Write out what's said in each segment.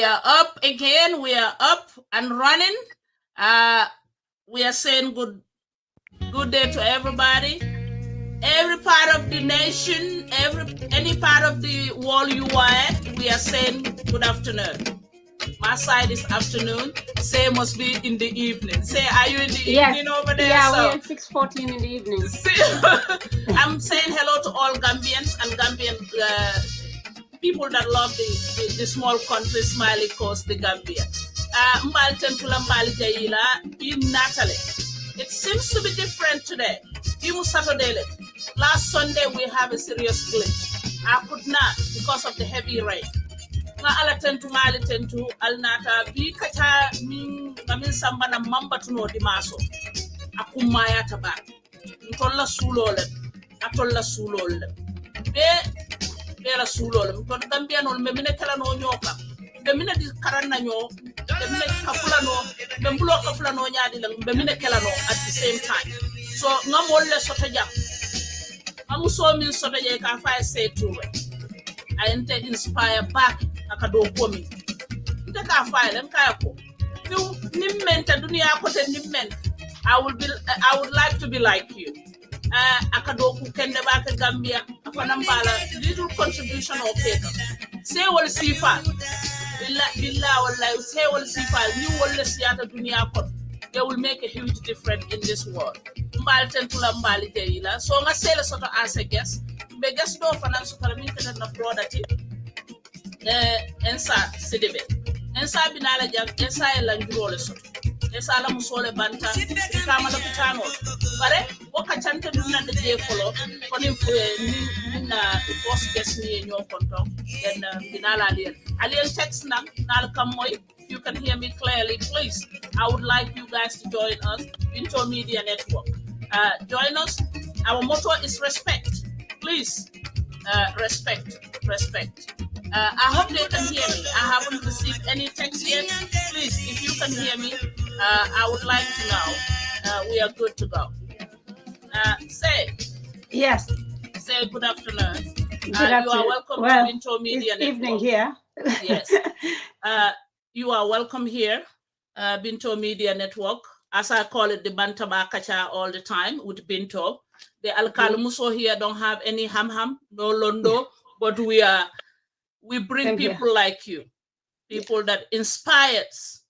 We are up again. We are up and running. We are saying good day to everybody. Every part of the nation, any part of the world you are at, we are saying good afternoon. My side is afternoon. Say must be in the evening. Say, are you in the evening over there? Yeah, we're at 6:14 in the evening. I'm saying hello to all Gambians and Gambian people that love the small country, Smiley Coast, the Gambia. It seems to be different today. Even Saturday, last Sunday we have a serious glitch. I could not because of the heavy rain. Ala tentu mali tentu alnata bi kata min samba na mamba tuno di maso akumaya taba ntolla sulole atolla sulole be la sulole to Gambia no me mine kala no nyoka be mine di karanna nyo be mine kafula no be mbulo kafula no nyaadi la be mine kala no at the same time so ngamolle soto jam amu so min soto je ka fa Sai Touray I enter inspire back akado komi ndeka file nkayako nimmen ta dunia ko te nimmen I would like to be like you akado ku kende ba ka Gambia afana mbala little contribution of paper say wal sifa billah wallahi say wal sifa ni wala siyata dunia ko they will make a huge difference in this world mbal tentula mbali deyila so nga sele soto as a guest be guest do fana so kala min kana na product Essa Sidibeh Essa binala jam Essa la njurole soto Essa la musole banta kama la pitano bare woka chante dunna de je folo koni na boss guest ni nyo konto en binala alien text na kam moy you can hear me clearly please I would like you guys to join us into media network join us our motto is respect please respect I hope they can hear me. I haven't received any text yet. Please, if you can hear me, I would like to know. We are good to go. Say. Yes. Say good afternoon. You are welcome to Into Media Network. Evening here. Yes. You are welcome here, Binto Media Network. As I call it, the Bantaba Kacha all the time with Binto. The Alkalumuso here don't have any ham, no londo, but we bring people like you, people that inspires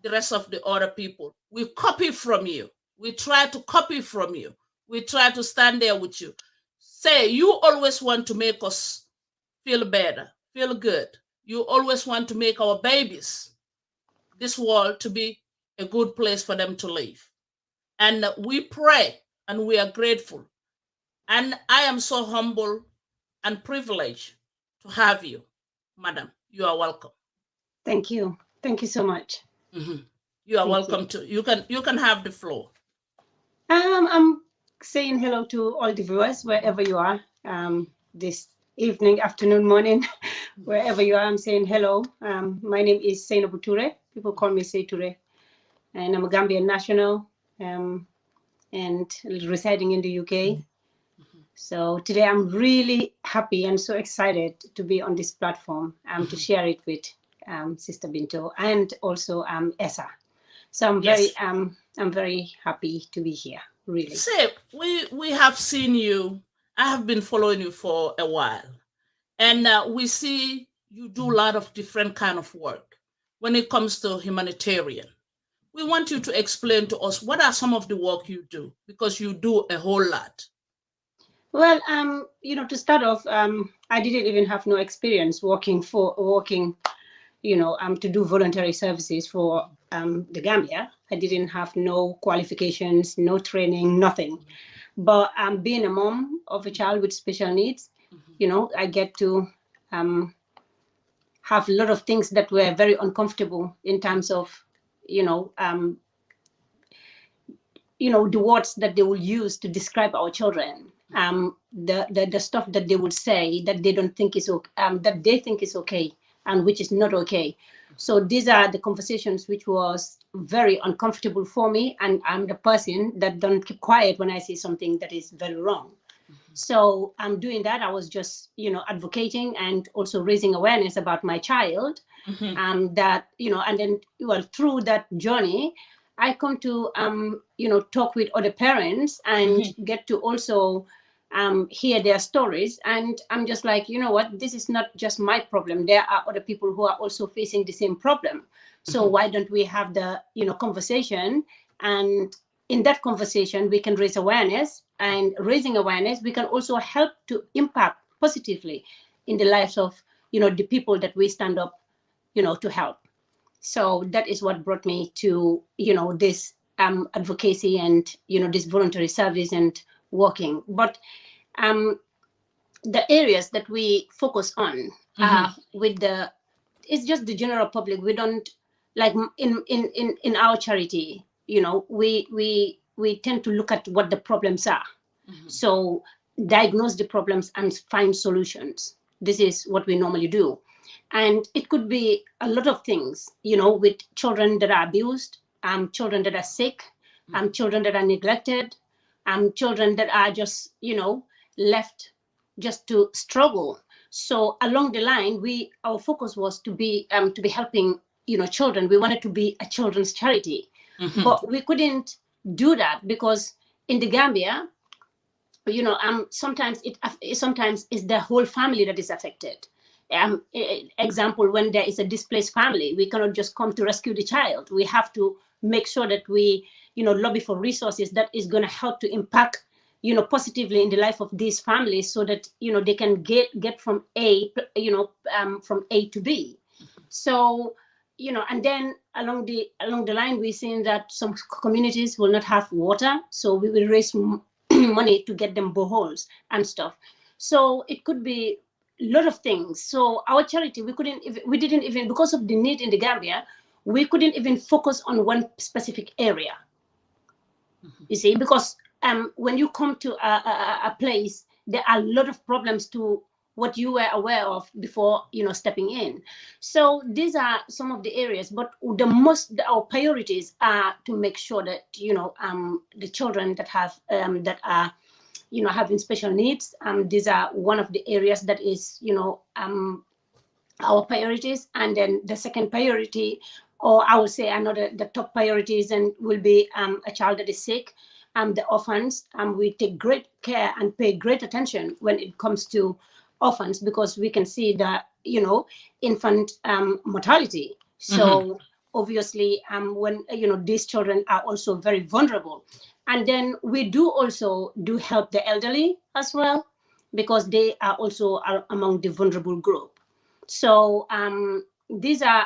the rest of the other people. We copy from you. We try to copy from you. We try to stand there with you. Say, you always want to make us feel better, feel good. You always want to make our babies, this world, to be a good place for them to live. And we pray and we are grateful. And I am so humble and privileged to have you, madam. You are welcome. Thank you. Thank you so much. Mm-hmm. You are welcome to. You can have the floor. I'm saying hello to all the viewers wherever you are. This evening, afternoon, morning, wherever you are. I'm saying hello. My name is Sai Touray. People call me Sai Touray, and I'm a Gambian national and residing in the UK. So today I'm really happy and so excited to be on this platform to share it with Sister Binto and also Essa. So I'm very happy to be here. Really. Say, we have seen you. I have been following you for a while, and we see you do a lot of different kind of work when it comes to humanitarian. We want you to explain to us what are some of the work you do, because you do a whole lot. Well, to start off, I didn't even have no experience working, to do voluntary services for the Gambia. I didn't have no qualifications, no training, nothing. But being a mom of a child with special needs, I get to have a lot of things that were very uncomfortable in terms of, the words that they will use to describe our children. The stuff that they would say that they don't think is okay, that they think is okay, and which is not okay. So these are the conversations which was very uncomfortable for me, and I'm the person that don't keep quiet when I see something that is very wrong. So I'm doing that. I was just, advocating and also raising awareness about my child, that, and then, well, through that journey, I come to, talk with other parents and get to also hear their stories. And I'm just like, you know what, this is not just my problem. There are other people who are also facing the same problem. So why don't we have the, conversation? And in that conversation, we can raise awareness, and raising awareness, we can also help to impact positively in the lives of, the people that we stand up, to help. So that is what brought me to, this advocacy and, this voluntary service and working. But the areas that we focus on with it's just the general public. We don't, like, in our charity, we tend to look at what the problems are. So diagnose the problems and find solutions. This is what we normally do. And it could be a lot of things, with children that are abused, children that are sick, children that are neglected, children that are just, left just to struggle. So along the line, our focus was to be helping, children. We wanted to be a children's charity, but we couldn't do that because in the Gambia, sometimes it's the whole family that is affected. Example, when there is a displaced family, we cannot just come to rescue the child. We have to make sure that we, lobby for resources that is going to help to impact, positively in the life of these families, so that, they can get from A, from A to B. So, and then along the line, we're seeing that some communities will not have water, so we will raise money to get them boreholes and stuff. So it could be a lot of things. So our charity, we didn't even, because of the need in the Gambia, we couldn't even focus on one specific area. You see, because when you come to a place, there are a lot of problems to what you were aware of before, stepping in. So these are some of the areas, but our priorities are to make sure that, the children that are, having special needs, these are one of the areas that is, our priorities. And then the second priority, or I would say the top priorities, and will be a child that is sick, the orphans. We take great care and pay great attention when it comes to orphans, because we can see the, infant mortality. So obviously, when, these children are also very vulnerable. And then we do also help the elderly as well, because they are also among the vulnerable group. So these are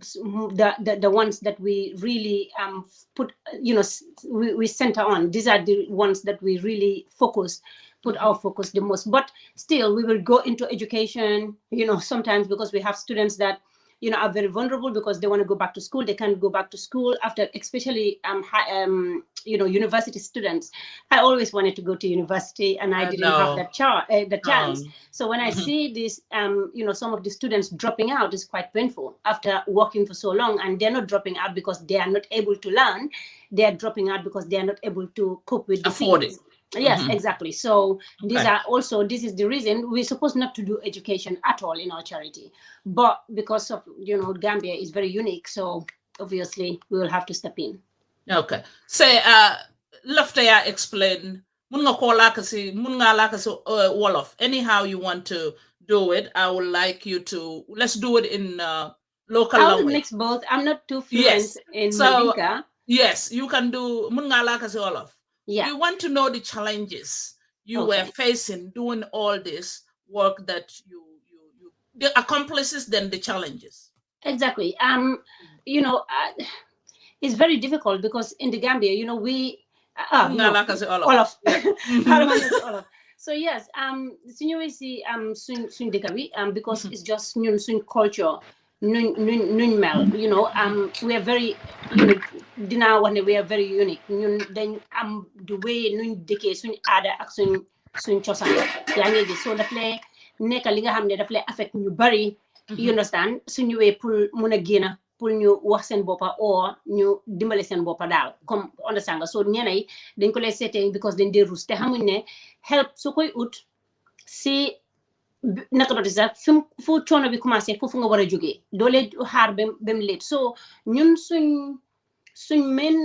the ones that we really put, we center on. These are the ones that we really put our focus the most. But still, we will go into education, sometimes, because we have students that, are very vulnerable because they want to go back to school. They can't go back to school after, especially, university students. I always wanted to go to university, and I didn't have that the chance. So when I see this, some of the students dropping out, is quite painful after working for so long. And they're not dropping out because they are not able to learn. They are dropping out because they are not able to cope with the fees. Yes, exactly. So this is the reason we're supposed not to do education at all in our charity. But because of, Gambia is very unique, so obviously we will have to step in. Okay. Say, Laftaya explain, Wolof. Anyhow you want to do it, I would like you to, let's do it in local language. I will mix both. I'm not too fluent in Mandinka. Yes, you can do Wolof. Yeah. We want to know the challenges you were facing doing all this work, that the accomplishments, then the challenges. Exactly. It's very difficult because in the Gambia, we Olaf. So yes, because it's just culture. We are very, we are very unique. Then the way ada ak suñ cosaan yaa ngi gis, so daf lay nekk li nga xam ne daf lay affect ñu bari, you understand, su ñëwee pour mun a génn pour ñu wax seen boppa or ñu dimbale seen boppa daal, comme understand nga. So ñeneen dañ ko lay seetee because dañ dee rus te xamuñ ne help su koy ut si naka do sax fu coono bi commencé fofu nga wara joggé dole xaar bem late so ñun suñ men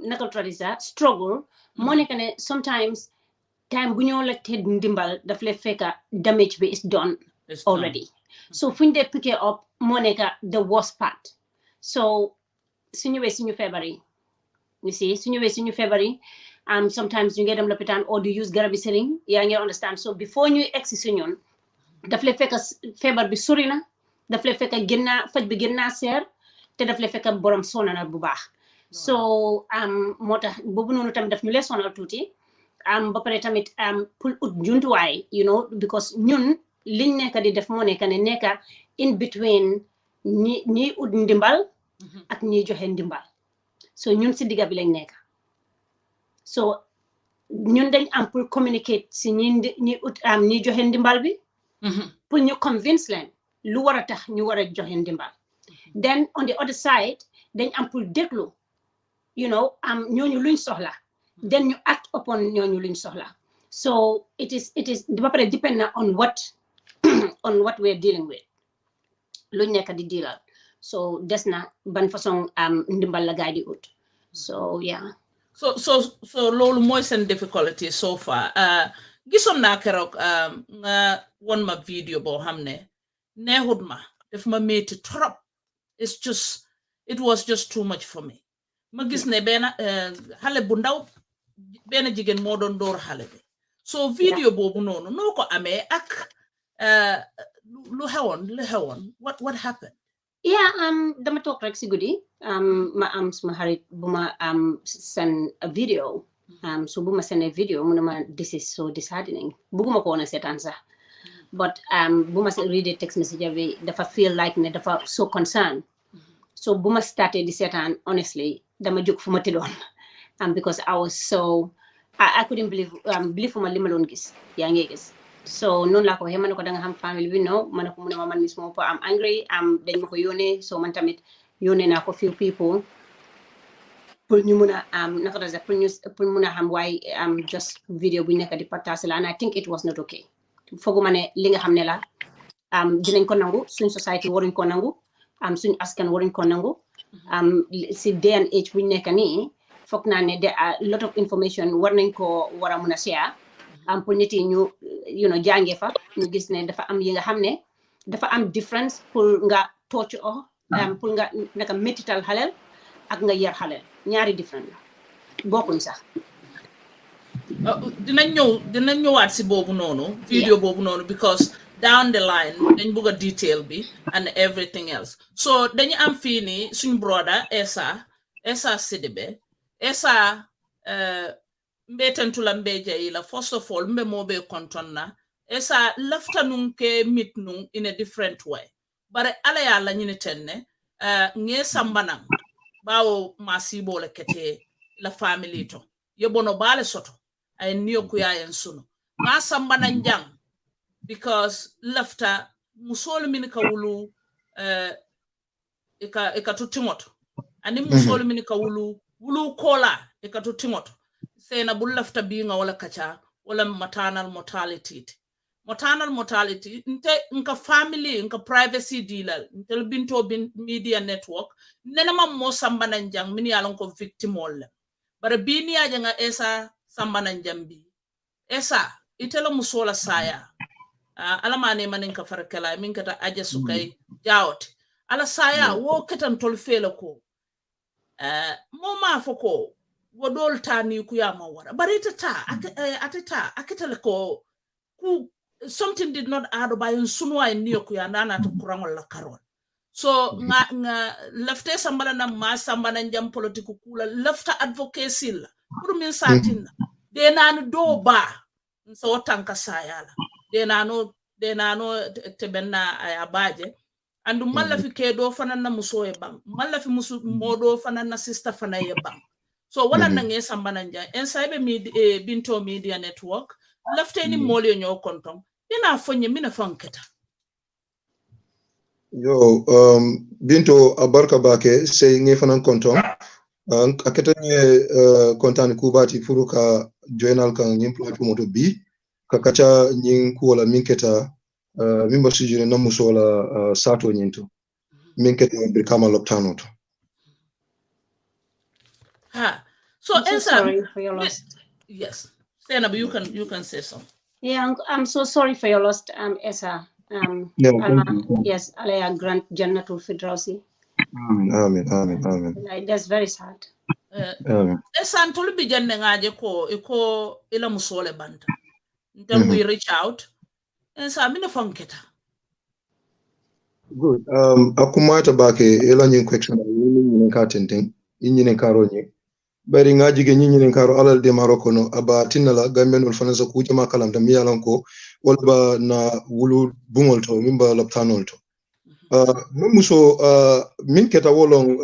naka do sax struggle mo nek ne sometimes time bu ñoo la té ndimbal daf lay fekka damage bi is done already so fuñ dé pick it up mo nek the worst part so suñu wé suñu feebar you see suñu feebar sometimes ñu ngi dem lopitaan or do use garabi sëriñ yaa ngi understand so before ñuy egsi si ñun daf lay fekk feebar bi sori na daf lay fekk faj bi gën naa seer te daf lay fekk borom sonal bu baax so moo tax boobu noonu tamit daf ñu lay sonal tuuti ba pare tamit pour ut jumtuwaay you know because ñun liñ nekk di def moo nekk ne nekk in between ñi ut ndimbal ak ñi joxe ndimbal so ñun si digga bi lañ nekk so ñun dañ am pour communicate si ñi ut ñi joxe ndimbal bi pour ñu convince leen lu war a tax ñu war a joxe ndimbal then on the other side dañ am pour déglu you know ñooñu luñ soxla then ñu act upon ñooñu luñ soxla so it is ba pare depend na on what we're dealing with luñ nekk di dealal so des na ban façon ndimbal la gaay di ut so yeah so loolu mooy seen difficulty so far gisoon naa keroog nga won ma video boo xam ne neexut ma def ma métti trop it was just too much for me ma gis ne benn xale bu ndaw benn jigéen moo doon door xale bi so video boobu noonu noo ko amee ak lu xewoon what happened dama toog rek si guddi ma am suma xarit bu ma send a video so bu ma sendee video mu ne ma this is so disheartening bugguma ko woon a seetaan sax but bu ma read text message bi dafa feel like ne dafa so concerned so bu ma starté di seetaan honestly dama jóg fu ma tëddoon because I was so I couldn't believe fu ma li ma doon gis yaa ngi gis so noonu laa ko waxee ma ne ko da nga xam famille bi no ma ne ko mu ne ma man mis moo am angry dañ ma ko yónnee so man tamit yónnee naa ko few people pour ñu mun a naka la pour mun a xam waaye just video bu ñu nekk di partage la and I think it was not okay fooguma ne li nga xam ne la dinañ ko nangu suñ society waruñ ko nangu suñ askan waruñ ko nangu si day and age bu ñu nekk nii foog naa ne there are a lot of information war nañ ko war a mun a share pour nit yi ñu jàngee fa ñu gis ne dafa am yi nga xam ne dafa am difference pour nga tooc pour nga naka métital xaleel ak nga yar xaleel ñaari different la bokkuñ sax dinañ ñëwaat si boobu noonu video boobu noonu because down the line dañ bëgg a detail bi and everything else so dañu am fii nii suñ brother Essa Sidibeh Essa mbetentula mbeje ila first of all mbe mobe kontonna Essa lafta nun ke mit nun in a different way bare ala ya la nyine tenne nge sambanan bawo masibo le kete la family to yebono bale soto ay niyo kuya en suno ma sambanan jang because lafta musol min ka wulu eka to timoto ani musol min ka wulu kola eka to timoto sena bu lafta bi nga wala kacha wala maternal mortality nka family nka privacy dealer ntel binto media network nena mam mo sambana njang min yalon ko victim wala bara bini aja nga Essa sambana njambi Essa itela musola saya ala mane manen ka farakala min kata Aji Sukai Jawo ala saya wo ketan tol fela ko mo ma foko wodol tani ku ya mawara barita atata akitale ko ku something did not add by sunwa niyo ku ya nana to kurangol la karol so nga lafte sambala na ma sambana njam politiku kula lafta advocacy la pour min satin de nanu do ba so tanka sayala de nano tebenna abaje andu malafi kedo fanana muso e bang malafi musu modo fanana sister fana e bang so wala nange sambana nja inside binto media network lafte ni mole nyo kontom ina fonye mina fanketa yo binto abarka bake sey nge fanan kontom aketa nge kontan kubati furuka journal kan nyim platform to bi kakacha nyin kuola minketa mimba sujure na musola sato nyinto min kete Brikama loptano to. So I'm so Essa, sorry for your loss. Yes, Zainab, you can say so. Yeah, I'm so sorry for your loss, Essa. Yes, Alaya grant Jannatul Firdausi. Amen. That's very sad. Essa antulu bijenne ngaje ko ila musole banta. Then we reach out and say amina funketa. Good. Akumata bake ela nyin question ni katenting nyine karo nyi bari ngaji ge nyine karo alal de Maroko no aba tinala Gambian fana za ku jama kalam da miyalan ko walba na wulu bungol to mimba laptanol to muso min keta wolong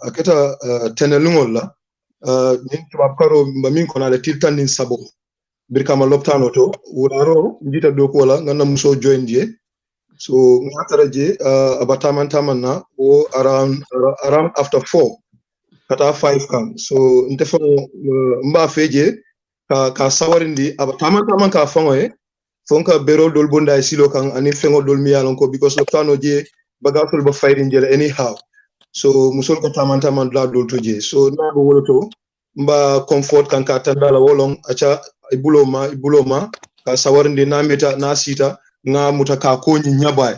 aketa tenelungol la min tubab karo min kona le tiltan nin sabo Brikama loptano to wuraro njita do ko wala ngana muso join je. So ngataraje abataman tamanna o around after 4 kata 5 kan so ntefo mba feje ka sawarindi abataman taman ka fangoye fonka berol dol bonda e silo kan ani fengo dol miyalon ko because loptano je bagatul ba fayri njele anyhow so musol ko taman la dol to je so na go woloto mba comfort kan ka tandala wolong acha ibuloma ka sawarindi na meta na sita nga mutaka konyi nyabai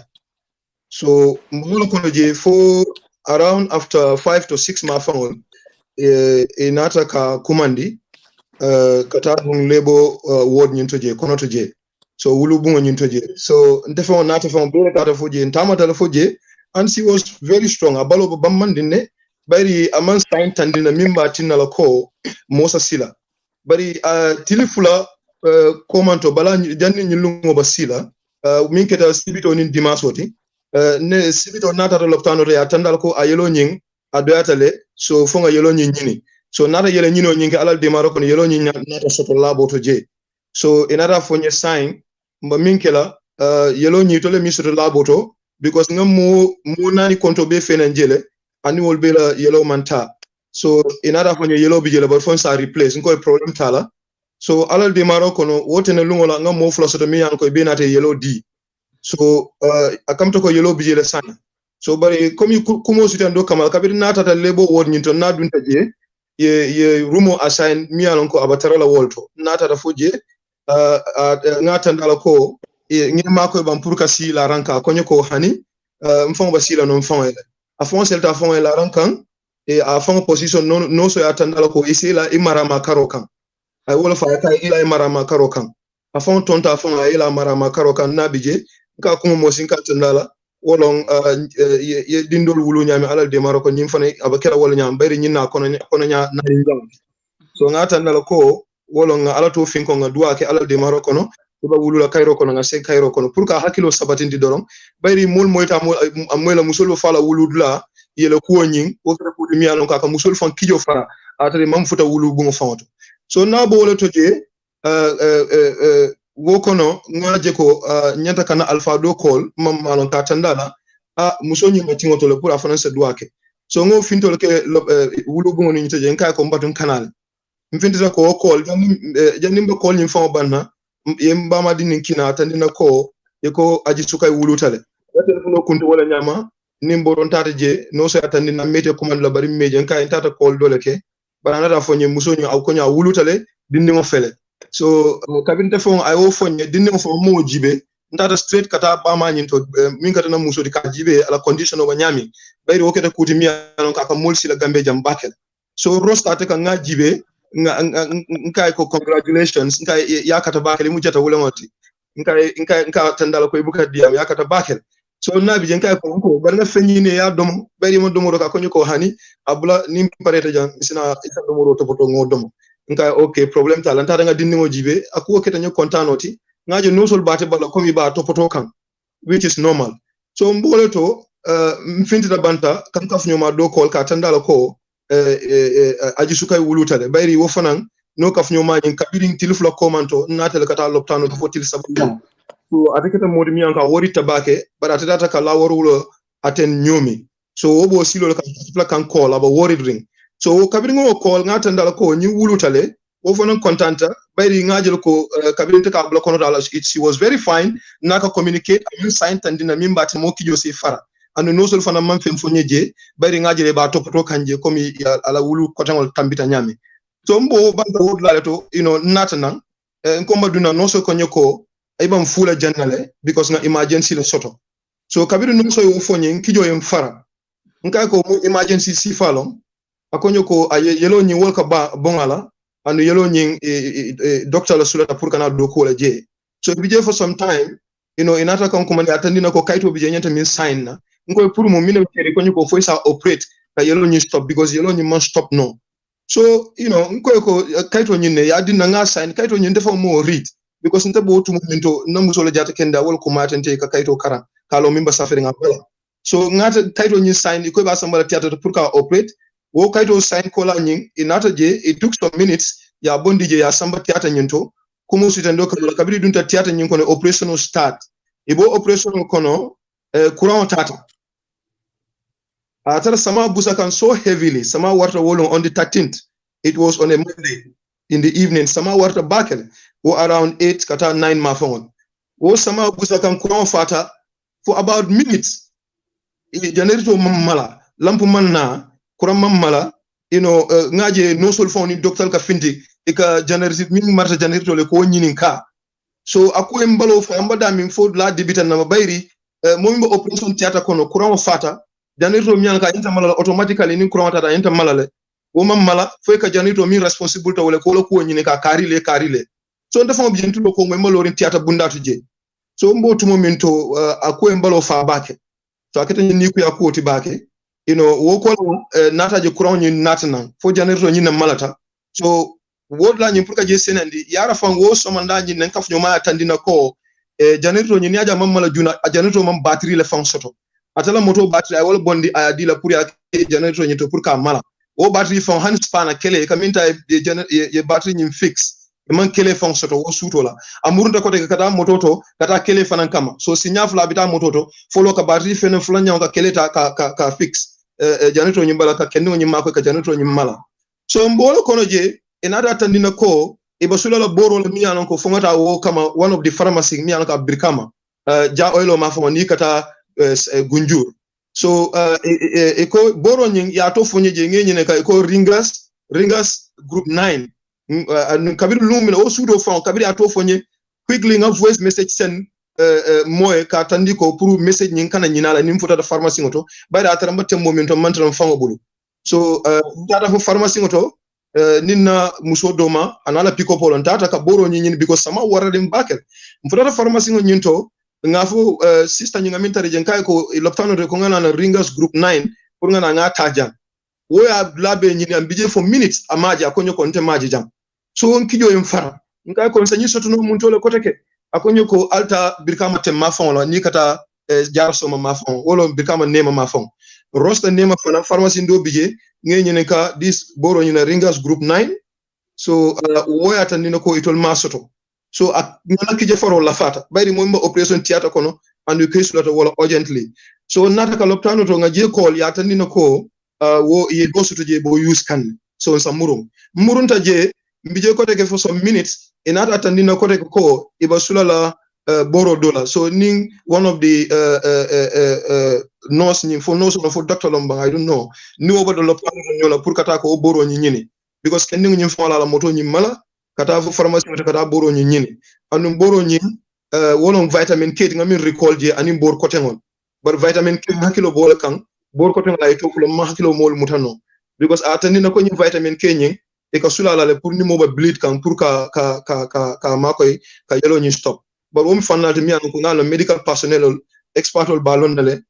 so molo kono je for around after 5 to 6 ma fangol nata ka kumandi kata dum lebo ward nyinto je kono to je so wulu bungo nyinto je so ndefo nata fon bere kata foje ntamata la foje and she was very strong abalo bammandine bari aman sign tandina mimba tinala ko mosa sila bari tilifula komanto bala janni nyilungo basila min keta sibito nin dimasoti ne sibito nata to loptano re atandal ko ayelo nyin adoyatale so fonga yelo nyin nyini so nata yele nyino nyinga alal demaro ko yelo nyin nata soto labo to je so inata fonye sign mba min kela yelo nyi to le misoto labo to because ngam mo nani konto be fenanjele ani wol be la yelo manta so inata fonye yelo bijele but fon sa replace ko problem tala so alal de Maroko no wotene lungola ngam mo flo soto mi yanko be nate yellow D so akamto ko yellow bijele sana so bari komi kumo sitando kamal kabir nata ta lebo wod nyinto na dunta je ye rumo assign mi yanko abatarala wolto nata ta foje ngata ndala ko ngima ko bam pour kasi la ranka konyo ko hani mfon basila no mfon ele afon selta fon la rankan e afon position no so atandala ko isila imara makaro kan ay wala fa ka ila marama karo kan afon tonta afon ila marama karo kan nabije ka kuma mo sin ka tandala wolon ye dindol wulu nyami alal de Maroko nyim fane abakera wala nyam bari nyina kono nya na ngam so ngata ndala ko wolon ala to fin ko ngadua ke alal de Maroko no ba wulu la kayro kono ngase kayro kono pour ka hakilo sabatindi doron bari mol moyta moyla musolo fala wulu dula yele ko nyin o kra ko mi alon ka musol fon kijo fara atare mam futa wulu bu fonto so na bo wala toje wo kono ngaje ko nyanta kana alpha do call mam malon ka tandala muso nyi ngati ngoto le pour afana se duake so ngo fintol ke wulu bu ngoni toje nka ko mbatun kanal mfinta ko call janim ba call nyi fon banna yemba ma dinin kina tandina ko ko aji sukay wulu tale telefono kuntu wala nyama nimboron tata je no so atandina mete commande la bari meje nka tata call dole ke bana da fonye musonyo aw konya wulutale dindi mo fele so kabinte fon ay wo fonye dindi mo fon mo jibe ndata straight kata ba ma nyinto min kata na musodi ka jibe ala condition o nyami bayri wokete kuti mi anon ka molsi la gambe jam bakel so rosta te ka nga jibe nga ko congratulations nga yakata bakel mu jata wulemoti nga tandala ko ibuka diam yakata bakel so nabi jen kay ko bar nga fenyine ya dom bari mo domo ka konyo ko hani abula nim pareta jang sina isa domo to poto ngo dom nga okay problem ta lan ta nga dinni mo jibe aku oketa nyo kontanoti ngaje no sol bate bala komi ba to poto kan which is normal so mbole to mfintita banta kan kafnyo ma do kol ka tandala ko aji sukay wulutale bayri wo fanan no kafnyo ma nyin kabirin tilfla komanto natel kata loptano ko til sabu so ataketa modi mi anka wori tabake bara tata ka laworulo aten nyomi so wobo silo ka kan call aba worried ring so kabirin ngo call ngata ndala ko nyi wulutale Overnon contenta bayri ngajel ko kabinete ka block on dala she was very fine naka communicate amin sign tandina min bati mo kijo si fara anu no sol fana man fem fonyeje bayri ngajele ba topoto kanje komi ala wulu kotangol tambita nyami so mbo banda wod la to natana nkomba duna no so konyoko ibam fula jannale because na emergency le soto so kabiru no so yo fonye kijo yem fara nka ko emergency si falom akonyoko yelo nyi wolka ba bongala and yellow nying doctor la sulata pour kana do ko la je so bije for some time inata kan kuma atandina ko kaito bije nyanta min sign na ngo pour mo mine tere ko nyiko fo sa operate ka yellow nyi stop because yellow nyi man stop no so ngo ko kaito nyine ya dinna nga sign kaito nyi defa mo read because nte bo tumo minto namu solo jata kenda wol ko matante ka kaito kara kalo mimba safari nga bela so ngata kaito nyi sign ko ba sambala theater pour ka operate wo kaito sign kola nying inata je it took some minutes ya bondi je ya samba theater nyinto kumu sitendo kala kabiri dunta theater nyin kono operational start ibo operational kono courant tata atara sama busa kan so heavily sama warta wolon on the 13th it was on a Monday in the evening sama warta bakel wo around 8 kata 9 mafon wo sama busa kan courant fata for about minutes generator mamala lampu manna kuram mamala ngaje no sol fawni docteur ka finti ika generator min marta generator le ko nyinin ka so ako mbalo fa mbada min fo la debita na bayri mo operation theater kono kuram fata generator mi ka inta malala automatically ni kuram tata inta malale wo mamala fo ka generator min responsible to wala ko nyinin ka karile so ndafa mo bijentu ko mo malorin theater bundatu je so mbotu mo min to ako mbalo fa bake so akata ni ku yakoti bake woko nataje courant ni natana fo generator ni na malata so wodla ni pour ka je senandi yara fango so manda ni nan kaf nyoma tandina ko generator ni aja mamala juna generator mam batterie le fang soto atala moto batterie ay wala bondi aya dila pour ya generator ni to pour ka mala o batterie fang han spana kele kaminta ye batterie ni fix man kele fang soto wo suto la amurunta ko te kata moto to kata kele fanan kama so sinya fla bita moto to folo ka batterie fenen flanya ka kele ta ka fix generator nyimbala ka kenno nyimma ko ka generator nyimmala so mbolo kono je enada tandina ko e basula la boro la miyano ko fongata wo kama one of the pharmacy miyano ka Brikama ja oilo ma foni kata gunjur so ko boro nyin ya to fonye je ngenyine ka ko ringas group 9 kabir lumina o sudo fon kabir ato fonye quickly nga voice message send moy ka tandi ko pour message nyin kana nyinala nim fota da pharmacie ngoto bayda atara mbatte momento mantam fango bulu so data fo pharmacie ngoto ninna muso doma anala pick up on data ka boro nyin because sama warade mbakel mfota da pharmacie nyinto ngafo sister nyinga mintare jenkay ko loptano de ko ngana na ringas group 9 pour ngana nga tajan woya labe nyini ambije for minutes amaja akonyo konte maji jam so on kijo yimfara ngay ko sanyi sotuno muntole koteke akonyo ko alta Brikama temma fon la ni kata jarso ma fon wolo Brikama nema ma fon rosta nema fona pharmacie ndo bije ngene ka this boro nyina ringas group 9 so woya tan nino ko itol masoto so ngana kije faro la fata bayri mo operation theater kono andu kesulata wala urgently so nata ka loptano to ngaje call ya tan nino ko wo ye bosuto je bo use kan so samurum murunta je mbije ko teke for some minutes inata tandina ko teke ko iba sulala boro dola so ning one of the nurse ni for nurse for doctor lomba I don't know ni obo do lopano nyola pour kata ko boro ni nyini because kendi ngi fala la moto ni mala kata fu pharmacie kata boro ni nyini anu boro ni wolon vitamin K ngami recall je ani bor ko tengon bar vitamin K hakilo bola kan bor ko tengon ay to fulo ma hakilo mol mutano because atandina ko ni vitamin K nyi e ka sulala le pour ni mo ba bleed kan pour ka makoy ka yelo ni stop but wom fanal mi an ko ngalo medical personnel expertol balon dale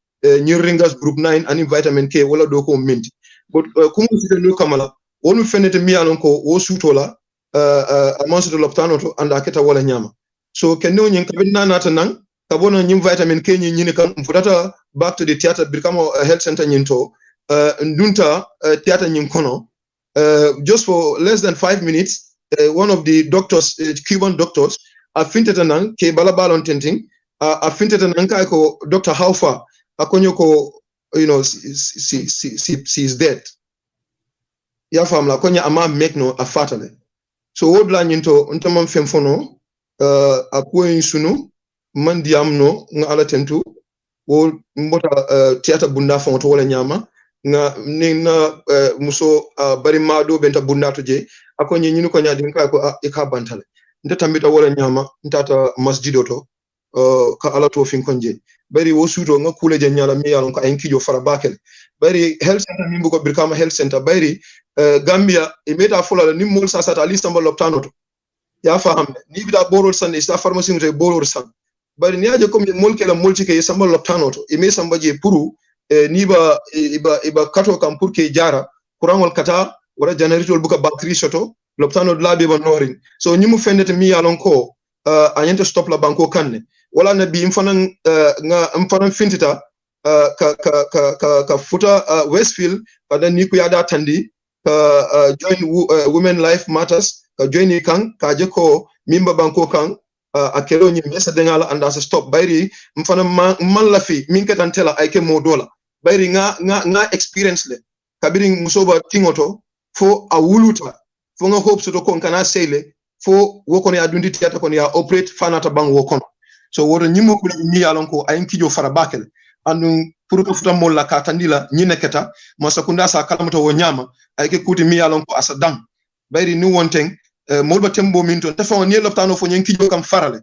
ni ringas group 9 ani vitamin K wala do ko minti but kumu sita no kamala wonu fenete mi an ko wo sutola amonso de loptano to anda keta wala nyama so kenno nyin kabinna nata nan kabono nyim vitamin K nyini kan mfutata back to the theater Brikama Health Centre nyinto ndunta theater nyin kono just for less than 5 minutes one of the doctors Cuban doctors afintetanang ke balabalon tenting afintetanang ka ko Dr. Haufa akonyo ko she is dead ya famla konya ama make no afatale so wodla nyinto ntamam femfono a point sunu man diamno nga ala tentu wo mbota tiata bunda fonto wala nyama nga ni na muso bari mado benta bunda to je ako nyinu ko nyaadi ka ko ka bantale nta tambita wala nyama ntata masjido to ka ala to fin konje bari wo suto nga kule je nyala mi yalon ko ay kijo fara bakel bari health center mi ko Brikama Health Centre bari Gambia e meta fulala ni mol sa sata ali samba loptano to ya faham ni bida borol san ista pharmacie ngote borol san bari ni aje comme mol kala molti ke samba loptano to e me samba je puru ni ba iba kato kam pour ke jara courant kata wala generator buka batterie soto loptano labe ba norin so ni mu fendete mi yalon ko anyente stop la banko kanne wala na bi imfanan nga fintita ka futa Westfield kada ni ku yada tandi join women life matters ka join kan ka je ko mimba banko kan akelo ni mesa dengala anda sa stop bayri mfana man la fi min ka tantela ay ke modola bayri nga experience le kabiri musoba tingoto fo a wuluta fo nga hope to kon kana sele fo wokon ya dundi tiata kon ya operate fanata bang wokon so wodo nyimo ko ni yalon ko ay kijo fara bakel anu pour ko futa molla ka tandila ñi neketa mo sakunda sa kalamuto wo nyama ay ke kuti mi yalon ko asa dang bayri ni wonten molba tembo min ton tafa ni loptano fo ñen kijo kam farale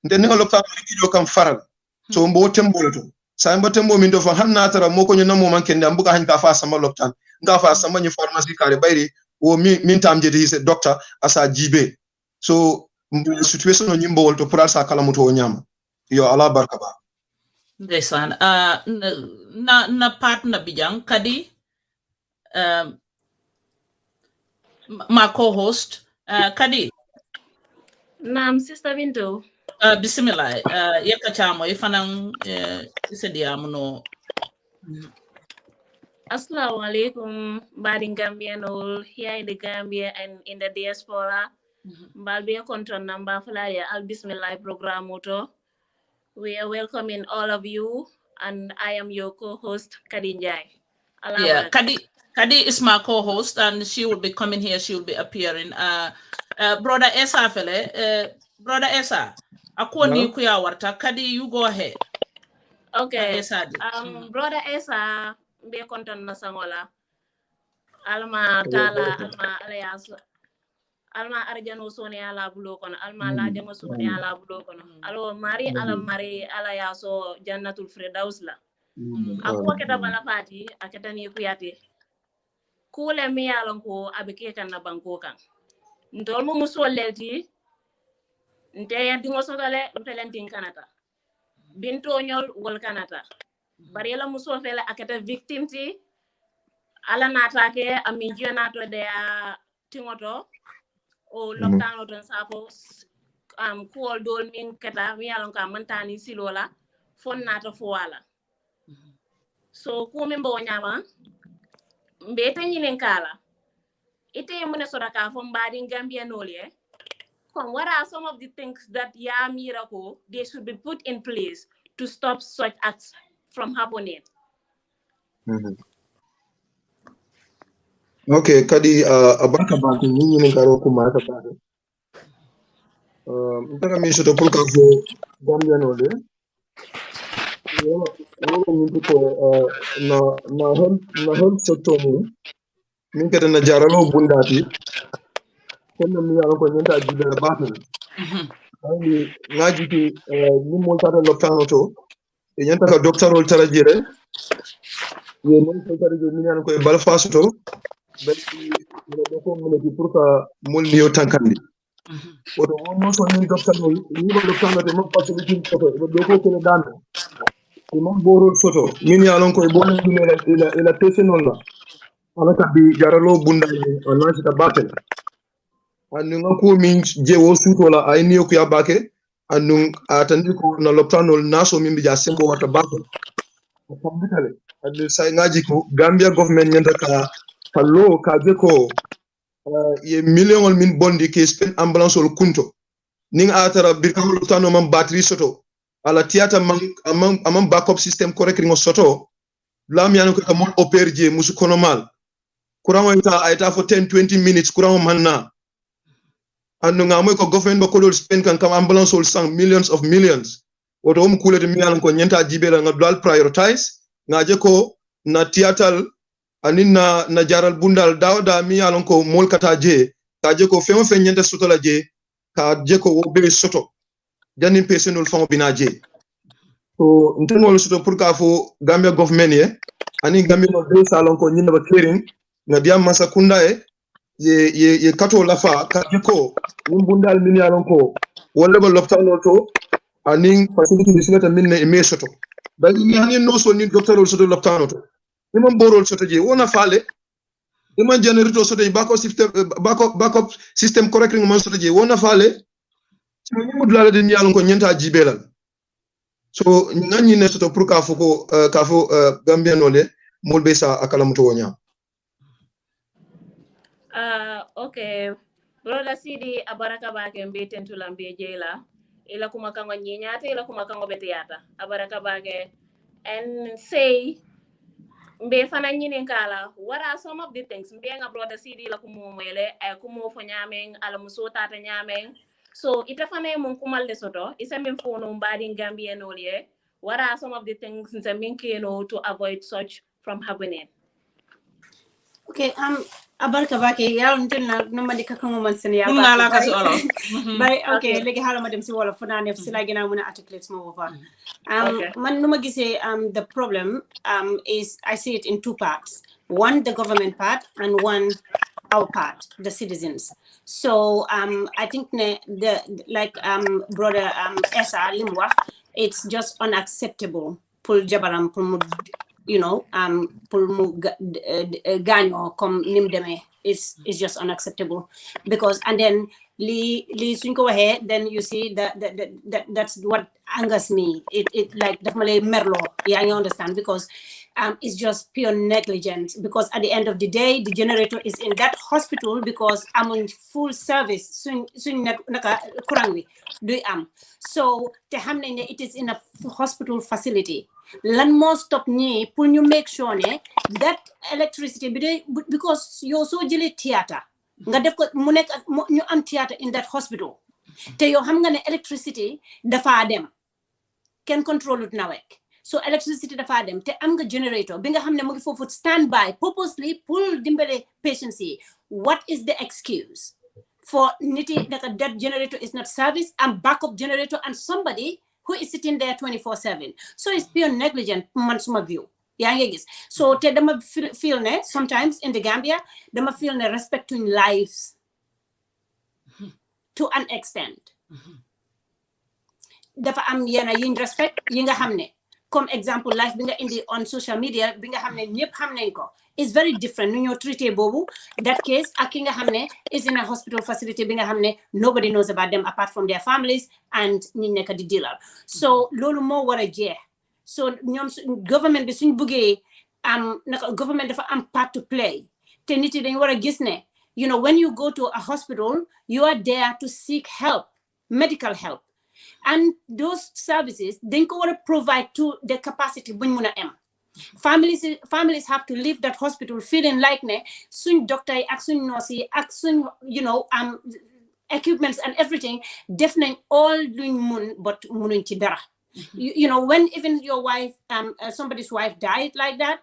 nde ni loptano kijo kam farale so mbo tembo le to sa mbo tembo min do fa hanna tara moko ñu namo man kende ambuka han ka fa sama loptan nga fa sama ñu pharmacie kare bayri wo min tam jeti hise docteur asa jibe so situation no ñimbo wolto pour sa kalamuto wo nyama yo ala barka ba ndeysaan na partner bijang kadi ma co-host kadi naam sister Bintu bismillah yeka chamo ifanang isediamuno assalamu alaikum bari Gambianol here in the Gambia and in the diaspora mbal be control number flaya al bismillah program to. We are welcoming all of you, and I am your co-host, Kadi Njai. Yeah, Kadi is my co-host, and she will be coming here. She will be appearing. Brother Essa, Brother Essa, ako ni kuya warta. Kadi, you go ahead. Okay. Brother Essa, be konton na sangola. Alma tala, alma alayas. Alma arjano soni ala bulo kono alma la jamo soni ala bulo kono alo mari ala yaso jannatul firdaus la akko keta bala fati aketa ni kuyati kule mi yalon ko abike kan na banko kan ndol mo musolelti nte yanti ngosotale mpelentin kanata binto nyol wol kanata bari la musofela aketa victim ti ala natake ami jonato de tingoto o lockdown don safo kuol dol min kata mi yalon ka mantani silola fonnata fo wala so ko min bo nyama mbe tanyinen kala ite mune soraka fo mbadi Gambianol what are some of the things that miracle they should be put in place to stop such acts from happening? Okay, kadi abarka ba ni ni ngaro ko ma ta ba. Ntaka mi soto pour ka fo Gambianol yo ni ko na hel soto min kata na jaralo bundati kenno mi yalo ko nyanta jibere batal ay ngaji ki ni mo tata loptano to e nyanta ka doctorol tarajire yo non ko tarajire mi nan ko e bal fasoto bari mo ko mo di pour ka mol ni yo tankandi oto wonno so ni doctorol ni ba loptano te mo facility to do ko ko dan ko mo borol soto min yalon ko e bonne ila tesenol la ala tabi jaralo bunda on nanti ta batel anu ngako min jewo sutola ay niyo ku yabake anu atandi ko na loptanol naso min bija sembo wata batel ko bitale adu say ngaji ko Gambia government nyanta ka fallo ka je ko ye million min bondi ke spend ambulance ol kunto ning atara Brikama loptano man battery soto ala tiata man amam backup system correct ngo soto lam yanu ko mon opère je musu kono mal courant ita for 10-20 minutes courant manna and nga moy ko government ba ko dol spend kan kam ambulance ol sang millions of millions woto um kulete mi yalan ko nyenta jibela nga dal prioritize nga je ko na tiatal anin na jaral bundal dawda mi yalan ko mol kata je ka je ko fema fe nyenta soto la je ka je ko wo be soto janin personal famo bina je so ntengol soto pour ka fo Gambia government ye ani Gambia no be salon ko nyina ba clearing na diam masakunda ye kato lafa ka je ko bundal min yalan ko wala ba loptano to anin facility bisimata minne e mesoto ba yani no so ni docteur ol soto loptano to imam borol soto je wona faale imam generator soto je backup system correcting man soto je wona faale so ni mudula de yalan ko nyenta jibelal so ngani ne soto pour ka fo Gambia no le molbe sa akalamuto wonya okay Brother Sidi abaraka bake mbeten tulambe jela ila kuma kango nyinyata ila kuma kango betiata abaraka bake and say mbe fana nyinin kala what are some of the things mbe nga Brother Sidi la kumo mwele kumo fo nyameng ala muso tata nyameng so ita fana mun kumal de soto isa min fono mbadi Gambia no liye what are some of the things nse min keno to avoid such from happening. Okay, abarka bake yaw ntina nomadi kakango man sen ya Muna la kasi olo. Bye, okay, legi hala madam si wala fana nef sila gina muna articulate mo wofa. Man numa gise the problem is I see it in two parts. One the government part and one our part, the citizens. So I think brother Essa Limwa, it's just unacceptable. Pul jabaram pul pul mu gaño comme nim deme is just unacceptable because and then li suñ ko waxe then you see that's what angers me it like daf ma lay merlo yeah, you understand because it's just pure negligence because at the end of the day the generator is in that hospital because I'm on full service suñ naka kurang wi duy am so te xam nañ ne it is in a hospital facility lan mo stop ñi pour ñu make sure ne that electricity because yow soo jëlee theatre nga def ko mu nekk ñu am theatre in that hospital te yow xam nga ne electricity dafa dem kenn contrôle nawek so electricity dafa dem te am nga generator bi nga xam ne mu ngi foofu stand by purposely pour dimbale patients yi what is the excuse for niti that generator is not service and backup generator and somebody who is sitting there 24/7 so it's pure negligent man suma view yaa ngi gis so te dama feel ne sometimes in the Gambia dama feel ne respecting lives to an extent dafa am yena yiñ respect yi nga xam ne comme exemple life bi nga indi on social media bi nga xam ne ñëpp xam nañ ko is very different nu ñoo traité boobu that case ak ki nga xam ne is in a hospital facility bi nga xam ne nobody knows about them apart from their families and ñi nekk di dealal so loolu moo war a jeex so ñoom government bi suñ buggee naka government dafa am part to play te nit yi dañ war a gis ne when you go to a hospital you are there to seek help medical help and those services dañ ko war a provide to the capacity buñ mun a am families have to leave that hospital feeling like ne suñ doctor yi ak suñ nurse yi ak suñ equipments and everything def nañ all luñ mun but munuñ ci dara when even your wife somebody's wife died like that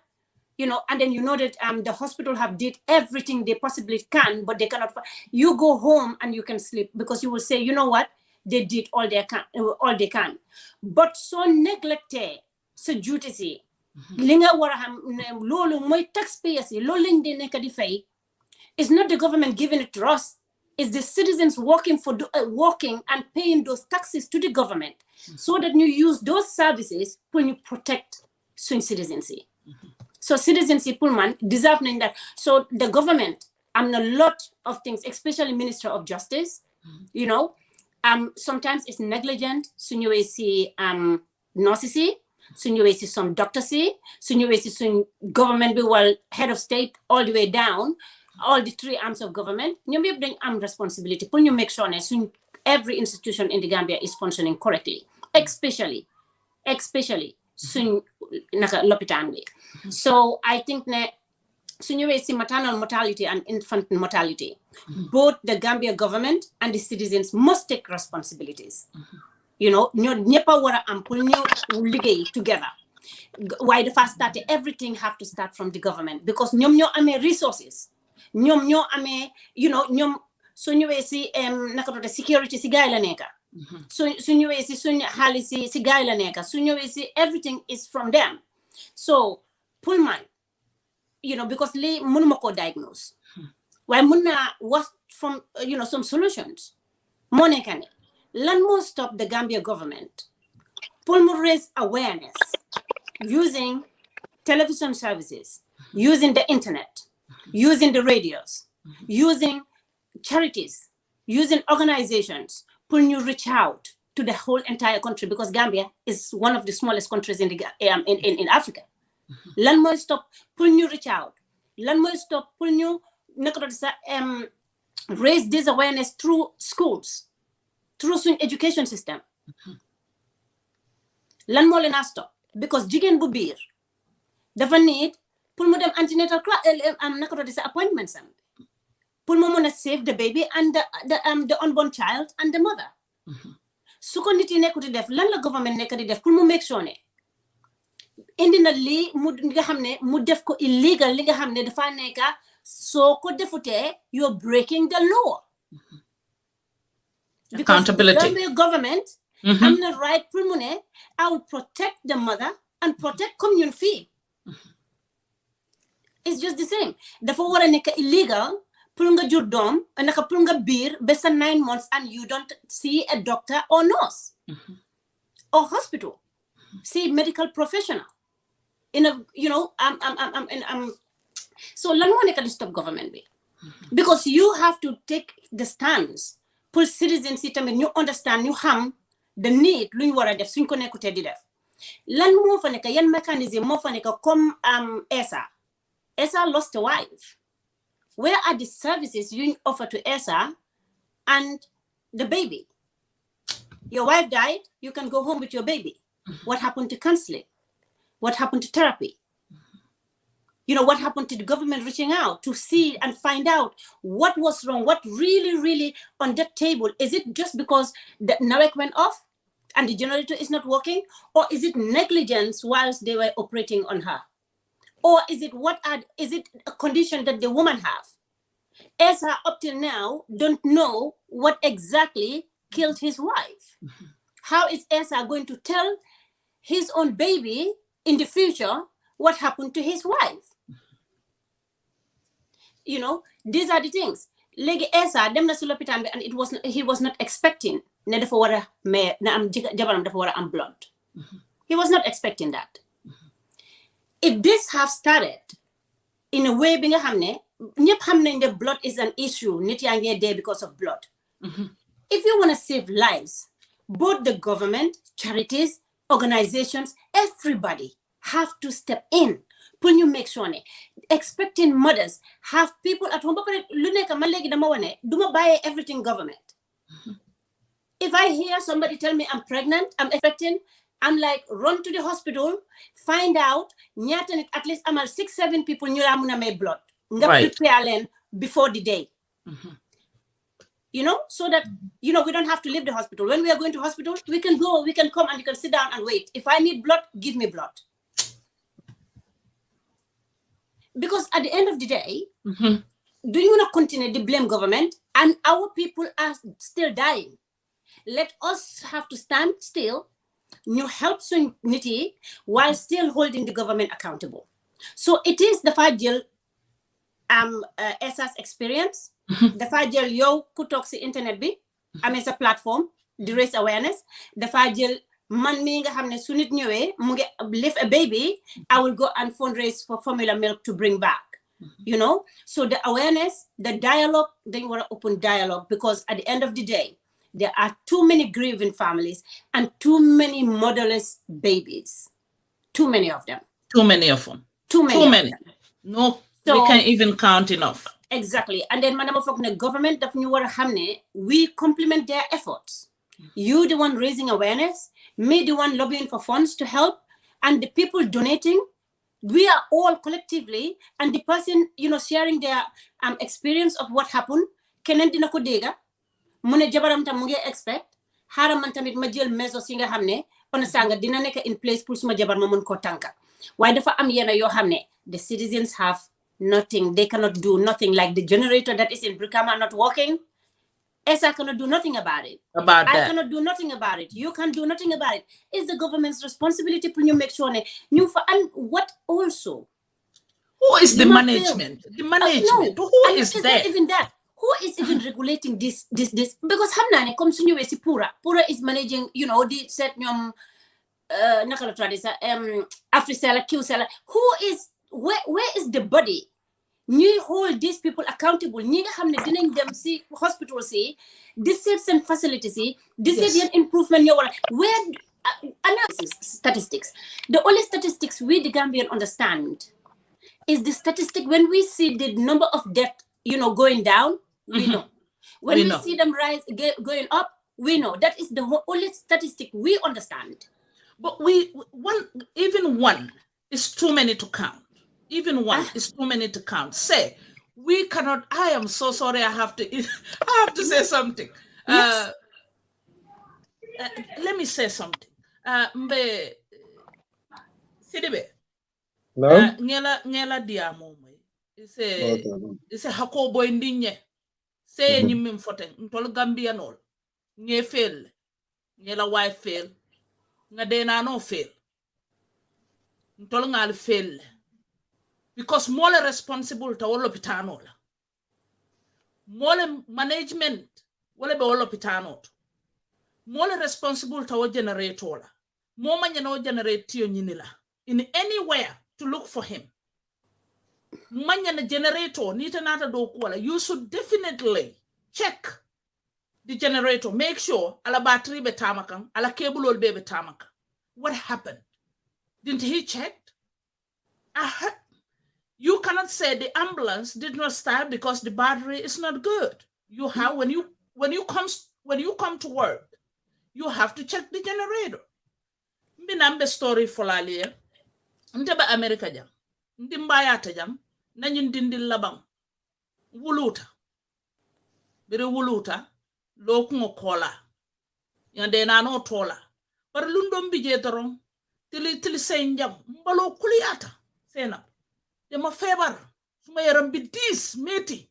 and then that the hospital have did everything they possibly can but they cannot you go home and you can sleep because you will say you know what they did all they can but so neglected sa duties yi li nga war a xam loolu mooy taxpayers yi loolu lañ dee nekk di fay it's not the government giving it to us it's the citizens working and paying those taxes to the government so that you use those services pour you protect suñ citizens yi so citizens yi pour man deserve nañ that so the government am a lot of things especially Minister of Justice sometimes it's negligent su ñëwee si nurses yi su ñëwee si some doctors yi su ñëwee si suñ government bi head of state all the way down all the three arms of government ñoom yëpp dañ am responsibility pour ñu make sure ne suñ every institution in the Gambia is functioning correctly especially suñ naka lopitaan bi so I think ne So you see maternal mortality and infant mortality. Both the Gambia government and the citizens must take responsibilities. You know, ñepa wara am pour ñu liggéey together. Why the first start, everything have to start from the government because ñom ñoo amé resources. Ñom ñoo amé, you know, ñom so ñëwé ci naka do security ci gaay la nekka. So ñëwé ci suñu xaalis ci gaay la nekka. So ñëwé ci everything is from them. So pull man, you know, because li mënuma ko diagnose. Why mëna what from you know some solutions. Mo nekka ne lan mo stop the Gambia government pull mo raise awareness using television services, using the internet, using the radios, using charities, using organizations, pull you reach out to the whole entire country because Gambia is one of the smallest countries in the in Africa. Lan moy stop pull you reach out. Lan moy stop pull you raise this awareness through schools, through the education system. Lan mo leen stop because jigen bu biir dafa need pour mu dem antenatal appointments am pour mu mën save the baby and the unborn child and the mother. Su ko nit yi nekkuti def lan la government nekk di def pour mu make sure ne indi na lii mu nga xam ne mu def ko illegal li nga xam ne dafa nekka soo ko defutee you're breaking the law. Accountability. Because the government am na right pour mu ne I will protect the mother and protect community. It's just the same. Dafa war a nekk illegal pour nga jur doom naka pour nga biir ba sa 9 months and you don't see a doctor or nurse or hospital, see medical professional in a you know so lan mo nekk di stop government bi because you have to take the stance pour citizens yi tamit ñu understand ñu xam the need lu ñu war a def suñ ko nekkutee di def lan moo fa nekk yan mécanisme moo fa nekk comme Essa lost a wife. Where are the services you offer to Essa and the baby? Your wife died, you can go home with your baby. What happened to counseling? What happened to therapy? You know, what happened to the government reaching out to see and find out what was wrong, what really on that table? Is it just because the NAWEC went off and the generator is not working? Or is it negligence whilst they were operating on her? Or is it is it a condition that the woman have? Essa up till now don't know what exactly killed his wife. How is Essa going to tell his own baby in the future what happened to his wife? You know, these are the things. Legi Essa dem na si lopitaan bi and he was not expecting ne dafa wara jabaram dafa wara am blood. He was not expecting that. If this have started in a way bi nga xam ne ñëpp xam nañ the blood is an issue, nit yaa ngi dee because of blood. If you want to save lives, both the government, charities, organizations, everybody have to step in. Pour ñu make sure ne expecting mothers have people at home. Ba pare lu nekk man léegi dama wane duma bàyyee everything government. If I hear somebody tell me I'm pregnant, I'm expecting, I'm like, run to the hospital, find out, at least I'm 6-7 people ñu la mëna may blood. Nga prepare leen before the day. You know, so that, you know, we don't have to leave the hospital. When we are going to hospital, we can go, we can come and you can sit down and wait. If I need blood, give me blood. Because at the end of the day, do you want to continue to blame government and our people are still dying? Let us have to stand still, you help unity while still holding the government accountable. So it is the fragile Essa's experience. The fragile yo ku tok si internet bi amé sa platform di raise awareness. The fragile man mi nga xamné su nit ñëwé mu ngi live a baby, I will go and fundraise for formula milk to bring back. You know, so the awareness, the dialogue, then want to open dialogue because at the end of the day, there are too many grieving families and too many motherless babies. Too many of them. Too many of them. Too many. No, so, we can't even count enough. Exactly. And then, Madam the government of New Hamne, we complement their efforts. You, the one raising awareness, me, the one lobbying for funds to help, and the people donating, we are all collectively, and the person, sharing their experience of what happened, kenen dina ko dega, mune jabaram tam mu ngi expect, haram man tamit ma jël measures yi nga xamne, on sanga dina nek in place pour suma jabar ma mun ko tanka. Why dafa am yena yo xamne, the citizens have nothing, they cannot do nothing, like the generator that is in Brikama not working. Essa cannot do nothing about it. I cannot do nothing about it. You can do nothing about it. It's the government's responsibility to make sure you for and what also. Who is the management? The management. No, Who is there? Not even that. Who is even regulating this? Because hamna comes to you as Pura. Pura is managing, the set Afrisela, Qsela. Who is where is the body? You hold these people accountable. You have them see hospitals see, this and facilities see, this improvement. Where analysis statistics. The only statistics we the Gambian understand is the statistic when we see the number of death, going down. We know. When we see them going up, we know. That is the only statistic we understand. But even one is too many to count. Even one is too many to count. Say, we cannot. I am so sorry. I have to say something. Yes. Let me say something. Mbe Sidibeh. No. Ngela diamo mo. Ise hakobo indinye. Say nyimim foten. Ntol Gambian all. Nye fail. Ngela why fail. Ngadena no fail. Ntol ngal fail. Because more responsible to all pitano. More management wala be all pitano. More responsible to our generator. More man no generate yinila. In anywhere to look for him. Man generator nita nata do kuala. You should definitely check the generator. Make sure ala battery be tamakan, ala cable will be tamakan. What happened? Didn't he check? You cannot say the ambulance did not start because the battery is not good. You have when you come to work, you have to check the generator. Mbinambe story for lalia. Ndeba America jam. Ndimbayata jam. Nanyin dindil labang. Wuluta. Biri wuluta. Lokungo kola. Yande na no tola. But lundom bije dorong. Tili saying jam. Mbalo kuliata. Sena. Yama febar. Suma yaram bidis meti.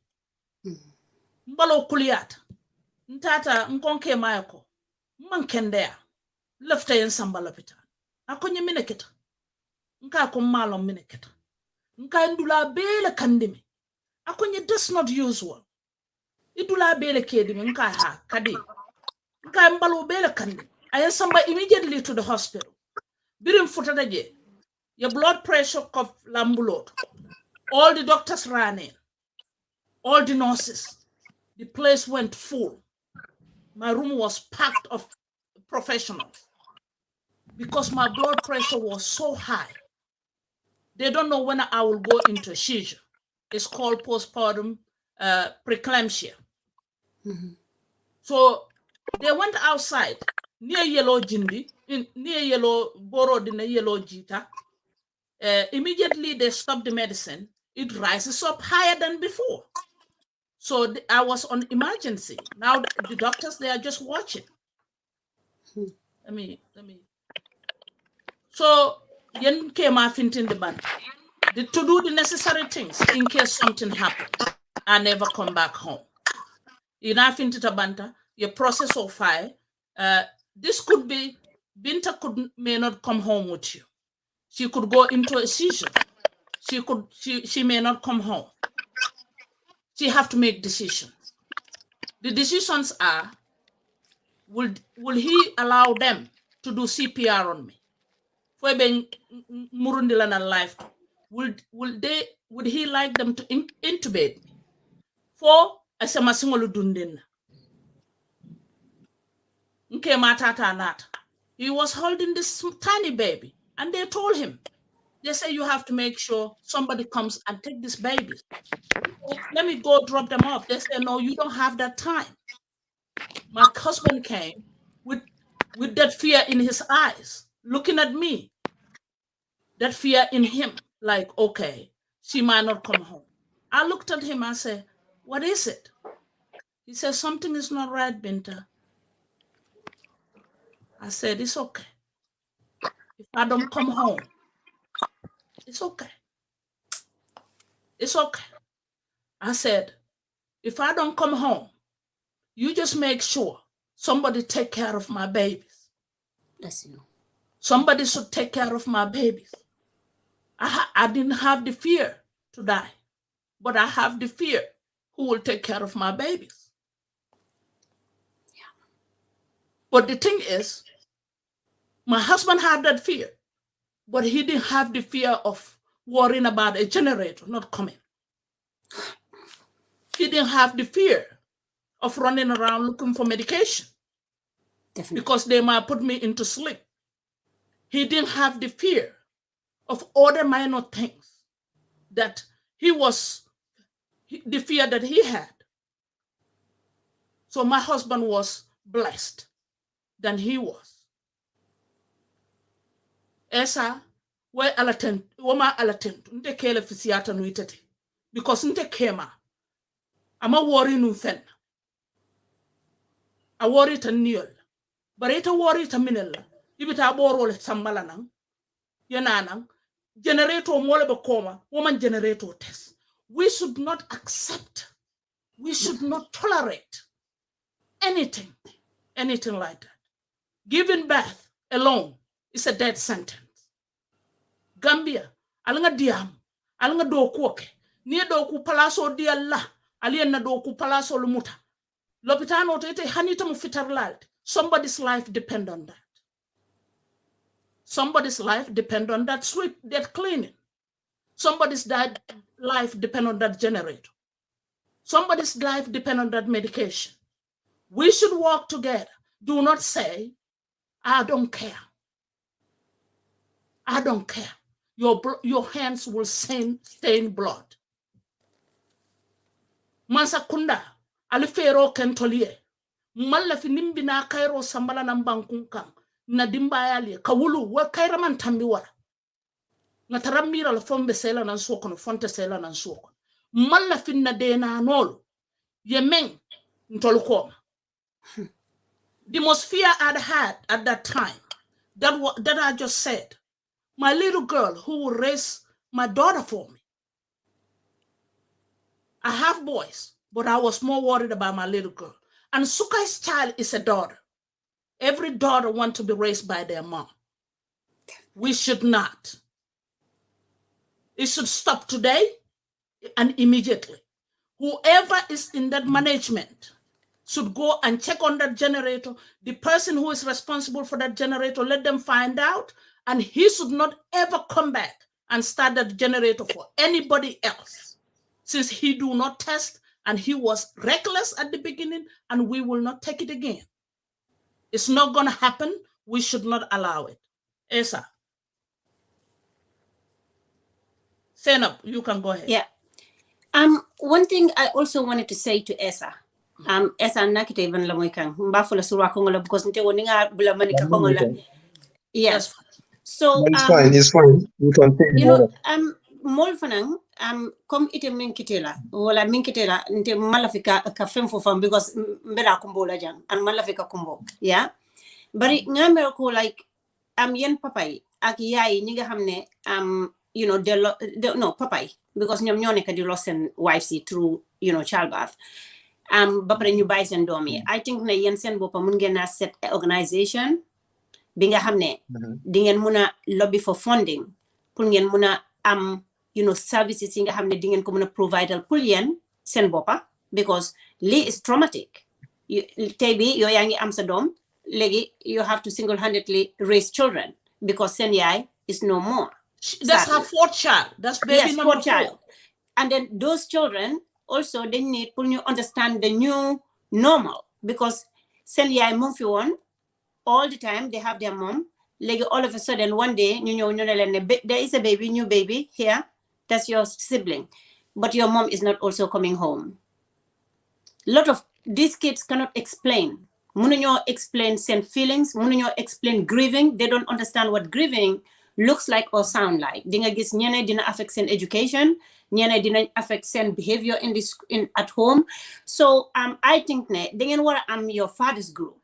Mbalo kuliata. Ntata nkonke mayako. Mankendea. Lefta yen sambala pita. Akonye mineketa. Nka kumalo mineketa. Nka ndula bele kandimi. Akonye that's not usual. Idula bele kedimi nka ha kadi. Nka mbalo bele kandimi. Ayen samba immediately to the hospital. Birim futadaje. Your blood pressure cough lambulot. All the doctors ran in. All the nurses. The place went full. My room was packed of professionals. Because my blood pressure was so high. They don't know when I will go into a seizure. It's called postpartum preeclampsia. So they went outside near Yellow Jindi, near Yellow Borod in the Yellow Jita. Immediately they stopped the medicine. It rises up higher than before. So I was on emergency. Now the doctors, they are just watching. Let me. So yen came off into the band to do the necessary things in case something happened. I never come back home. Enough into the banta, your process of fire. This could be Binta may not come home with you. She could go into a seizure. She may not come home. She have to make decisions. The decisions are, will he allow them to do CPR on me? For being Murundilan alive, would he like them to intubate me? For as a masingolu dundin. Nke matata nat. He was holding this tiny baby, and they told him, they say you have to make sure somebody comes and take this baby. Let me go drop them off. They say, no, you don't have that time. My husband came with that fear in his eyes, looking at me. That fear in him, like, okay, she might not come home. I looked at him, I said, what is it? He said, something is not right, Binta. I said, it's okay. If I don't come home, it's okay. It's okay. I said, if I don't come home, you just make sure somebody take care of my babies. That's you. Somebody should take care of my babies. I didn't have the fear to die, but I have the fear who will take care of my babies. Yeah. But the thing is, my husband had that fear, but he didn't have the fear of worrying about a generator not coming. He didn't have the fear of running around looking for medication. Definitely. Because they might put me into sleep. He didn't have the fear of other minor things that the fear that he had. So my husband was blessed than he was. Essa, ma alatent, nte kele fisiata nuitete. Because nte kema, ama worry nu fen. A worry ta niol. Bareta worry ta minella. Ibita borole sambala nang. Yananang. Generator mole bekoma. Woman generator test. We should not accept. We should not tolerate anything like that. Giving birth alone is a death sentence. Gambia, alanga diam, alanga dokuoke, niye doku palaso di Allah, aliena doku palaso lumuta. Lopitano tete hanita mufitarlal. Somebody's life depend on that. Somebody's life depend on that sweep, that cleaning. Somebody's life depend on that generator. Somebody's life depend on that medication. We should work together. Do not say, I don't care. I don't care. Your hands will stain blood. Mansa kunda, alifero kentolie. Malla fi nimbi na kairo sambala na mbankunkang. Na dimbayali, kawulu, wa kaira man tambi wala. Na taramira la fombe sela na nsoko, no fonte sela na nsoko. Malla fi na de na anolo. Yemeng, ntolukoma. The most fear I'd had at that time, that I just said, my little girl who will raise my daughter for me. I have boys, but I was more worried about my little girl. And Sukai's child is a daughter. Every daughter wants to be raised by their mom. We should not. It should stop today and immediately. Whoever is in that management should go and check on that generator. The person who is responsible for that generator, let them find out, and he should not ever come back and start that generator for anybody else, since he do not test and he was reckless at the beginning, and we will not take it again. It's not going to happen. We should not allow it. Essa. Senab, you can go ahead. Yeah. One thing I also wanted to say to Essa. Essa nakita even la moikang. Mbafula surwa kongola because nte woninga bula manika kongola. Yes. So it's fine. You can take you know, mol fanang comme ite minkitela wala minkitela nte malafika ka femfo fam because mbela kumbola jang and malafika kumbo. Yeah. Bari ngamero ko like yen papai ak yaay ñi nga xamne you know no papai because ñom ñoo nekk di lost and wives through you know childbirth ba pare ñu bay sen doom yi. I think ne yen sen bopam mun ngeen na set organisation bi nga xamne di ngeen mëna lobby for funding pour ngeen mëna am you know services yi nga xamne di ngeen ko mëna provide pour yen sen bopa because li is traumatic. Tay bi yo yaangi am sa doom legi you have to single-handedly raise children because sen yaay is no more. That's her fourth child. That's baby number 4. Child. And then those children also they need to understand the new normal because sen yaay mum fi won all the time they have their mom. Like all of a sudden one day there is a baby, new baby here. That's your sibling, but your mom is not also coming home. A lot of these kids cannot explain. Mënuñoo explain sen feelings. Mënuñoo explain grieving. They don't understand what grieving looks like or sound like. Di nga gis ñene dina affect sen education, ñene dina affect sen behavior in at home. So I think ne da ngeen war a am your father's group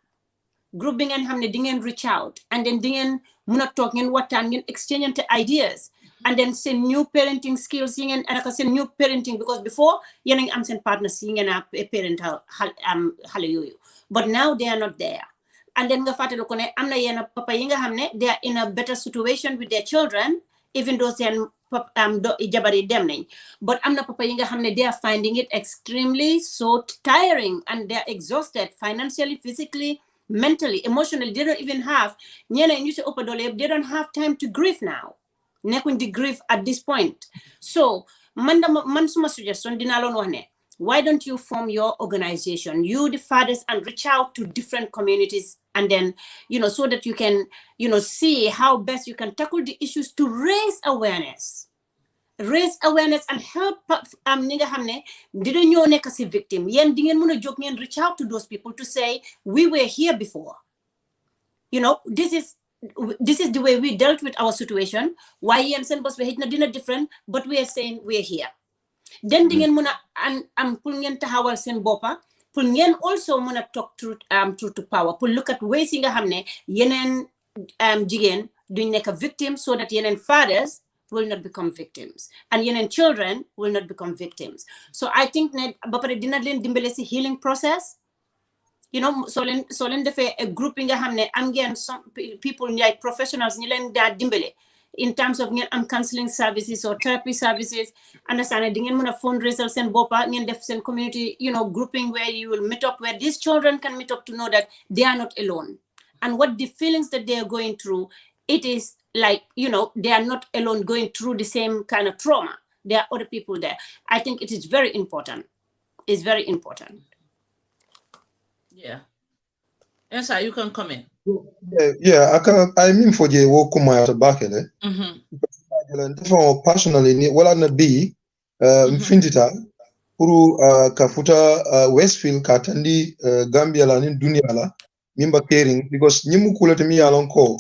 bi ngeen xam ne di ngeen reach out and then di ngeen mun a toog ngeen waxtaan ngeen exchange ideas and then seen new parenting skills yi ngeen anaka seen new parenting, because before yéen a ngi am seen partners yi ngeen a parental xale yooyu, but now they are not there. And then nga fàttali ko ne am na yenn papa yi nga xam ne they are in a better situation with their children even though seen jabar yi dem nañ, but am na papa yi nga xam ne they are finding it extremely so tiring and they are exhausted financially, physically, mentally, emotionally. They don't even have they don't have time to grieve now. Nekkuñ di grieve at this point. So man suma suggestion dina loon wax ne, why don't you form your organization, you the fathers, and reach out to different communities and then so that you can see how best you can tackle the issues to raise awareness and help ñi nga xam ne dina ñoo nekk si victim. Yéen di ngeen mën a jóg ngeen reach out to those people to say we were here before, this is the way we dealt with our situation. Why yéen seen bos bi xëj na dina different, but we are saying we are here. Then di ngeen mën a am pour ngeen taxawal seen boppa, pour ngeen also mën a talk truth to power, pour look at ways yi nga xam ne yeneen jigéen duñ nekk victim, so that yeneen fathers will not become victims and yeneen children will not become victims. So I think ne ba pare dina leen dimbale si healing process. So leen defee a group yi nga xam ne am ngeen some people like professionals ñi leen daa dimbale in terms of ngeen am counseling services or therapy services. Understand di ngeen mën a fundraiser seen boppa, ngeen def seen community grouping where you will meet up, where these children can meet up to know that they are not alone and what the feelings that they are going through, it is like they are not alone going through the same kind of trauma. There are other people there. I think it is very important. It's very important. Yeah. Essa, you can come in. Yeah, I mean for the work at back there. Personally, wala na be mfindita puru kafuta Westfield katandi Gambia la ni dunia la mimba caring, because nyimu kulete mi alonko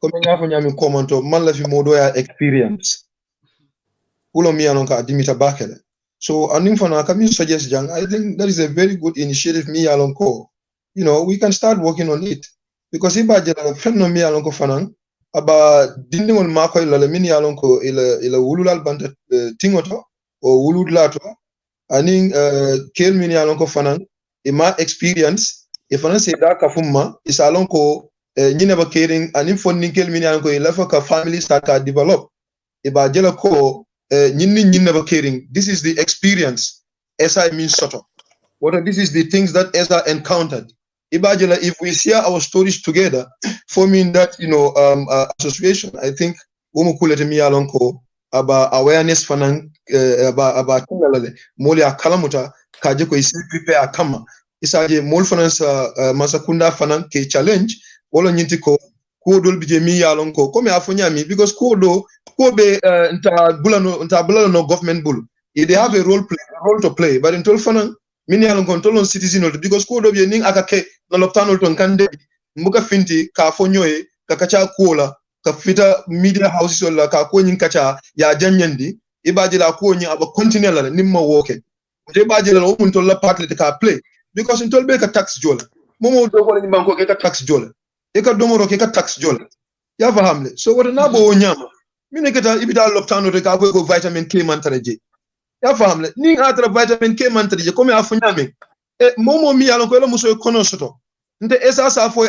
comme nga fa nyami commento man la fi modo ya experience ulo mi alonka adimita bakele. So anim fana kami suggest jang, I think that is a very good initiative mi alonko. We can start working on it, because iba jela fenno mi alonko fanan aba dindingol mako ila mini alonko ila wululal banta tingoto o wuludlato aning kel mini alonko fanan ima experience ifana se da kafumma isalonko ñine ba caring anim fonni kel mini alonko ila fa family start to develop iba jela ko ñinne ba caring. This is the experience Essa means soto. What this is the things that Essa encountered. Ibajela, if we share our stories together, forming that association, I think umukulete mi alonko about awareness fanang about moli akalamuta kaje ko isi prepare kama isaje mol finance masakunda fanang ke challenge wolo nyinti ko dol bije mi alonko comme afonya mi, because ko be nta bulano no government bull they have a role to play, but in tol fanang mini alon control citizen because ko do be ning akake no loptanol ton kande muka finti ka fonyoe ka kacha kuola ka fita media houses wala ka ko nyin kacha ya janyandi ibaji la ko nyi aba continue la nimma woke de baji la o mun tol la part le ka play, because in tol be ka tax jola momo do ko ni banko ke ka tax jola e ka domoro ke ka tax jola ya fahamle. So wata na bo nyama mine keta ibida loptanol ka ko vitamin K man taraje ya famle ni atra vitamin K mantrije comme afunyame momo mi alon ko ela muso kono soto nte Essa sa fo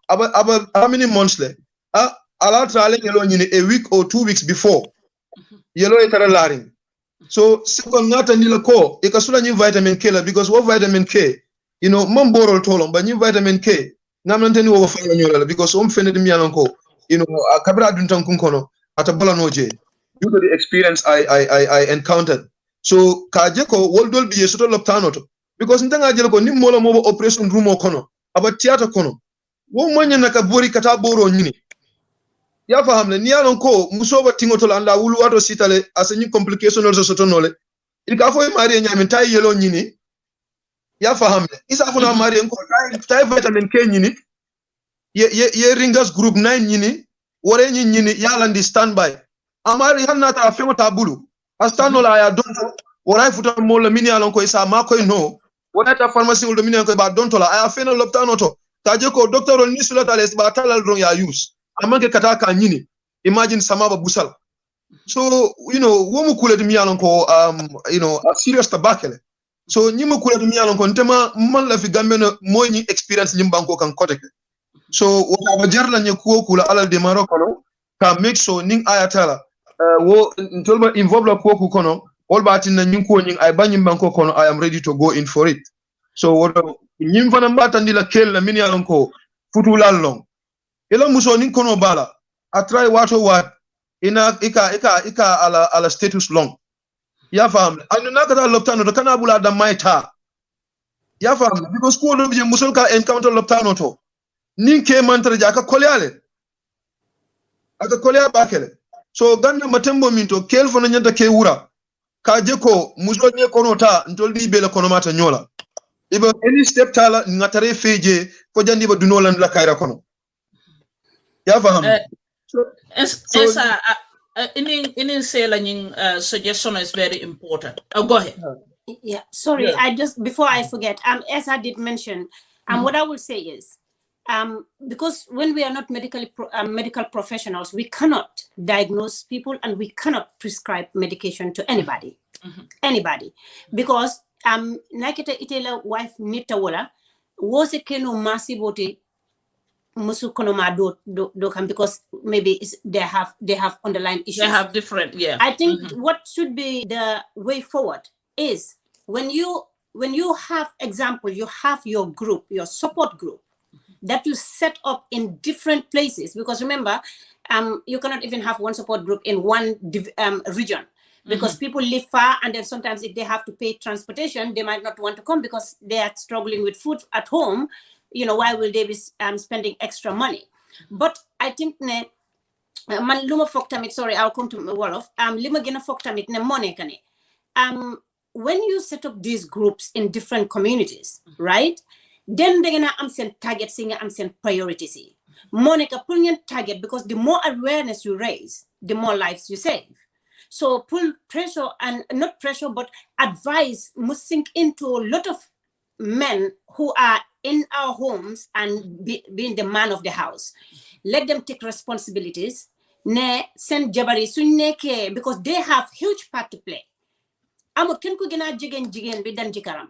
aba how many months le ala trale yelo nyini a week or 2 weeks before yelo etara laring. So second ngata ni la ko e kasula ni vitamin K la, because what vitamin K mom borol tolom ba ni vitamin K ngamante ni wo fa nyola, because fende mi alon ko kabra dun tan kun kono ata bolanoje due to the experience I encountered. So kaje ko woldol biye soto loptano to, because ndanga jelo ko nimmola mo operation room o kono aba theater kono wo manya naka bori kata boro nyini ya fahamle ni alon ko musoba tingoto la anda wulu wato sitale asenyi complication also soto nole ilka fo mari nyami tay yelo nyini ya fahamle isa fo na mari ko tay vitamin K nyini ye ringas group 9 nyini wore nyini yalandi standby amari hannata femata bulu astano la ya donto wora futa mo la mini alon ko isa ma koy no wona ta pharmacie wol mini ko ba donto la aya fena loptano to taje ko docteur on nisula tales ba talal don ya use amanke kata ka nyini imagine samaba busal so womu kulati mi alon ko a serious tabakele so nyima kulati mi alon ko ntema man la fi gambe no moy experience nyimbanko kan koteke so wata jarla nye kuo kula alal de Morocco no ka make so ning ayatala wo ntolba involve la kuo ku kono all batin na nyin ko nyin ay banyim banko kono I am ready to go in for it so wodo nyim fana mbatandi la kel la min yalon ko futulal long ela muso nin kono bala a try wato wat ina ika ala status long ya fam anu nakata loptano to kana bula da maita ya fam because ko do je musol ka encounter loptano to nin ke mantra ja aka kolya bakele so ganda matembo minto kel fo nyanta ke wura ka je ko muso ne kono ta ntoldi bele kono mata nyola ibe any step tala ngatare feje ko jandi ba dunolan la kayra kono ya faham so Essa in say la suggestion is very important. Go ahead. Yeah, sorry, yeah. I just before I forget, Essa did mention what I will say is because when we are not medical professionals, we cannot diagnose people and we cannot prescribe medication to anybody. Anybody, because nakita itela wife nitawala was a keno masiboti musu kono ma do come because maybe they have underlying issues. They have different, yeah. I think what should be the way forward is when you have example, you have your group, your support group that you set up in different places, because remember, you cannot even have one support group in one region. Because people live far, and then sometimes if they have to pay transportation, they might not want to come because they are struggling with food at home. Why will they be spending extra money? But I think man luma foktamit, sorry, I'll come to Wolof. Lima gina foktamit ne money kane. When you set up these groups in different communities, right? Then they're gonna am target singer am priorities. Monica pulling target, because the more awareness you raise, the more lives you save. So pull pressure, and not pressure, but advice must sink into a lot of men who are in our homes and being the man of the house. Let them take responsibilities. Ne send jabari sunneke, because they have huge part to play. Amo ken ku gina jigen bidan jikaram.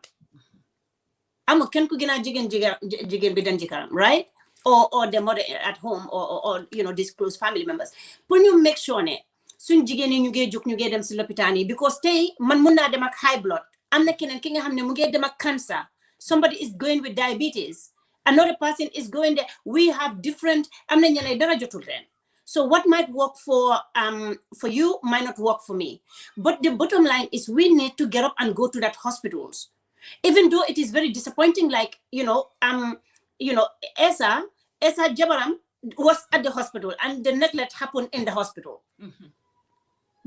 Amo ken ku gina jigen bidan jikaram, right? Or the mother at home, or these close family members. When you make sure ne suñ jigéen ñu ngi juk ñu ngi dem ci l'hôpital yi, because tey man mun naa dem ak high blood, am na keneen ki nga xam ne mu ngi dem ak cancer, somebody is going with diabetes, another person is going there. We have different, am na ñeneen dara jotul leen. So what might work for you might not work for me. But the bottom line is we need to get up and go to that hospitals. Even though it is very disappointing, like Essa Jabaram was at the hospital and the neglect happened in the hospital.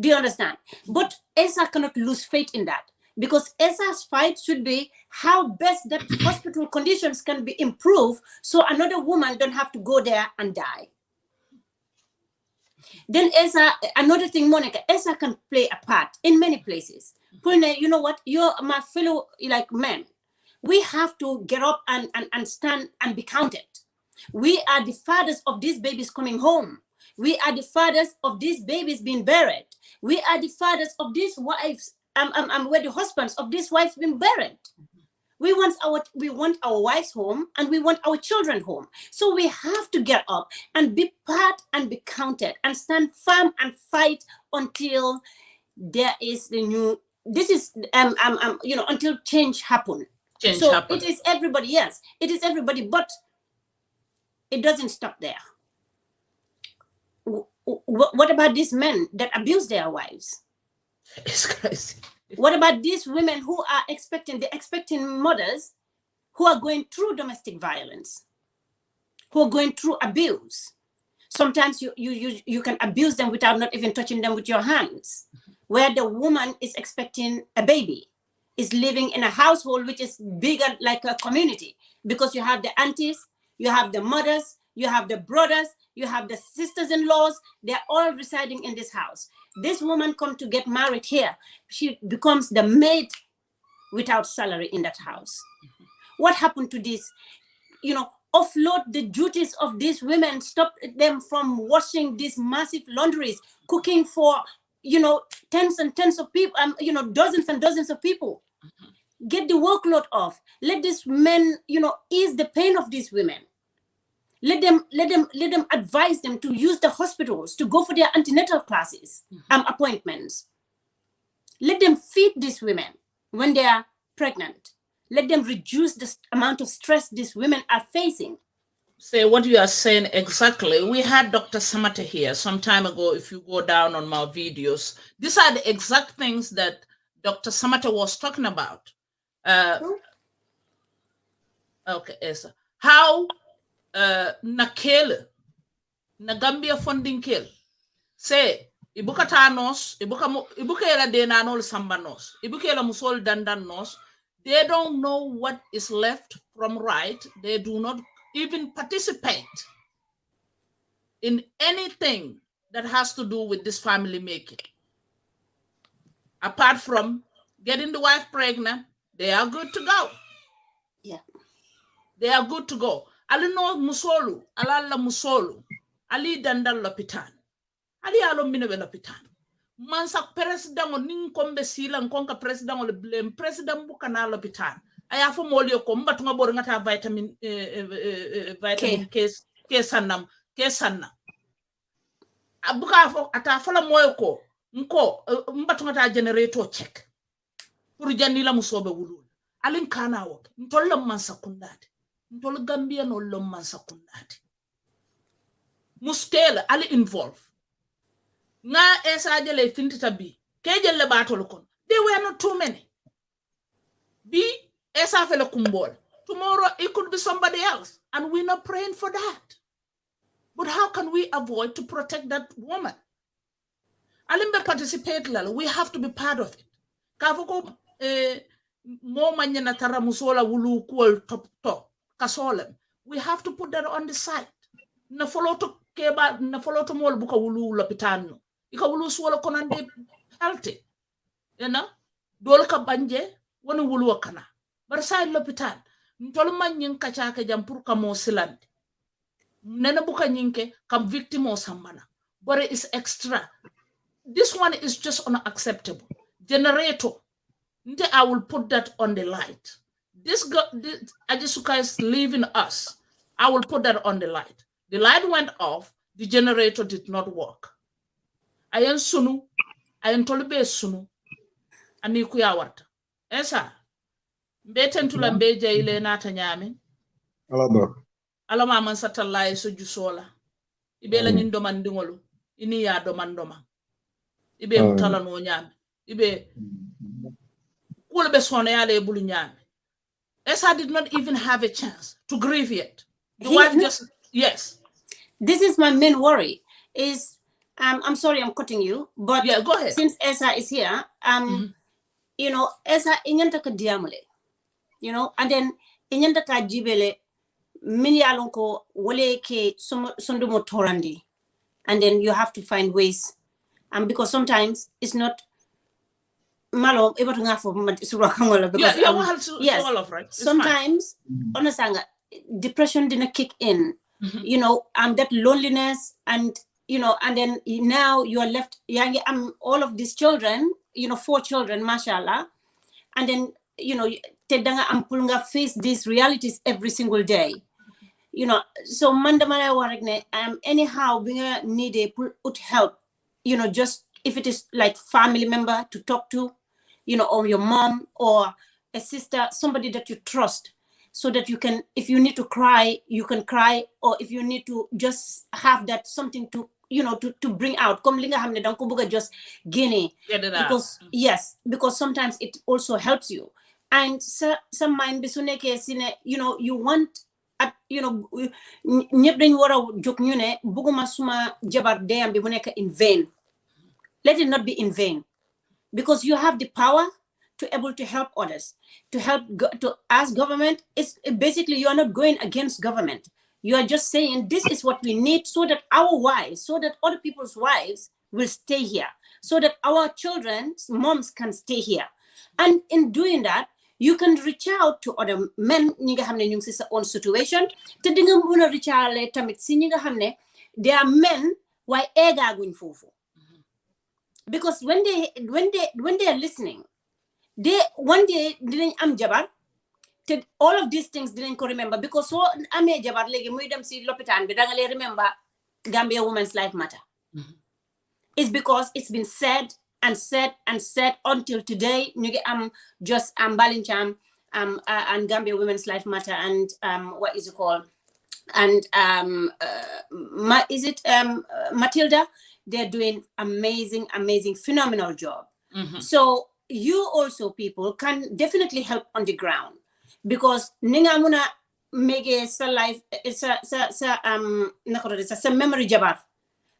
Do you understand? But Essa cannot lose faith in that, because Essa's fight should be how best that hospital conditions can be improved so another woman don't have to go there and die. Then Essa, another thing, Monica, Essa can play a part in many places. You know what? You're my fellow men. We have to get up and stand and be counted. We are the fathers of these babies coming home. We are the fathers of these babies being buried. We are the fathers of these wives, we're the husbands of these wives being buried. We want our wives home, and we want our children home. So we have to get up and be part and be counted and stand firm and fight until there is until change happen. It is everybody, yes, it is everybody, but it doesn't stop there. What about these men that abuse their wives? It's crazy. What about these women who are expecting mothers who are going through domestic violence, who are going through abuse? Sometimes you can abuse them without not even touching them with your hands, where the woman is expecting a baby, is living in a household which is bigger like a community, because you have the aunties, you have the mothers, you have the brothers, you have the sisters-in-laws, they're all residing in this house. This woman comes to get married here. She becomes the maid without salary in that house. What happened to this? Offload the duties of these women, stop them from washing these massive laundries, cooking for, tens and tens of people, dozens and dozens of people. Get the workload off. Let these men, ease the pain of these women. Let them advise them to use the hospitals, to go for their antenatal classes, appointments. Let them feed these women when they are pregnant. Let them reduce the amount of stress these women are facing. Say what you are saying exactly. We had Dr. Samata here some time ago. If you go down on my videos, these are the exact things that Dr. Samata was talking about. Okay, Essa. How na Gambia funding kill. Say ibuka tanos, ibuka ela denanol sambanos, ibuka ela musol dandanos. They don't know what is left from right. They do not even participate in anything that has to do with this family making. Apart from getting the wife pregnant, they are good to go. Yeah. They are good to go. Ali no musolu, alala musolu, ali dandal lopitan, ali alo minewe lopitan. Mansak president o ninkombe sila nkonka president o le blame president bukana lopitan. Aya fo molio ko mbatunga bor ngata vitamin K sanna. Abuka fo ata fola moyo ko nko mbatunga ta generator check. Pour janila musobe wulul. Alin kana wok ntolla mansakundade. Ntol Gambia no lom mansakundade. Mustela ali involve. Nga Essa jele fintita bi kejele batol kon they were not too many bi Essa fele kumbol tomorrow it could be somebody else and we're not praying for that, but how can we avoid to protect that woman? Alimbe participate lal, we have to be part of it. Kafoko mo manyana tara musola wulu kuol top kasolem, we have to put that on the side. Na follow to keba na follow to mol buka wulu lopitano ika wulu swala konande healthy, dole ka banje woni wulu kana bar say l'hôpital ntol man nyin kacha ka jam pour ka mo silande nena buka nyinke kam victime o sambana but it is extra. This one is just unacceptable. Generator nte I will put that on the light. This Aji Sukai is leaving us. I will put that on the light. The light went off, the generator did not work. Ayen sunu, ayen tolbe sunu, ani kuya warta. Essa, mbeten tula mbeje ile nata nyame. Alama man satellite so jusola. Ibe la nyindo mandingolu, ini ya domandoma. Ibe mutala no nyame. Ibe kulbe sone yale bulu nyame. Essa did not even have a chance to grieve yet. The wife just, yes. This is my main worry is, I'm sorry I'm cutting you, but yeah, go ahead. Since Essa is here, Essa inyanta ka diamole, and then inyanta ka jibele mini alonko wole ke sondomo torandi, and then you have to find ways, because sometimes it's not malo able to for because yes, right? Sometimes honestanga depression didn't kick in. That loneliness and and then now you are left all of these children, 4 children, mashallah, and then tedanga ampulunga face these realities every single day, so mandamana waragne anyhow being need put help, just if it is like family member to talk to, or your mom or a sister, somebody that you trust, so that you can, if you need to cry, you can cry, or if you need to just have that something to, to bring out. Come linga hamne danko buga just gene. Because yes, because sometimes it also helps you. And some mind bisuneke sine, you want ñepp dañ wara jog ñu ne buguma suma jabar deyam bi mu nekk in vain. Let it not be in vain, because you have the power to able to help others, to help to ask government. It's basically you are not going against government. You are just saying this is what we need so that our wives, so that other people's wives will stay here, so that our children's moms can stay here. And in doing that, you can reach out to other men ñi nga xamne ñu ngi ci sa own situation te di nga mëna reach out tamit ci ñi nga xamne they are men why eggaguñ fofu. Because when they are listening, they one day didn't am jabar. All of these things didn't remember because so amé jabar légui muy dem ci l'hôpital bi da nga lay remember Gambia Women's Life Matter. It's because it's been said and said and said until today. Ñu ngi am just Balincham and Gambia Women's Life Matter and what is it called? And Matilda? They're doing amazing, phenomenal job. So you also people can definitely help on the ground because ninga muna mege sa life sa memory jabar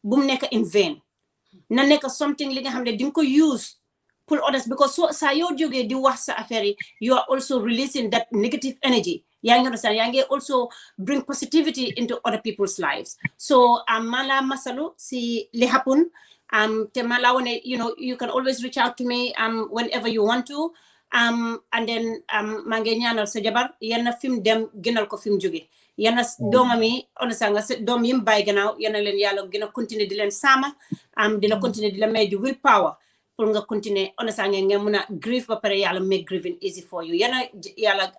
bum nek in vain na nek something li nga xamne ding ko use pour others because so sa yo joge di wax sa affaire you are also releasing that negative energy. Yang understand yang also bring positivity into other people's lives. So mala masalu si li happen te mala wone you can always reach out to me whenever you want to and then mangi ñaanal sa jabar yenn film dem gënal ko film jóge yenn doomami understand nga doom yim bay gannaaw yenn leen yàlla gën a continuer di leen sama di la continuer di la may di will power pour nga continuer understand nga mëna grief ba pare yàlla make grieving easy for you yenn yàlla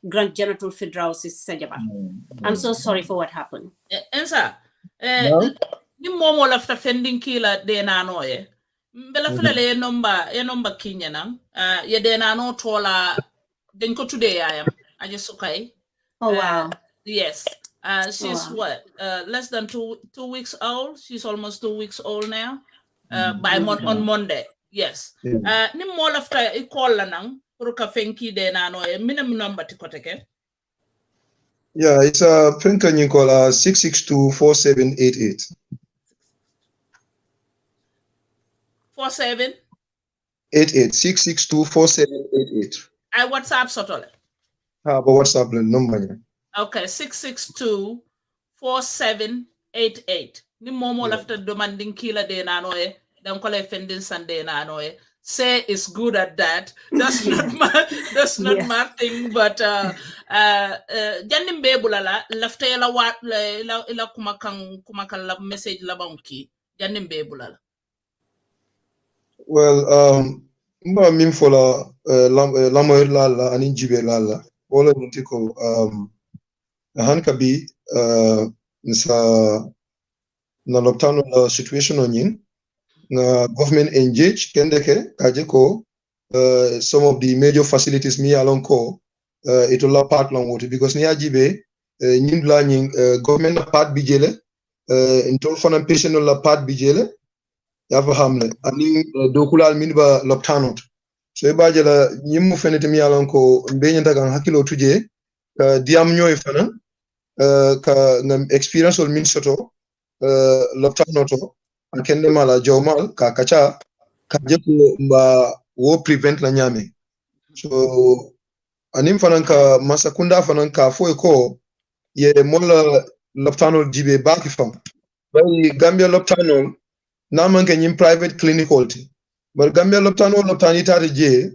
grant genital fibrosis sa jabar. I'm so sorry for what happened. Ensa ni momo la fa fending kila de nanoye mbela fulale e nomba kinya nan ye de nano tola den ko today I am Aji Sukai. Oh wow. Yes. She's what less than two weeks old. She's almost 2 weeks old now. On Monday. Yes. Ni mo la fa e call la nan pour ka fenki de nanoye minimum number ti koteke. Yeah, it's a fenka you call 6624788. 47 88 6624788. I WhatsApp sotole. But WhatsApp number. Okay, 6624788. Ni momo lafta demanding kila de nanoe, dan kole fendin sande nanoe. Say is good at that. That's not my thing, but jannim bebulala lafta yala wat la kumakan la message la banki. Jannim bebulala. Well, mba min fola lamoyr lala anin jibe lala wala nitiko hankabi nsa na loptano la situation onyin na government engage kendeke kaje ko some of the major facilities mi alonko itola part long water because ni ajibe nyindla nyin government na part bijele intol fana patient la part bijele yafa hamle ani dokulal min ba loptanot so e baje la nyimmu fenete mi yalon ko beñanta kan hakilo tuje diam ñoy fana ka ngam experience ol min soto loptanoto akende mala jawmal ka kacha ka jeko mba wo prevent la nyame so anim fana ka masakunda fana ka foy ko ye mola loptanol jibe baki fam bay Gambia loptanol na manke nyim private clinic holti bar Gambia loptani tari je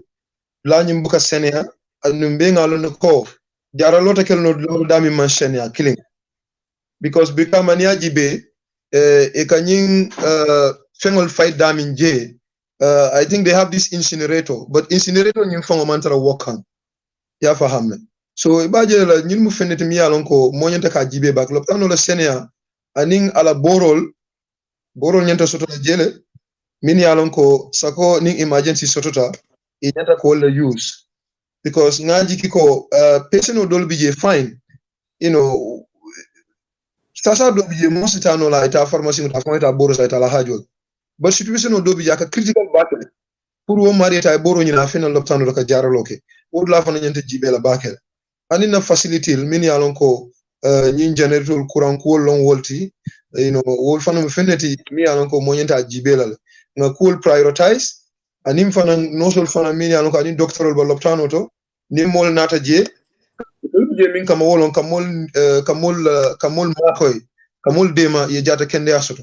la nyim buka senia anumbe ngalo ko jara lota kelno dami man senia killing because Brikama jibe e kanyin fengol fight dami je I think they have this incinerator but incinerator nyim fango mantara wokan ya fahamne so ibaje la nyim mu fenete mi yalon ko monyanta ka jibe bak loptano la senia aning ala borol nyanta soto la jele min yalon ko sako ning emergency sotota e nyanta ko la use because ngaji kiko patient odol bije fine sasa do bije mositano la ita pharmacie ta fonta boro sa ita la hajo but situation odol bije ka critical battle pour wo mari ta boro nyina fena loptano ka jaraloke wod la fana nyanta jibe la bakel anina facility min yalon ko nyin generator courant ko long volti wol fana feneti mi yalon ko monyenta jibelal nga cool prioritize anim fana no sol fana mi yalon ko anin doctoral ba loptano to nim mol nata je min kama wolon kamol makoy kamol dema ye jata kende asoto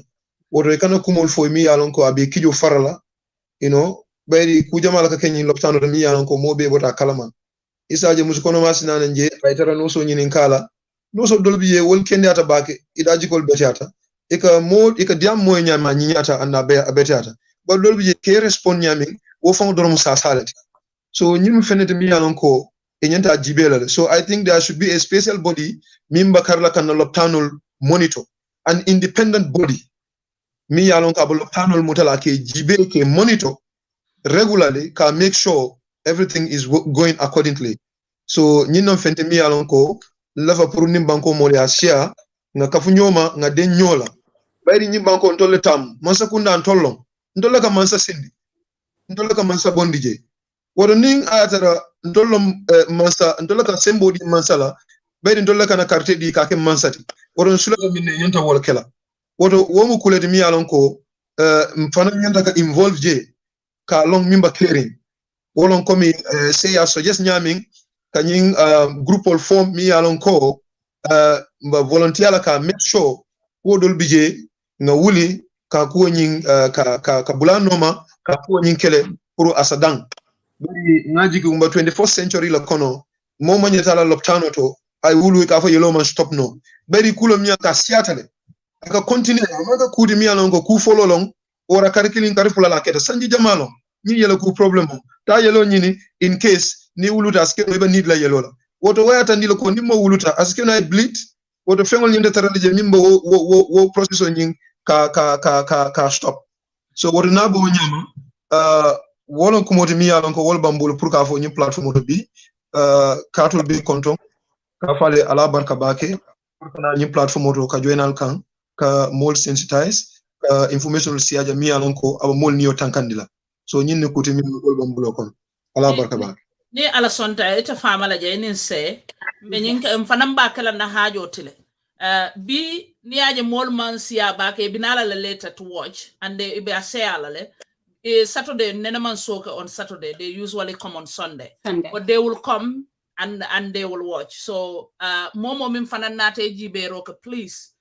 woto kana kumol fo mi yalon ko abi kijo farala bayri ku jamala ka kenyi loptano mi yalon ko mobe bota kalama isaje musukono masinana nje baytara no so nyinin kala no so dolbi ye wol kende ata bake idaji kol betiata ika diam moy nyama nyinyata anna betiata ba dolbi ye ke respond nyamin wo fon dorom sa salati so nyim fenete mi yalon ko enyanta jibela. So I think there should be a special body mimba karla kan loptanol monitor an independent body mi yalon ka loptanol mutala ke jibe ke monitor regularly ka make sure everything is going accordingly. So nyinno fente mi yalon ko lava pour nimbanko mo ya share nga kafunyoma nga den nyola bayri nyimbanko ntolle tam mansa kunda ntollon ntolle ka mansa sindi ntolle ka mansa bondije wodo ning atara ndollo ndolla ka sembo di mansala bayri ndolla kana carte di ka ke mansati wodo sula ko minne nyanta wol kela wodo womu kuleti mi alon ko mfana nyanta ka involve je ka long mimba clearing wolon ko mi say ya suggest nyaming ka nyin group ol form mi alon ko mba volunteer la ka make sure wodol bije nga wuli ka ko nyin ka bulanoma ka ko nyin kele pour asadang bari ngaji ko mba 21st century la kono mo mo nyata la loptano to ay wulu ka fa yelo man stop no bari kulo mi ka siatale aka continue maka kudi mi alon ko ku follow long ora karikilin karifula la keta sanji jamalo ni yelo ku problem ta yelo nyini in case ni wuluta aske no be need la yelo la woto wayata ndilo ko nimmo wuluta aske na bleed woto fengol nyinde tarale je mimbo wo process on nyin ka stop so woto na bo nyama wolon ko modi mi yalon ko wol bambul pour ka fo ñu plateforme to bi katol bi konton ka fale ala barka bake pour kana ñu plateforme to ka joinal kan ka mol sensitize ka information siaja mi yalon ko aba mol niyo tankandila so ñin ne kuti mi wol bambulo kon ala barka bake ni ala sonta ita famala je nin se be ñin ka fanam bakala na hajo tile bi ni aje mol man siya bake binala la later to watch and they be asala le Saturday, Nenaman Soka on Saturday. They usually come on Sunday. But they will come and they will watch. So, Momo Mimfananate Jiberoka, please.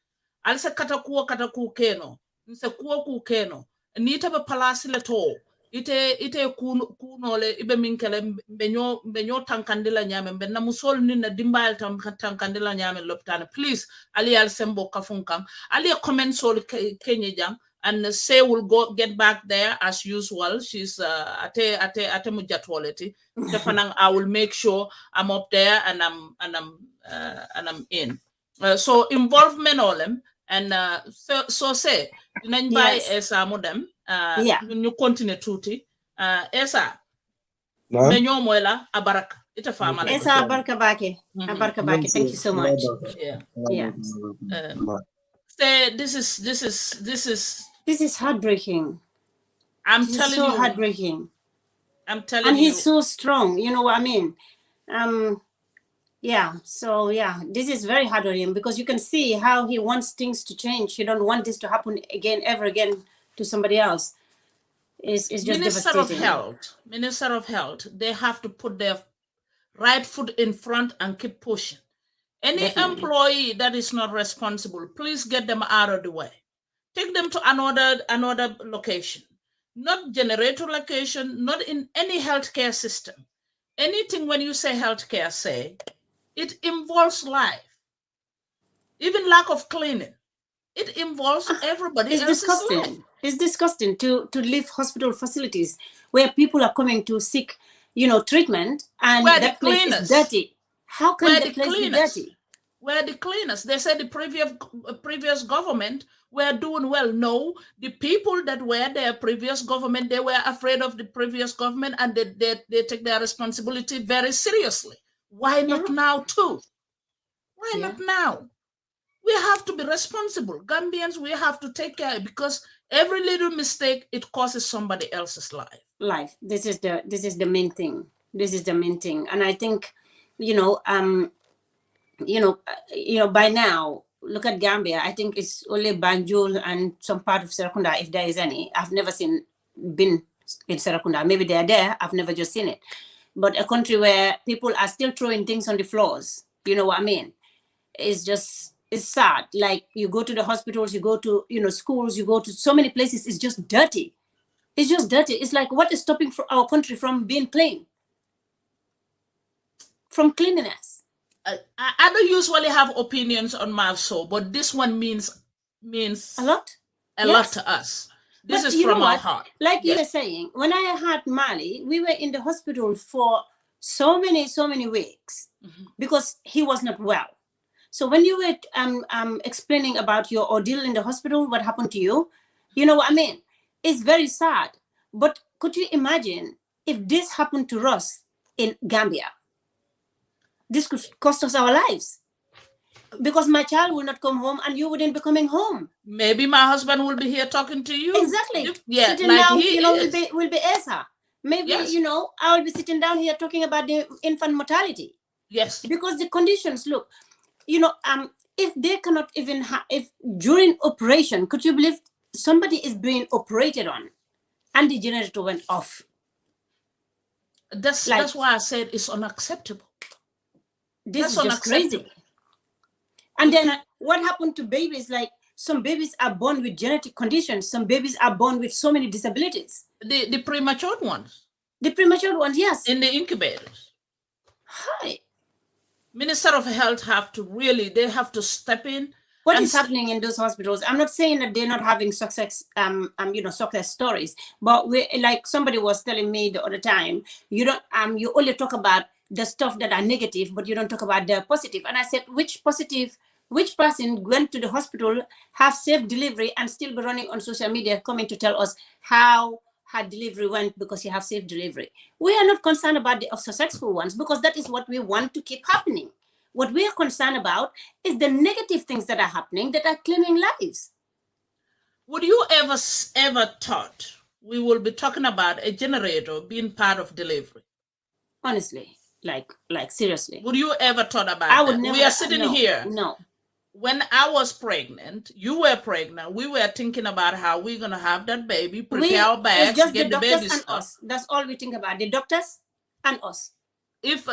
I'll say kataku keno. Nse kuo keno. Nita be palasi leto. Ite kunole ibe minkele benyo tankandila nyame benna musol nina dimbal tankandila nyame loptana. Please, Ali al sembo kafunkam. Ali a comment sol kenye jang. And Say will get back there as usual. She's ate mujatwality. I will make sure I'm up there and I'm in. So involvement all them and so say nine by Essa modem. You continue tuti. Essa. Menyo moela abaraka. It's a farmer. Essa abaraka bake. Abaraka bake. Thank you so much. Yeah. Say this is heartbreaking. I'm telling you. So heartbreaking. I'm telling you. And he's so strong. You know what I mean? Yeah. So yeah, this is very hard on him because you can see how he wants things to change. He don't want this to happen ever again to somebody else. It's just devastating. Minister of Health, they have to put their right foot in front and keep pushing. Any employee that is not responsible, please get them out of the way. Take them to another location, not generator location, not in any healthcare system. Anything when you say healthcare, say it involves life. Even lack of cleaning, it involves everybody. It's disgusting. Life. It's disgusting to leave hospital facilities where people are coming to seek, treatment, and that place is dirty. How can the place be dirty? Where the cleaners? They said the previous government were doing well. No, the people that were their previous government, they were afraid of the previous government and they take their responsibility very seriously. Why not now too? Why not now? We have to be responsible. Gambians, we have to take care because every little mistake, it causes somebody else's life. This is the main thing. This is the main thing. And I think, by now, look at Gambia. I think it's only Banjul and some part of Serakunda, if there is any. I've never been in Serakunda. Maybe they're there. I've never just seen it. But a country where people are still throwing things on the floors, you know what I mean? It's sad. Like, you go to the hospitals, you go to, schools, you go to so many places, it's just dirty. It's just dirty. It's like, what is stopping our country from being clean? From cleanliness. I don't usually have opinions on MAVSO, but this one means a lot. A lot to us. This is from our heart. Like you were saying, when I had Mali, we were in the hospital for so many weeks because he was not well. So when you were explaining about your ordeal in the hospital, what happened to you, you know what I mean? It's very sad. But could you imagine if this happened to us in Gambia? This could cost us our lives. Because my child will not come home and you wouldn't be coming home. Maybe my husband will be here talking to you. Exactly. Yeah, sitting like down, he will be Essa. Maybe, I will be sitting down here talking about the infant mortality. Yes. Because the conditions, look, if they cannot even if during operation, could you believe somebody is being operated on and the generator went off? That's why I said it's unacceptable. This is just crazy. And then what happened to babies? Like, some babies are born with genetic conditions. Some babies are born with so many disabilities. The premature ones. The premature ones, yes. In the incubators. Hi. Minister of Health have to step in. What is happening in those hospitals? I'm not saying that they're not having success, success stories, but like somebody was telling me the other time, you only talk about the stuff that are negative, but you don't talk about the positive. And I said, which person went to the hospital, have safe delivery, and still be running on social media coming to tell us how her delivery went because you have safe delivery? We are not concerned about the successful ones because that is what we want to keep happening. What we are concerned about is the negative things that are happening that are claiming lives. Would you ever thought we will be talking about a generator being part of delivery? Honestly. Like seriously. Would you ever thought about I would that? never, we are sitting here. No. When I was pregnant, you were pregnant, we were thinking about how we're going to have that baby, prepare our bags, it's just get the baby and us. That's all we think about, the doctors and us. If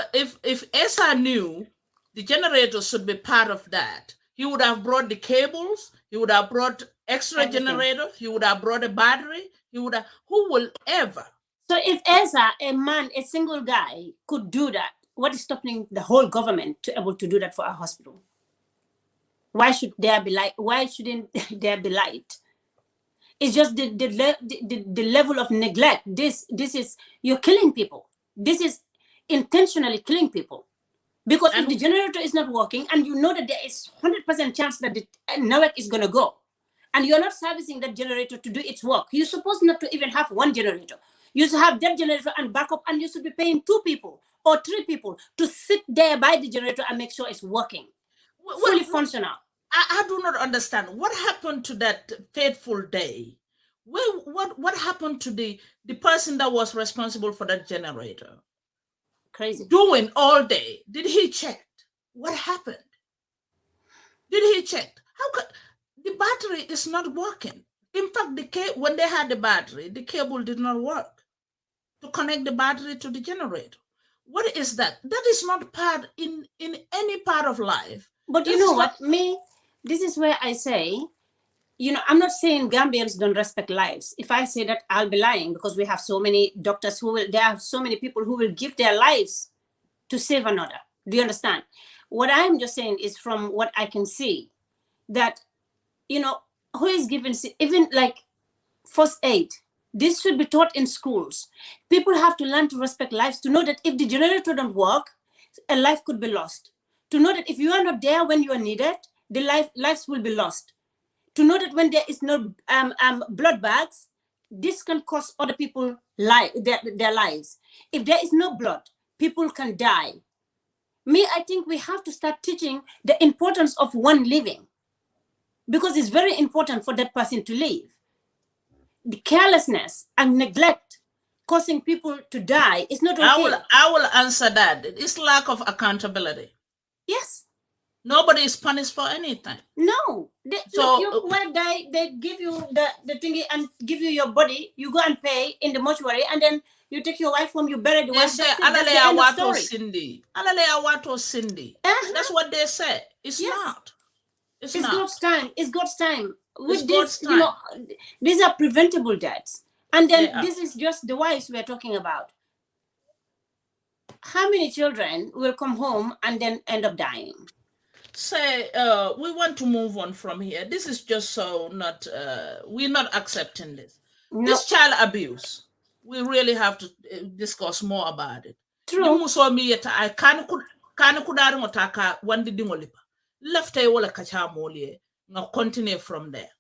Essa knew the generator should be part of that, he would have brought the cables, he would have brought extra generator, he would have brought a battery, who will ever? So if Essa, a single guy, could do that, what is stopping the whole government to able to do that for our hospital? Why should there be light? Why shouldn't there be light? It's just the level of neglect. This is, you're killing people. This is intentionally killing people. Because if the generator is not working and you know that there is 100% chance that the network is going to go, and you're not servicing that generator to do its work, you're supposed not to even have one generator. You should have that generator and backup, and you should be paying 2 people or 3 people to sit there by the generator and make sure it's working, fully functional. I do not understand. What happened to that fateful day? What happened to the person that was responsible for that generator? Crazy. Doing all day. Did he check? What happened? Did he check? How could the battery is not working? In fact, when they had the battery, the cable did not work to connect the battery to the generator. What is that? That is not part in any part of life. But you know what? This is where I say, I'm not saying Gambians don't respect lives. If I say that, I'll be lying, because we have so many doctors there are so many people who will give their lives to save another. Do you understand? What I'm just saying is, from what I can see, that, who is given, even like first aid, this should be taught in schools. People have to learn to respect lives, to know that if the generator don't work, a life could be lost. To know that if you are not there when you are needed, the lives will be lost. To know that when there is no blood bags, this can cost other people their lives. If there is no blood, people can die. I think we have to start teaching the importance of one living, because it's very important for that person to live. The carelessness and neglect causing people to die is not okay. I will answer that. It's lack of accountability. Yes. Nobody is punished for anything. No. You want to die, they give you the thingy and give you your body. You go and pay in the mortuary, and then you take your wife home, you bury the wife. They say, that's the end of story. Cindy. Alalea Cindy. That's what they say. It's not. It's not. God's time. It's God's time. With It's this, God's time. you know, these are preventable deaths. And then They this is just the wives we're talking about. How many children will come home and then end up dying? Say, we want to move on from here. This is just so not, we're not accepting this. No. This child abuse, we really have to discuss more about it. True. I can't kudari one dingolipa. Left wala kacha now continue from there.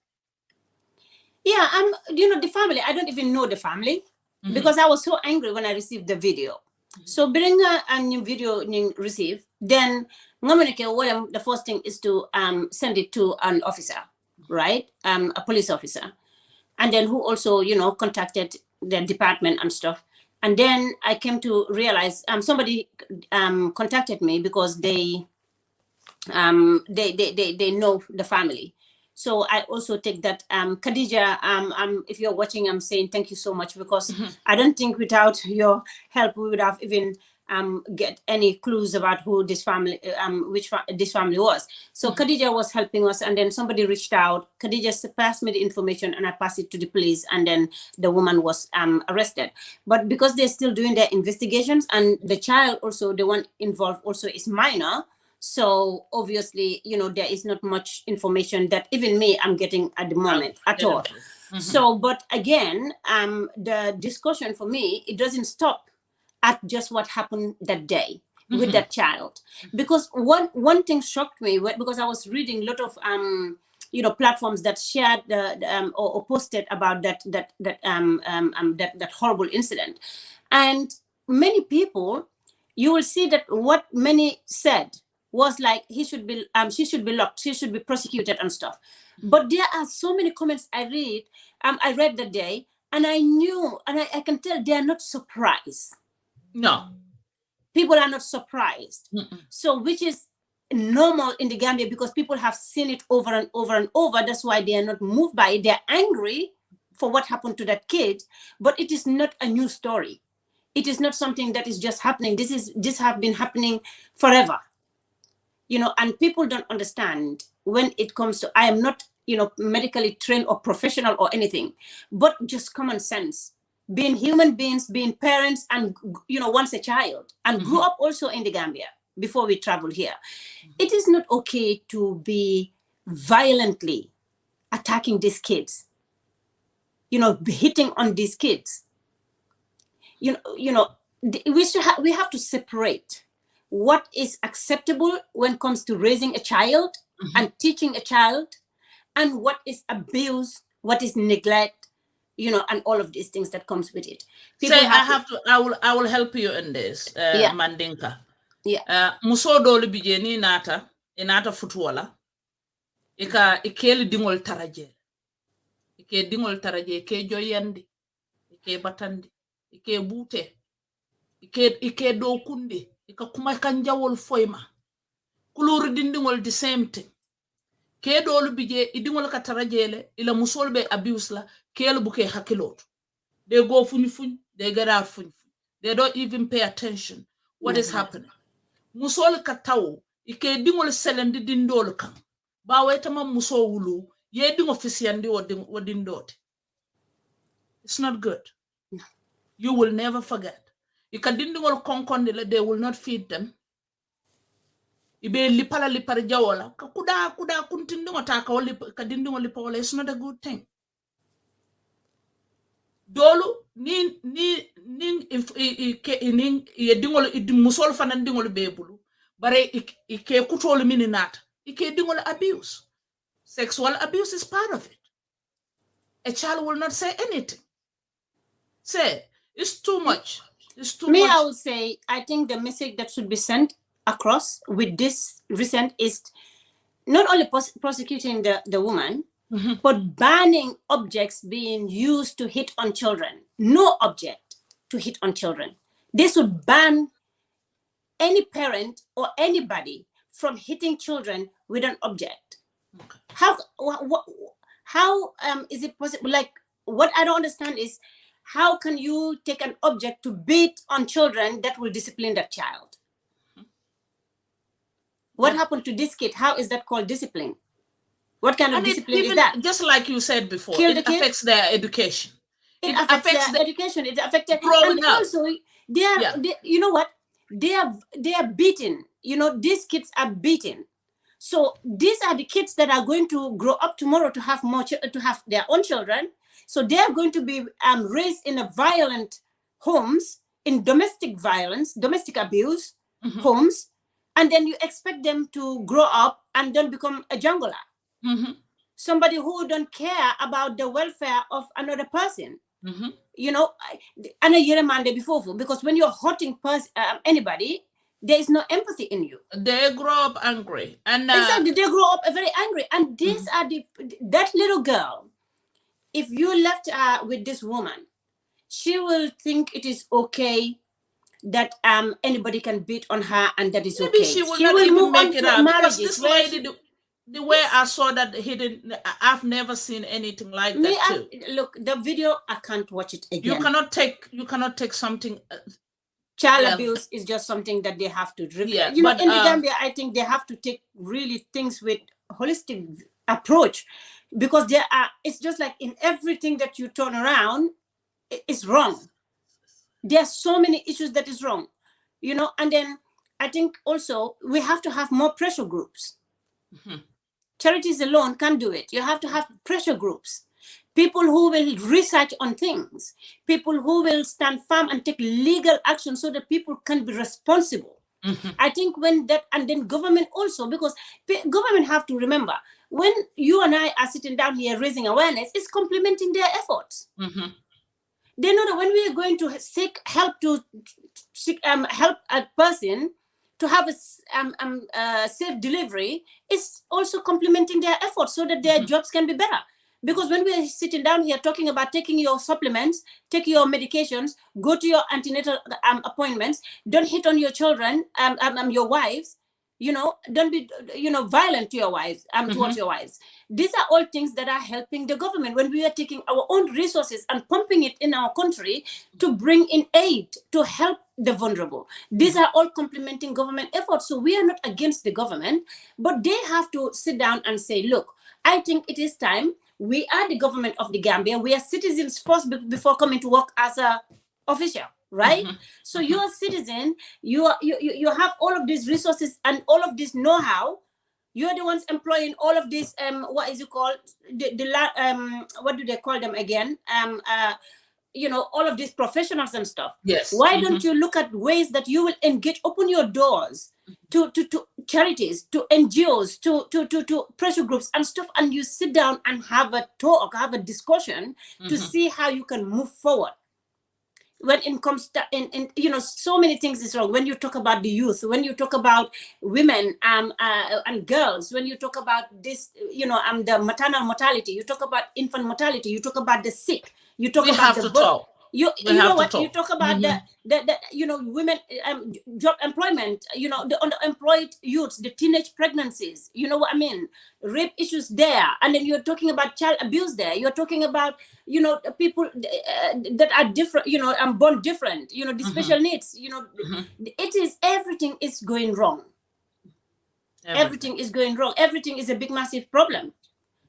Yeah, you know, the family, I don't even know the family because I was so angry when I received the video. So bring a new video receive, then the first thing is to send it to an officer, right? A police officer. And then who also, you know, contacted the department and stuff. And then I came to realize somebody contacted me because they know the family. So I also take that, Khadija, if you're watching, I'm saying thank you so much because I don't think without your help, we would have even get any clues about who this family, this family was. So Khadija was helping us and then somebody reached out. Khadija passed me the information and I passed it to the police and then the woman was arrested. But because they're still doing their investigations and the child also, the one involved also is minor. So obviously, you know, there is not much information that even me, I'm getting at the moment at all. So, but again, the discussion for me, it doesn't stop at just what happened that day with that child. Because one thing shocked me because I was reading a lot of, you know, platforms that shared or posted about that horrible incident. And many people, you will see that what many said was like, she should be locked, she should be prosecuted and stuff. But there are so many comments I read that day, and I knew, and I can tell they are not surprised. No. People are not surprised. So, which is normal in the Gambia because people have seen it over and over and over. That's why they are not moved by it. They're angry for what happened to that kid, but it is not a new story. It is not something that is just happening. This have been happening forever. You know, and people don't understand when it comes to, I am not, you know, medically trained or professional or anything, but just common sense, being human beings, being parents, and, you know, once a child, and grew up also in the Gambia before we traveled here. It is not okay to be violently attacking these kids, you know, hitting on these kids. You know, we have to separate what is acceptable when it comes to raising a child and teaching a child, and what is abuse, what is neglect, you know, and all of these things that comes with it. I will help you in this, Mandinka. Yeah. Muso doli bijeni inata futuola. Ikeli dingol taraje. Ike dingol taraje, ike joyandi, ike batandi, ike bute, ike do kundi. Ika kuma kanjawol foyma kuluru dindingol the same thing ke dolu bije idingol ka tarajele ila musol be abuse la ke buke hakilot they go funny they get out funny they don't even pay attention what is happening musol ka taw ike dingol selendi dindol kan ba wetama muso wulu ye dingo fisiyandi wodindote. It's not good. You will never forget. They will not feed them. Ibe lipala lipara jawola. Kuda kuntindingo taka wali kadindingo lipola. It's not a good thing. Dolu dingol musol fanan dingol bebulu. Bare ike kutol mininata. Ike dingol abuse. Sexual abuse is part of it. A child will not say anything. Say, it's too much. It's too much. I would say, I think the message that should be sent across with this recent is not only prosecuting the woman, but banning objects being used to hit on children. No object to hit on children. They should ban any parent or anybody from hitting children with an object. How is it possible? Like, what I don't understand is, how can you take an object to beat on children that will discipline that child? What happened to this kid? How is that called discipline? What kind of discipline is that? Just like you said before, Kill it affects their education. It affects their education. It affects growing up. Also, they, you know what? They are beaten. You know, these kids are beaten. So these are the kids that are going to grow up tomorrow to have to have their own children. So they are going to be raised in a violent homes, in domestic violence, domestic abuse homes, and then you expect them to grow up and then become a jungler. Somebody who don't care about the welfare of another person. You know, and a year before, because when you're hurting anybody, there is no empathy in you. They grow up angry, and exactly, they grow up very angry. And these are that little girl. If you left her with this woman, she will think it is okay that anybody can beat on her, and that is maybe okay. She will not even move make on it to out marriages. Because this lady, the way I saw that, I've never seen anything like that too. Look, the video, I can't watch it again. You cannot take something. Child abuse is just something that they have to review. Yeah, you know, in the Gambia, I think they have to take really things with holistic approach, because it's just like in everything that you turn around, it's wrong. There are so many issues that is wrong, you know. And then I think also we have to have more pressure groups. Charities alone can't do it. You have to have pressure groups. People who will research on things, people who will stand firm and take legal action so that people can be responsible. I think when that, and then government also, because government have to remember, when you and I are sitting down here raising awareness, it's complementing their efforts. They know that when we are going to seek help to help a person to have a safe delivery, it's also complementing their efforts so that their jobs can be better. Because when we're sitting down here talking about taking your supplements, take your medications, go to your antenatal appointments, don't hit on your children, your wives, you know, don't be, you know, violent to your wives, towards your wives. These are all things that are helping the government when we are taking our own resources and pumping it in our country to bring in aid to help the vulnerable. These are all complementing government efforts. So we are not against the government, but they have to sit down and say, look, I think it is time. We are the government of the Gambia. We are citizens first before coming to work as a official, right? So you're a citizen. You have all of these resources and all of this know-how. You're the ones employing all of this. What is it called? What do they call them again? You know, all of these professionals and stuff. Yes. Why don't you look at ways that you will engage, open your doors to charities, to NGOs, to pressure groups and stuff, and you sit down and have a talk, have a discussion to see how you can move forward. When it comes to, you know, so many things is wrong. When you talk about the youth, when you talk about women and girls, when you talk about this, you know, the maternal mortality, you talk about infant mortality, you talk about the sick, you talk about the talk. You know what? You talk about the you know, women job employment, you know, the underemployed youths, the teenage pregnancies, you know what I mean? Rape issues there, and then you're talking about child abuse there. You're talking about, you know, people that are different, you know, born different, you know, the special needs, you know, it is, everything is going wrong. Everything is going wrong. Everything is a big, massive problem.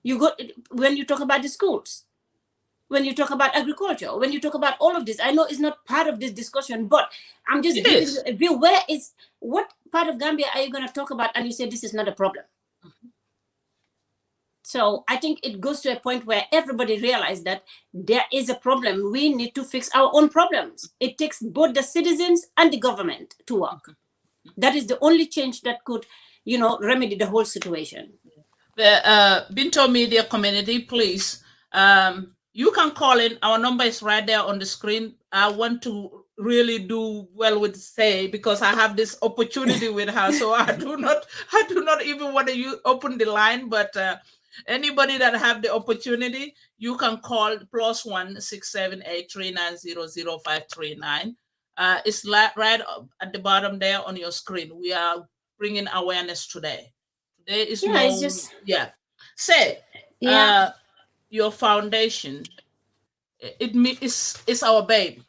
You go when you talk about the schools, when you talk about agriculture, when you talk about all of this. I know it's not part of this discussion, but I'm just giving you a view. What part of Gambia are you going to talk about and you say this is not a problem? So I think it goes to a point where everybody realizes that there is a problem. We need to fix our own problems. It takes both the citizens and the government to work. That is the only change that could, you know, remedy the whole situation. The Binto Media community, please, you can call in. Our number is right there on the screen. I want to really do well with Sai because I have this opportunity with her. So I do not even want to open the line, but anybody that have the opportunity, you can call +1 678 3900 539. It's right at the bottom there on your screen. We are bringing awareness today. Today is it's just Say, your foundation it's our baby.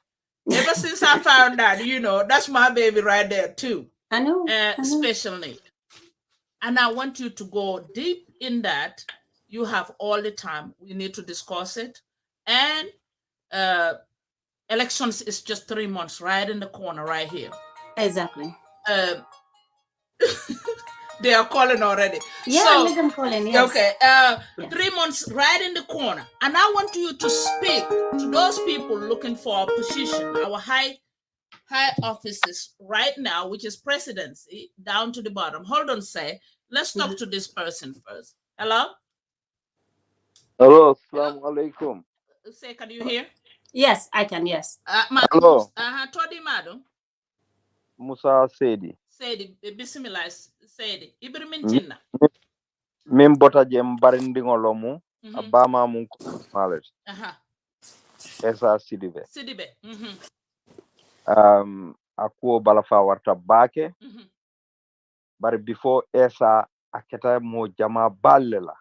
Ever since I found that, you know, that's my baby right there too. I know. Special need. And I want you to go deep in that. You have all the time. We need to discuss it. And elections is just 3 months right in the corner right here. Exactly. They are calling already. Yeah, so, let them call in, yes. Okay. 3 months right in the corner. And I want you to speak to those people looking for a position, our high offices right now, which is presidency, down to the bottom. Hold on, say. Let's talk to this person first. Hello? Hello, assalamu alaikum. Say, can you hear? Yes, I can, yes. Hello. Todi Mado. Musa Sedi. Sedi, bismillah, Sedi. Ibrahim Jinna. Min bota jem barindingo lomu, abama mun knowledge. Essa Sidibeh. Sidibeh. Akuo balafa warta bake. But before Essa aketa mo jama balela.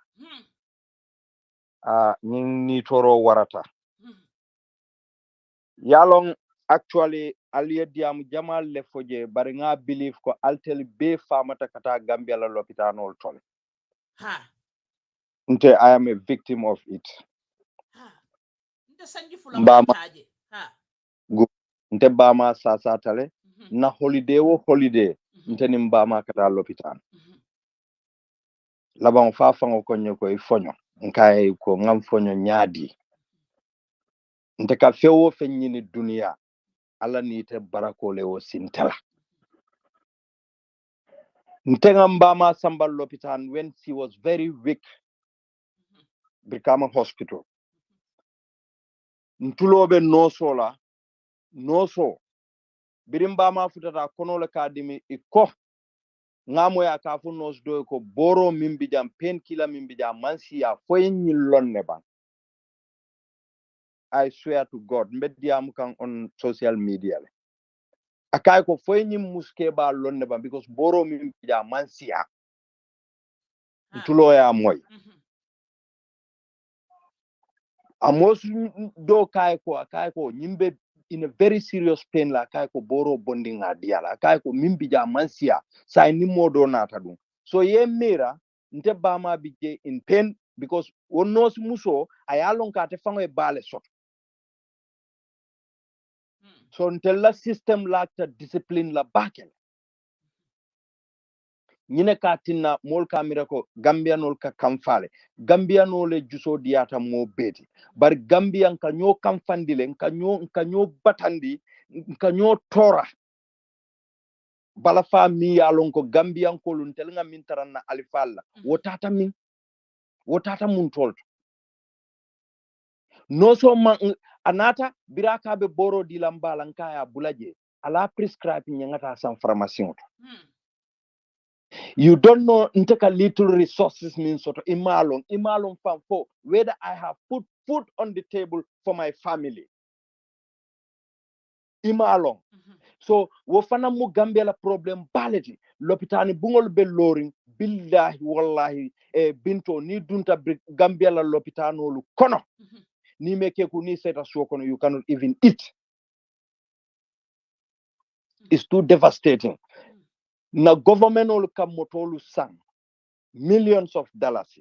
Ning ni toro warata. Yalong actually aliye diam jamal le foje bari nga believe ko altel be famata kata Gambia la lopitanol tole. Nte I am a victim of it. Mbama nte bama sasa tale na holiday wo holiday nte ni mbama kata lopitan. Labang fa fango konyo ko ifonyo nkai ko ngam fonyo nyadi. Nte ka fewo fenyini dunia ala ni te barakole o sintela. Nte mbama sambal lopitan when she was very weak. Brikama Hospital. Ntulobe no sola no so birimba ma futata kono le kadimi iko ngamo ya kafu nos do ko boro mimbi jam painkiller mimbi jam mansi ya foyin lonne ban. I swear to God mbediam kan on social media le akay ko foyin muske ba lonne ban because boro mimbi jam mansi ya ntulo ya moy amos do kay ko nyimbe in a very serious pain la kay ko boro bonding adiala kay ko mimbija mansia sa ni modo nata dum so ye mira nte bama bije in pain because wonos muso ayalon ka te fango e bale sot so nte la system la ta discipline la bakel nyine ka tinna mol kamira ko gambianol ka kamfale gambianole juso diata mo beti bar gambian ka nyo kamfandile ka nyo batandi ka nyo tora bala fa mi yalon ko gambian ko lun tel nga min taranna alifalla wotata mun tolto no so man anata biraka be boro di lambala nkaya bulaje ala prescribe nyangata san pharmacie you don't know nteka little resources means sort of imalon fam for whether I have put food on the table for my family imalon so wo fana mu Gambia la problem baleti lopitani bungol be loring billahi wallahi binto ni dunta Gambia la lopitano lu kono ni meke ku ni seta so kono you cannot even eat. It's too devastating. Na government ol kam motolu sang millions of dollars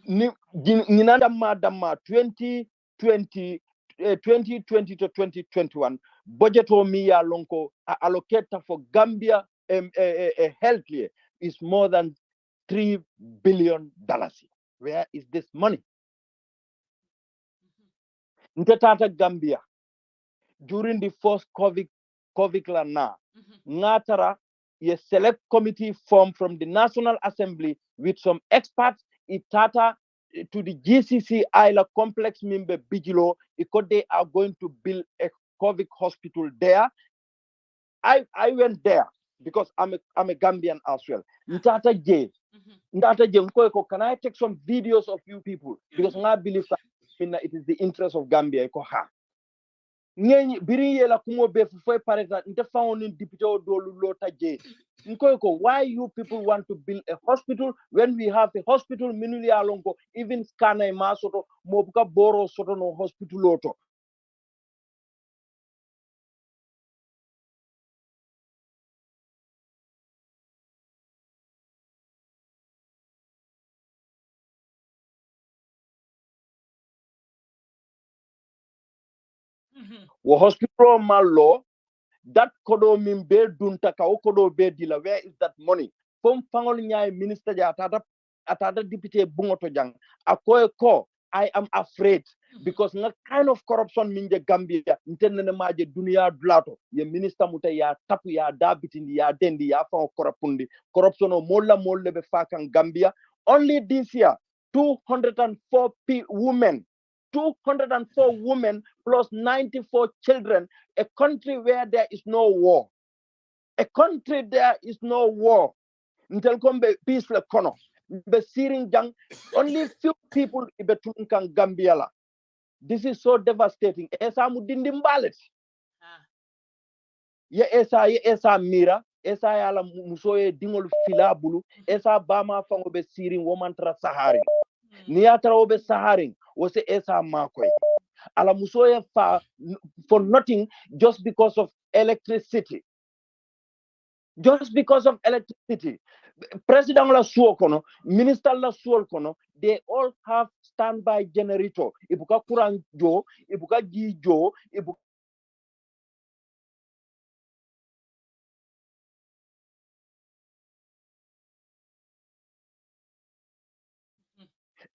ni damma 2020 to 2021 budget o mi ya lonko allocate for Gambia health is more than $3 billion. Where is this money? Ntetata Gambia during the first COVID lana ngatara a select committee formed from the National Assembly with some experts itata to the GCC Isla complex member Bijilo because they are going to build a COVID hospital there. I went there because I'm a Gambian as well. Ntata J. Can I take some videos of you people? Because I believe that it is the interest of Gambia. Ngeni biriye la kumo be fo pare that nte fawon député o dolu lota je Why you people want to build a hospital when we have a hospital minuli alongo even scanner masoto mobuka boro soto no hospital auto. Wo hospital malo that kodo min be dunta ka o kodo be dila, where is that money? From fangol nyaay minister ja atata député bungoto jang akoy ko I am afraid because nga kind of corruption min je Gambia intenne maje dunia dulato ye minister muta ya tapu ya dabitindi ya dendi ya fa corruption o molla be fakan Gambia. Only this year 204 women 204 women plus 94 children, a country where there is no war. A country there is no war. Until come peace le kono. Be siring jang, only few people ibe tunkan Gambia la. This is so devastating. Esa mu dindimbalet. Ye esa mira, esa yala musoye dingol filabulu, esa bama fango be siring womantra sahari. Niyatra obe saharing, wose esa makoy. Ala musoye for nothing just because of electricity. Just because of electricity. President la suokono, minister la suokono, they all have standby generator. Ibuka kurang jo, ibuka ji jo, ibuka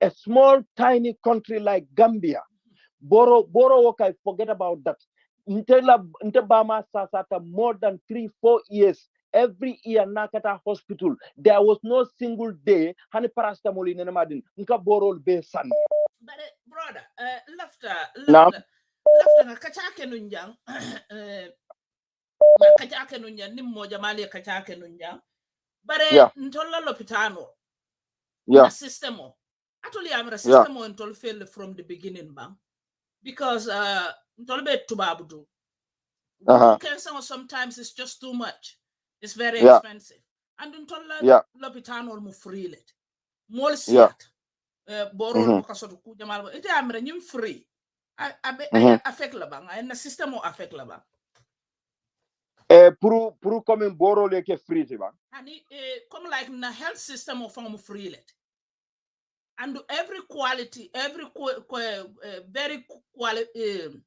a small tiny country like Gambia. Boro wokai, forget about that. Ntebama sasata more than 3-4 years. Every year Nakata hospital, there was no single day hani paracetamol in Namadin. Nka borol be san. But brother, lafta nga kachake nunjang na kachake nunjang ni mmoja mali ya kachake nunjang. Bare ntola lopitano. Na systemo. Actually, I'm a system ntol fail from the beginning bang. Because ntol be tubabudu. Cancer sometimes it's just too much. It's very expensive. And untola lopitano mo free let. Mol siat. Borol kasotu ku jamal. Ite amre nyim free. Affect la bang. And the system will affect la bang. Puru comme borol ke free bang. And come like na health system of free let. And every quality, very quality.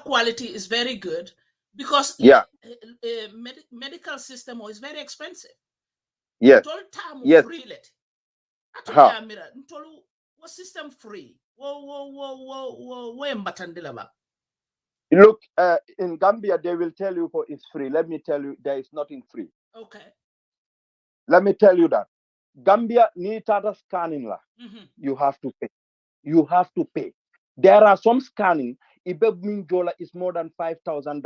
Quality is very good because medical system is very expensive. Yes. Free let. What system free? Look, in Gambia, they will tell you it's free. Let me tell you, there is nothing free. Okay. Let me tell you that. Gambia need tata scanning la. You have to pay. You have to pay. There are some scanning. Ibe Minjola is more than $5,000,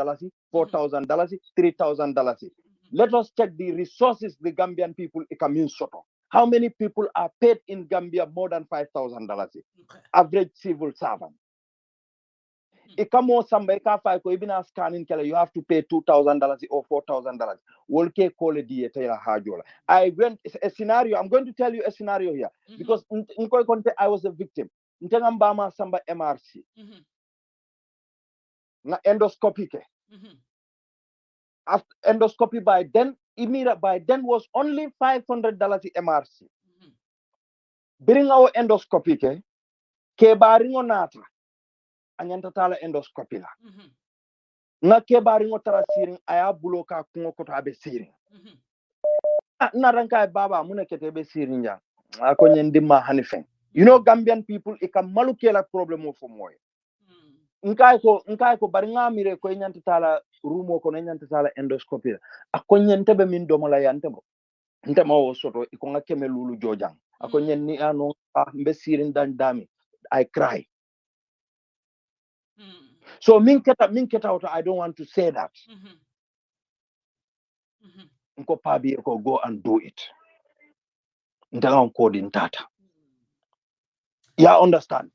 $4,000, $3,000. Let us check the resources the Gambian people come soto. How many people are paid in Gambia more than $5,000? Okay. Average civil servant. Ikamo samba ikafa ko ibina scanning kala, you have to pay $2,000 or $4,000. Wolke kole dieta hajola. I went a scenario. I'm going to tell you a scenario here because I was a victim. Ntengambama samba MRC. Na endoscopy ke. After endoscopy by then was only $500 MRC. Bring our endoscopy ke baringo nata anyanta tala endoscopy la. Na ke baringo tara siring aya buloka kungo koto abe siring. Na ranka baba muna kete be siring ja. Ako nyendima hanifeng. You know Gambian people ikammalukela problem of moyo. Nkai ko bari ngamire ko nyanta tala rumo ko nyanta tala endoscopy ako nyente be min domo la yantemo ntema wo soto iko ngakeme lulu jojang ako nyenni ano mbe sirin dan dami I cry. So min keta auto, I don't want to say that. Nko pabi ko go and do it. Ndanga ko din tata. Yeah, understand.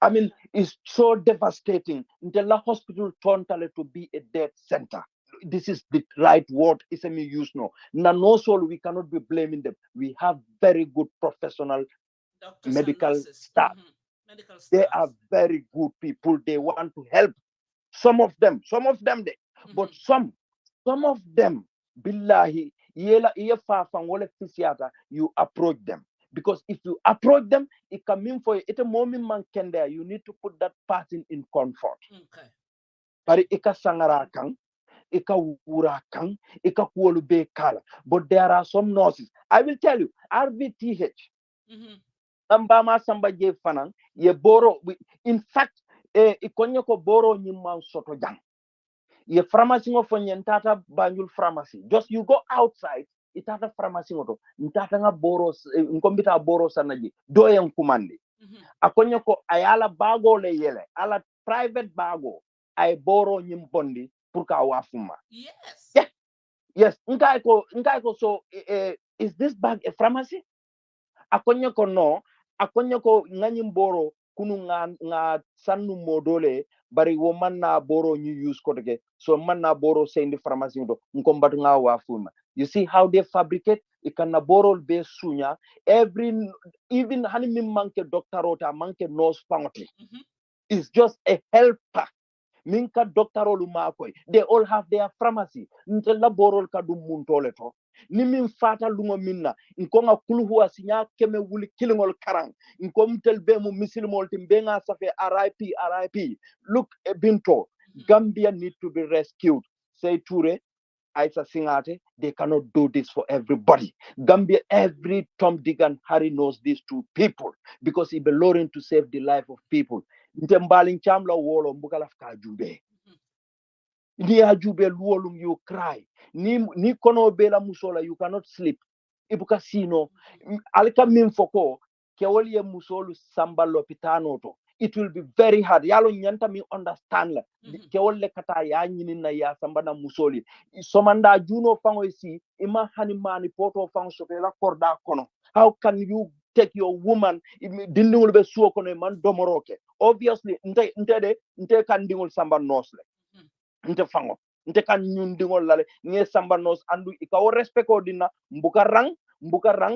I mean, it's so devastating. The hospital turned to be a death center. this is the right word is me use no. No soul we cannot be blaming them. We have very good professional Doctors medical and staff. Medical staff. They are very good people. They want to help. Some of them they, but some of them, billahi, you approach them. Because if you approach them, it can mean for it a moment man can there. You need to put that person in comfort. Okay. But ika sangara kang, ika wura kang, ika kuolu be kala. But there are some nurses. I will tell you, RVTH. Ambama samba je fanang ye boro. In fact, ikonye ko boro nyimman soto jang. Ye pharmacy ngo fonyen tata Banjul pharmacy. Just you go outside, itata pharmacy ngo to. Ntata nga boro nkombita boro sanaji. Doyen kumandi. Akonye ko ayala bago le yele, ala private bago ay boro nyimbondi pour ka wafuma. Yes. Yeah. Yes. Nkai ko so is this bag a pharmacy? Akonye ko no, akonye ko nganyim boro kunu nga sannu modole bari wo manna boro ñu use ko de so manna boro sendi pharmacy do nkombatu nga wafuma. You see how they fabricate? Ikana boro be sunya even hani mi manke doctor ota manke nurse pangoti. It's just a helper. Minka doctor makoy. They all have their pharmacy. Ntela borol kadu muntole to. Ni min fata lungo minna. Nkonga kuluhu asinya keme wuli kilingol karang. Nkom tel be mu misilmol timbenga safe RIP. Look, Binto, Gambia need to be rescued. Sai Touray, Essa Sidibeh, they cannot do this for everybody. Gambia, every Tom, Dick, and Harry knows these two people because he belonging to save the life of people. Ntembaling chamla wolo mbukala fka jube. Ni ajube luolum you cry. Ni kono bela musola you cannot sleep. Ibuka sino alika minfoko kewali ye musolu samba lopitano to. It will be very hard. Yalo nyanta mi understand la. Kewole kata ya nyini na ya samba na musoli. Somanda juno fango isi ima hanimani poto fango sopela korda kono. How can you take your woman dindingul be suo kono man domoroke? Obviously nte kan dingol samba nosle. Nte fango. Nte kan nyun dingol lale nge samba nos andu ikaw respecto dina mbukarang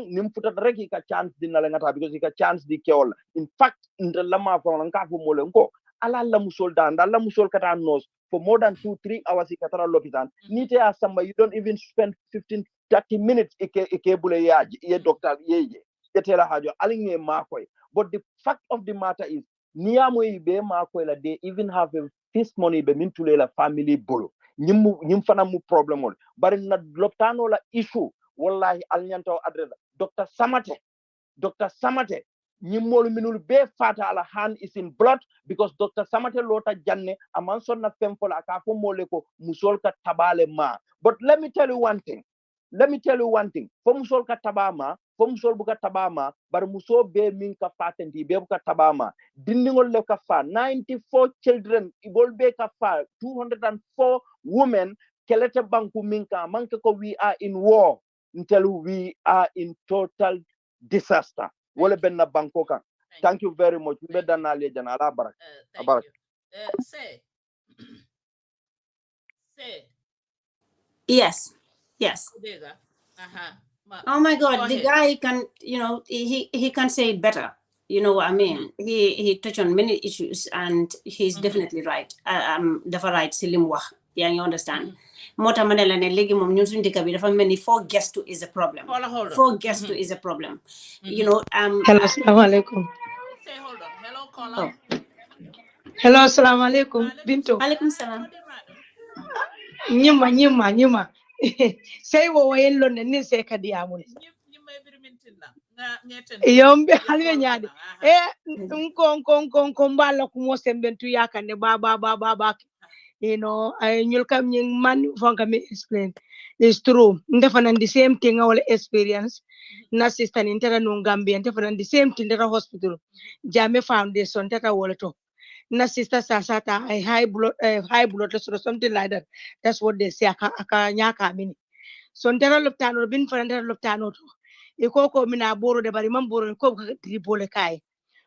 nim futat rek ika chance dina la ngata because ika chance di keol. In fact nte lama fango nka fu mole nko ala la musol danda la musol kata nos for more than 2-3 hours ikatara lopitan. Nite asamba you don't even spend 15-30 minutes ike bule ye doctor ye tela hajo alinge makoy. But the fact of the matter is niamo ibe makoy la they even have a fist money be mintule la family bolo nyim fana mu problem ol bari na loptano la issue wallahi alnyanto adresa Dr. Samate nyimol minul be fata ala hand is in blood because Dr. Samate lota janne amanson na femfola aka fo moleko musol ka tabale ma. But let me tell you one thing fo musol ka tabama fo musol buka tabama bar muso be min ka fatenti be buka tabama dindingol le ka fa 94 children ibol be ka fa 204 women kelete banku minka manke ko we are in war until we are in total disaster. Wole benna banko kan. Thank you very much. Thank you. Say. Yes. Oh my God, the guy can, he can say it better. You know what I mean? He touched on many issues and he's definitely right. Dafa right silim wax. Yeah, you understand? Mota manela ne legi mom ñun suñu dëkk bi dafa melni four guests to is a problem. Four guests to is a problem. Hello, assalamu alaikum. Say hold on. Hello, caller. Hello, assalamu alaikum. Binto. Alaikum salam. Nyuma. Say wo yello ne ni se kadi amul. Yombe halwe nyaade. Nko mbala ku mo sembentu yakane ba. I ñul kam ñing man fonka me explain. It's true. Ndefanan the same thing our experience. Na sister in tera no Gambia ndefanan the same thing tera hospital. Jame foundation tera wolato. Na sister sasata high blood or something like that. That's what they say aka nyaka mini. So tera loptano bin for tera loptano to. Ikoko mina boro de bari man boro ko dribo le kai.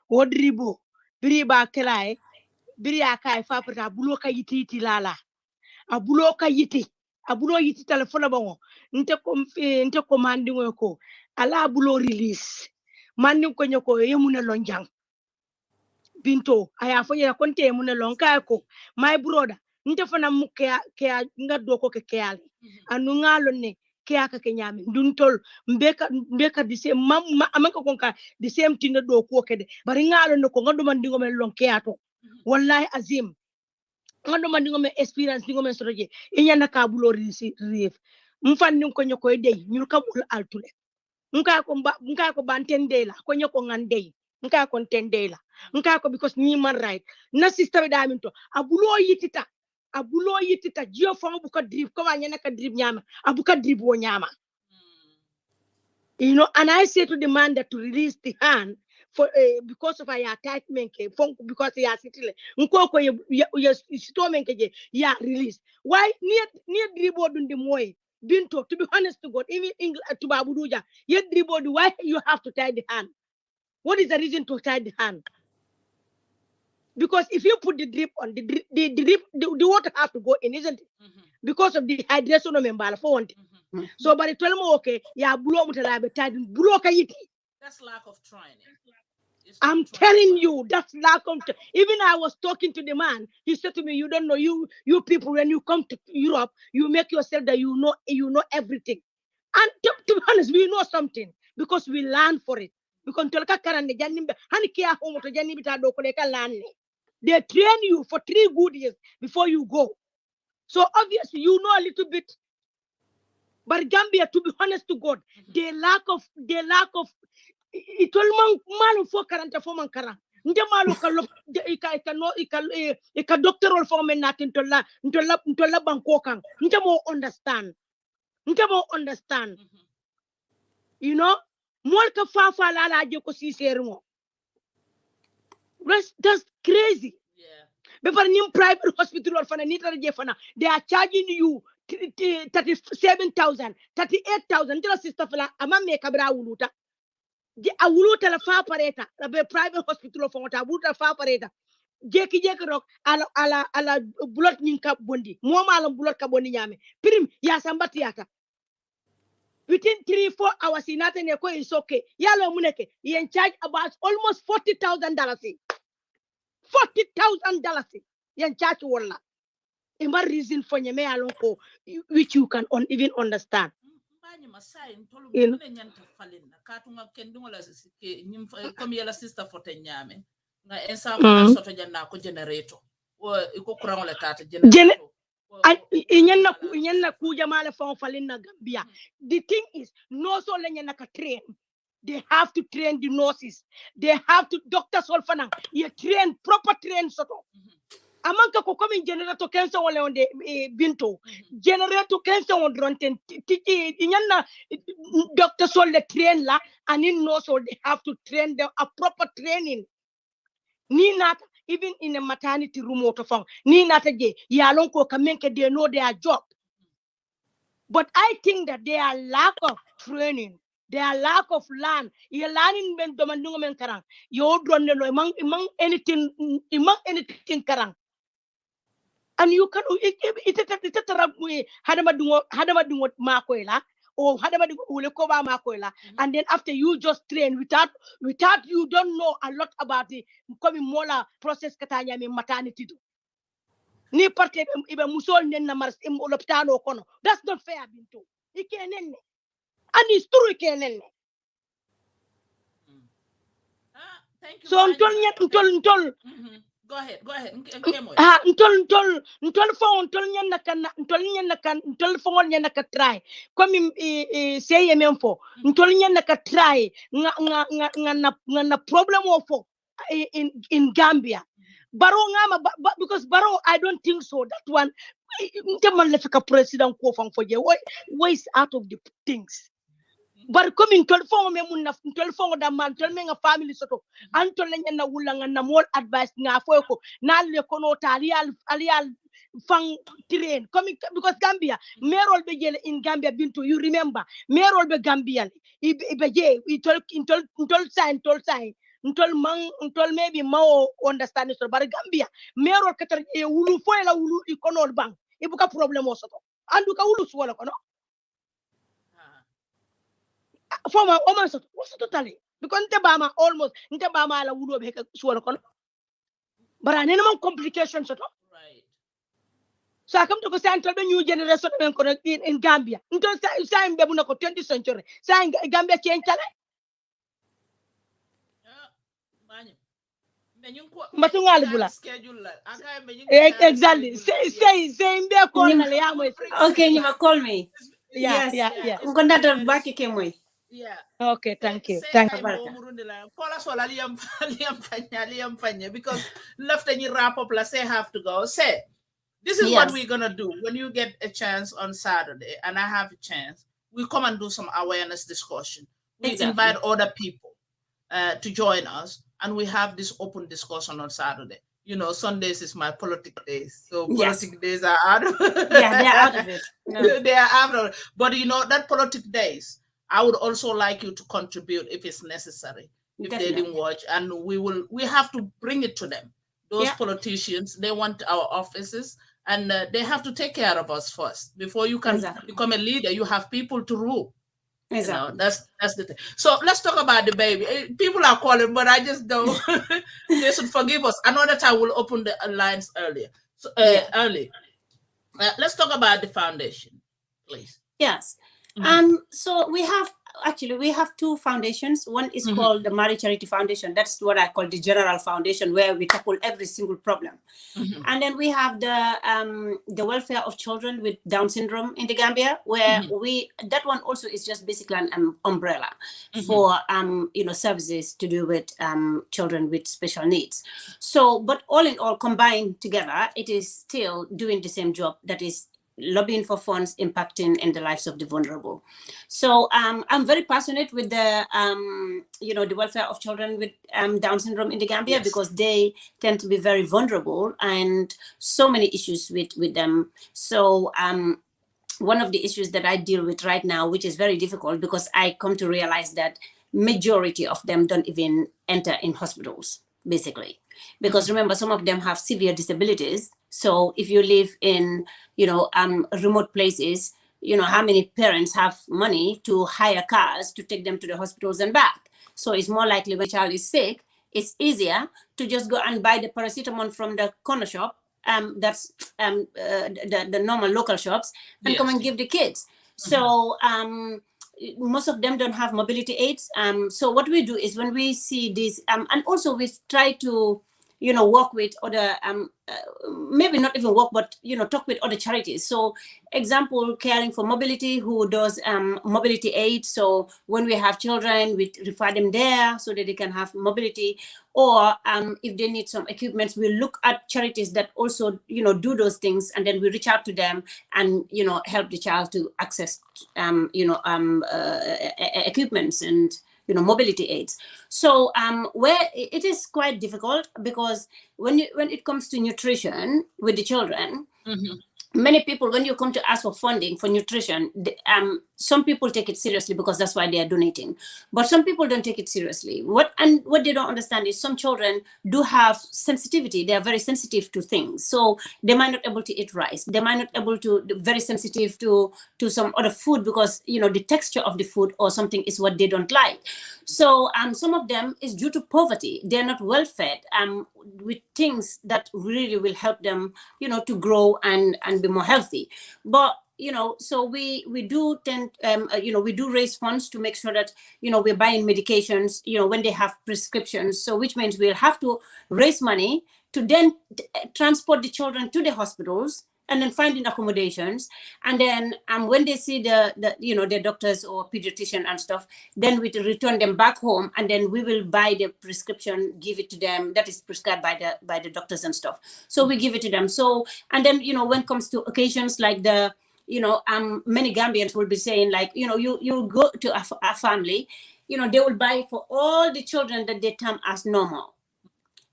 Wo dribo biri ba kelai biri akai fa pata bulo ka yiti lala. A bulo ka yiti abulo yiti telephone bango nte commanding ko ala abulo release mandi ko nyoko yemuna lonjang binto aya fo ya konte yemuna lonka ko my brother nte fana mukke ke ngado ko ke keale anu ngalo ne ke aka ke nyame duntol mbeka dise amaka konka the same thing do ko kede bari ngalo ne ko ngado man dingo men lonke ato wallahi azim ngado man dingo men experience dingo men sotoje inyana ka bulo release mfanni ko nyoko dey nyul kabul altule nka ko bantendela ko nyoko ngandey nka ko tendela nka ko because ni man right na sister da minto abulo yitita jio fo bu ko drip ko wanya ka drip nyama abuka drip wo nyama you know, and I say to the man that to release the hand for because of our attachment because he has sitile nko ko ye sitomen ke ya release why near dribo dundi moy binto to be honest to God even English to babuduja ye dribo why you have to tie the hand. What is the reason to tie the hand? Because if you put the drip on the water have to go in, isn't it? Because of the hydration of membala for one thing. So by the time okay, yeah, blow mutalabe tied blow kayiti. That's lack of training. I'm telling you, that's lack of even I was talking to the man, he said to me, you don't know, you people, when you come to Europe, you make yourself that you know everything. And to be honest, we know something because we learn for it. Because they train you for 3 good years before you go. So obviously you know a little bit. But Gambia, to be honest to God, the lack of it all man for karanta for man kara. Nde malo ka doctoral for men natin ntola bankokan. Nde mo understand. You know, more ka fa la je ko si sermo. That's crazy. Yeah. Before nim private hospital or fana nitra je fana, they are charging you 37,000, 38,000. Tell sister fala amame kabra wuluta. Je awuluta la fa pareta, la be private hospital for wata wuluta fa pareta. Jeki rock ala bulot ninka bondi. Moma ala bulot ka bondi nyame. Prim ya sambati yata. Within 3-4 hours, nothing is okay. Yalo muneke, he in charge about almost $40,000. $40,000. He in charge wala. Ima reason for nyame alonko, which you can even understand. You know? Sister for tenyame. Na ensa fa soto janna ko generator. O iko kurang le tata generator. Inyana kuja male fa falin na Gambia. The thing is, no so lenyana ka train. They have to train the nurses. They have to doctors olfana. You train proper train soto. Amanka ko comme generator kensa wala onde binto. Generator kensa on dronten tiki inyana doctor sol le train la and in nurse they have to train them a proper training. Ni not even in a maternity room or phone. Ni not again. Yalon ko kamenke they know their job. But I think that they are lack of training. They are lack of learn. You learning men domandungo men karang. You don't know among anything karang. And you can hadama makoela or hadama ulekoba makoela. And then after you just train without you don't know a lot about the coming mola process katanya me maternity do. Ni parte ibe musol nen na mars im lopitano kono. That's not fair bintu. Ikenenne. And it's true ikenenne. Thank you. So I'm telling you, Go ahead. Ntol fon nyanna ka try. Comme say memfo. Ntol nyanna ka try nga problem ofo in Gambia. Baro ngama because Baro I don't think so that one nteman lefika president ko fang foje ways out of the things. But coming to phone me mun na phone da man tol me nga family soto antol len na wulanga na more advice nga foyko na le kono alial fang train coming because Gambia merol be jele in Gambia bintu you remember merol be Gambia be je tol sign ntol maybe ma understand so but Gambia merol katar e wulu foyla wulu ikono bang ibuka problem o soto andu ka wulu suwala kono foma o man so what's totally because nte bama almost nte bama la wulu be ka suwala kono bara nena man complications to Right. so I come to go central the new generation in Gambia nto sa mbe bu nako 20th century sa Gambia change tale exactly say mbe ko na le ya mo okay you call me yeah. ngondata baki ke moy yeah. Okay, thank you. Because left and you wrap up, let's say have to go. Say, this is what we're gonna do when you get a chance on Saturday, and I have a chance. We come and do some awareness discussion. We invite other people to join us, and we have this open discussion on Saturday. You know, Sundays is my political days, so political days are out. Yeah, they're out of it. No. They are out of it. But you know, that political days, I would also like you to contribute if it's necessary, if they didn't watch, and we have to bring it to them. Those politicians, they want our offices, and they have to take care of us first. Before you can become a leader, you have people to rule. Exactly. You know, that's the thing. So let's talk about the baby. People are calling, but I just don't. They should forgive us. Another time we'll open the lines earlier. So, early. Let's talk about the foundation, please. Yes. So we have two foundations. One is called the Marriage Charity Foundation. That's what I call the general foundation, where we tackle every single problem. And then we have the welfare of children with Down syndrome in the Gambia, where that one also is just basically an umbrella for services to do with children with special needs. So, but all in all, combined together, it is still doing the same job, that is lobbying for funds impacting in the lives of the vulnerable. So I'm very passionate with the the welfare of children with Down syndrome in the Gambia, because they tend to be very vulnerable and so many issues with them. So one of the issues that I deal with right now, which is very difficult, because I come to realize that majority of them don't even enter in hospitals, basically. Because remember, some of them have severe disabilities. So if you live in, remote places, how many parents have money to hire cars to take them to the hospitals and back? So it's more likely when a child is sick, it's easier to just go and buy the paracetamol from the corner shop, that's the normal local shops, and come and give the kids. So most of them don't have mobility aids. So what we do is, when we see this, and also we try to work with other, maybe not even work, but, talk with other charities. So example, Caring for Mobility, who does mobility aid. So when we have children, we refer them there so that they can have mobility. Or if they need some equipment, we look at charities that also, do those things. And then we reach out to them and, help the child to access, equipments and, mobility aids. So where it is quite difficult, because when it comes to nutrition with the children, many people, when you come to ask for funding for nutrition, some people take it seriously because that's why they are donating. But some people don't take it seriously. What they don't understand is some children do have sensitivity. They are very sensitive to things. So they might not able to eat rice. They might not able to, very sensitive to some other food, because, the texture of the food or something is what they don't like. So some of them is due to poverty. They're not well fed with things that really will help them, to grow and be more healthy. But so we do tend, we do raise funds to make sure that, we're buying medications, when they have prescriptions. So which means we'll have to raise money to then transport the children to the hospitals, and then finding accommodations. And then when they see the doctors or pediatrician and stuff, then we return them back home, and then we will buy the prescription, give it to them, that is prescribed by the doctors and stuff. So we give it to them. So, and then, when it comes to occasions like the, many Gambians will be saying, like, you go to a family, they will buy for all the children that they term as normal.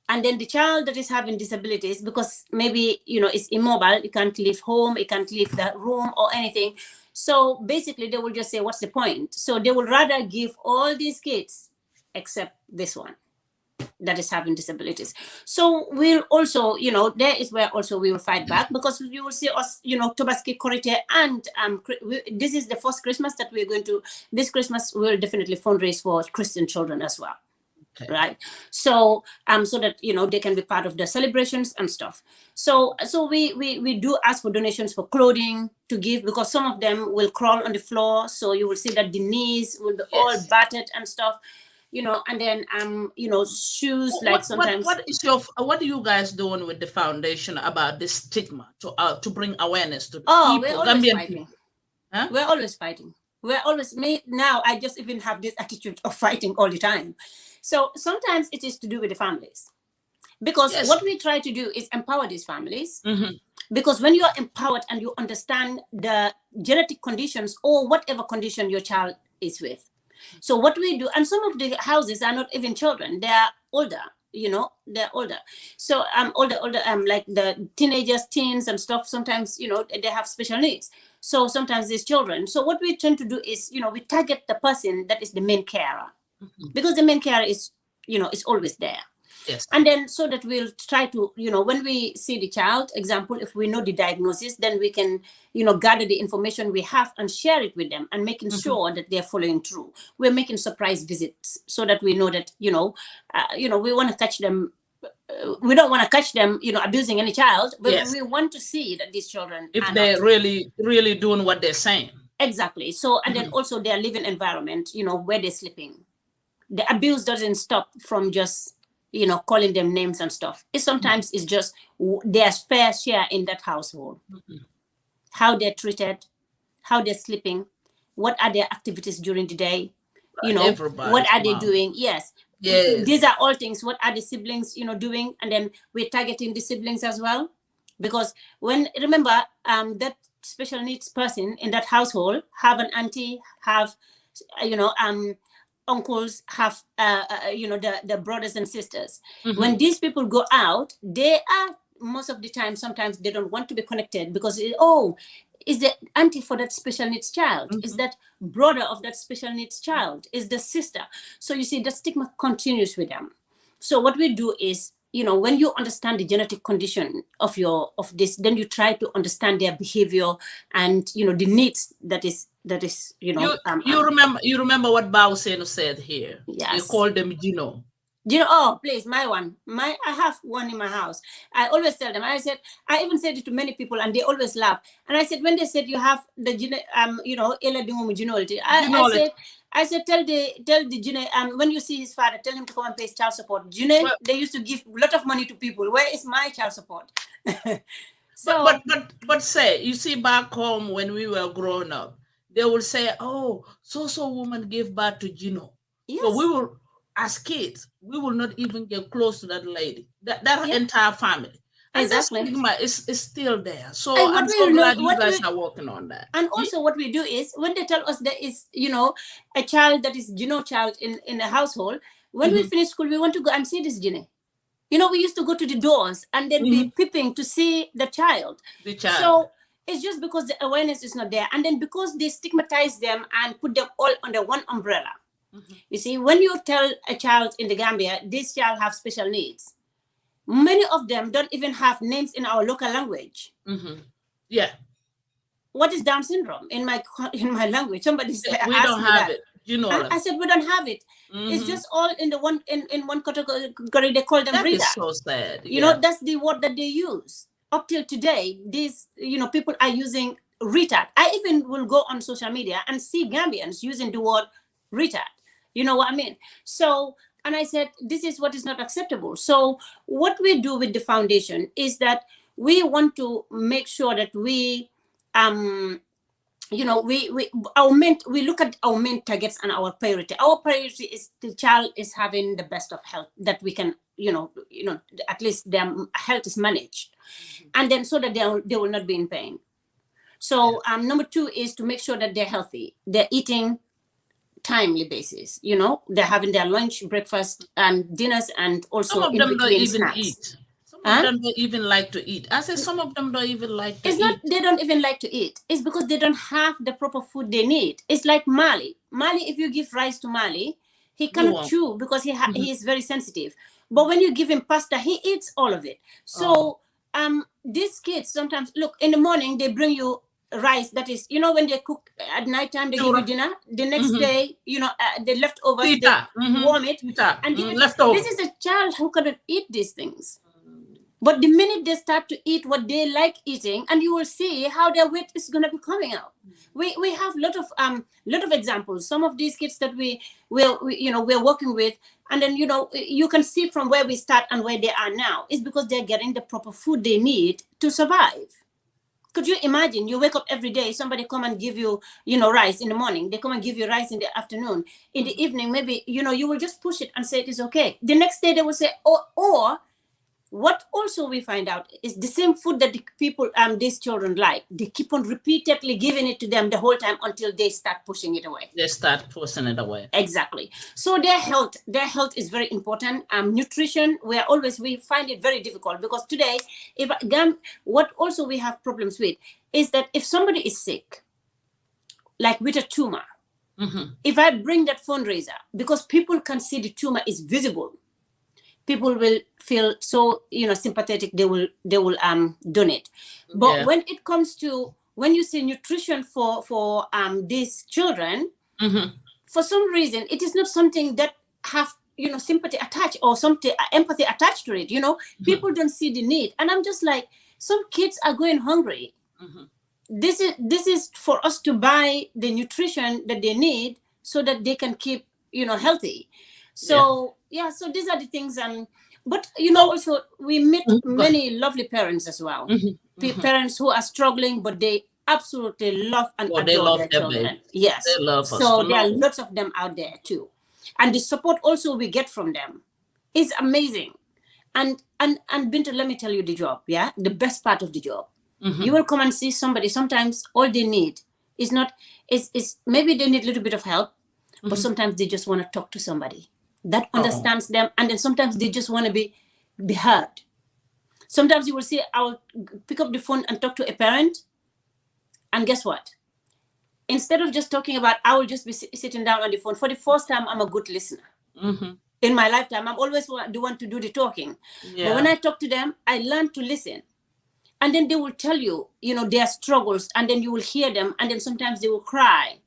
And then the child that is having disabilities, because maybe, it's immobile, it can't leave home, it can't leave the room or anything. So basically they will just say, what's the point? So they would rather give all these kids except this one. that is having disabilities. So we'll also, there is where also we will fight back, because you will see us, Tobaski Korite, and this is the first Christmas that we're going to, this Christmas we'll definitely fundraise for Christian children as well. Okay. Right. So so that they can be part of the celebrations and stuff. So we do ask for donations for clothing to give, because some of them will crawl on the floor, so you will see that the knees will be all battered and stuff, and then shoes, like sometimes. What are you guys doing with the foundation about this stigma to bring awareness to people? We're always fighting. Huh? We're always fighting. Now I just even have this attitude of fighting all the time. So sometimes it is to do with the families, because what we try to do is empower these families. Because when you're empowered and you understand the genetic conditions or whatever condition your child is with, so what we do, and some of the houses are not even children, they are older, they're older. So older, like the teenagers, teens and stuff, sometimes, they have special needs. So sometimes these children. So what we tend to do is, we target the person that is the main carer. Because the main carer is, is always there. Yes. And then so that we'll try to, when we see the child, example, if we know the diagnosis, then we can, gather the information we have and share it with them, and making sure that they're following through. We're making surprise visits so that we know that, we want to catch them. We don't want to catch them, abusing any child, but we want to see that these children, if they're really doing what they're saying. Exactly. So, and then also their living environment, where they're sleeping. The abuse doesn't stop from just, calling them names and stuff. Sometimes it's just their fair share in that household. How they're treated, how they're sleeping, what are their activities during the day, what are they doing? Yes. These are all things. What are the siblings, doing? And then we're targeting the siblings as well. Because remember, that special needs person in that household have an auntie, have, uncles, have the brothers and sisters. When these people go out, they are most of the time, sometimes they don't want to be connected, because is the auntie for that special needs child, is that brother of that special needs child, is the sister. So you see, the stigma continues with them. So what we do is, when you understand the genetic condition of this, then you try to understand their behavior and the needs that is you remember what Bao said here. Yes. You call them Gino. Oh, please, I have one in my house. I always tell them. I even said it to many people, and they always laugh. And I said, when they said you have the Gino, I said, tell the Gino, when you see his father, tell him to come and pay child support. Gino, they used to give a lot of money to people. Where is my child support? So, but say, you see, back home when we were growing up, they will say, oh, so woman gave birth to Gino. Yes. So we will, as kids, we will not even get close to that lady, that entire family. And exactly. That stigma is still there. So I'm so glad you guys are working on that. And also what we do is, when they tell us there is, a child that is Gino child in a household, when we finish school, we want to go and see this Gino. We used to go to the doors and then be peeping to see the child. So it's just because the awareness is not there. And then because they stigmatize them and put them all under one umbrella. You see, when you tell a child in the Gambia, this child has special needs, many of them don't even have names in our local language. Yeah. What is Down syndrome in my language? Somebody said, we don't have it. I said, we don't have it. It's just all in the one in one category. They call them retard. That is so sad. That's the word that they use. Up till today, these people are using retard. I even will go on social media and see Gambians using the word retard. You know what I mean? So, and I said, this is what is not acceptable. So what we do with the foundation is that we want to make sure that we we look at our main targets and our priority. Our priority is the child is having the best of health that we can, at least their health is managed. And then so that they will not be in pain. So number 2 is to make sure that they're healthy. They're eating timely basis, they're having their lunch, breakfast, and dinners, and also some of them don't even snacks. Eat. Some of them don't even like to eat. I said some of them don't even like to eat. It's not they don't even like to eat. It's because they don't have the proper food they need. It's like Mali. If you give rice to Mali, He cannot chew because he is very sensitive. But when you give him pasta, he eats all of it. So these kids sometimes, look, in the morning, they bring you rice. That is, when they cook at night time, they give you dinner. The next day, the leftovers, they warm it and give it. This is a child who cannot eat these things. But the minute they start to eat what they like eating, and you will see how their weight is going to be coming out. We have lot of examples. Some of these kids that we're working with, and then you can see from where we start and where they are now is because they're getting the proper food they need to survive. Could you imagine? You wake up every day, somebody come and give you rice in the morning. They come and give you rice in the afternoon. In the evening, maybe you will just push it and say it is okay. The next day they will say, or what also we find out is the same food that the people, these children like, they keep on repeatedly giving it to them the whole time until they start pushing it away. They start pushing it away. Exactly. So their health is very important. Nutrition, we find it very difficult because today, what also we have problems with is that if somebody is sick, like with a tumor, if I bring that fundraiser, because people can see the tumor is visible, people will feel so sympathetic. They will donate. But when it comes to when you say nutrition for these children, for some reason it is not something that have sympathy attached or something empathy attached to it. People don't see the need, and I'm just like, some kids are going hungry. This is for us to buy the nutrition that they need so that they can keep healthy. So so these are the things. But also we meet many lovely parents as well. Parents who are struggling, but they absolutely love and adore their children. Yes, they love us. So there are lots of them out there too, and the support also we get from them is amazing. And Binta, let me tell you the job. The best part of the job. You will come and see somebody. Sometimes all they need is maybe they need a little bit of help, but sometimes they just want to talk to somebody that understands them, and then sometimes they just want to be heard. Sometimes you will see, I'll pick up the phone and talk to a parent, and guess what? Instead of just talking about, I will just be sitting down on the phone. For the first time, I'm a good listener. In my lifetime, I'm always the one to do the talking. But when I talk to them, I learn to listen. And then they will tell you, their struggles, and then you will hear them, and then sometimes they will cry.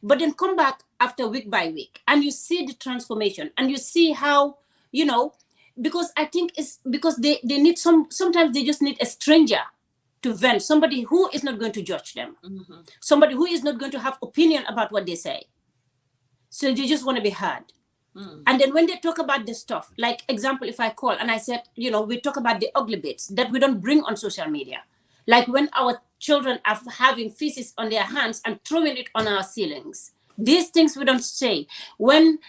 But then come back after week by week, and you see the transformation, and you see how, because I think it's because they need sometimes they just need a stranger to vent, somebody who is not going to judge them, somebody who is not going to have opinion about what they say. So they just want to be heard. And then when they talk about the stuff, like example, if I call and I said, we talk about the ugly bits that we don't bring on social media. Like when our children are having feces on their hands and throwing it on our ceilings. These things we don't say. When,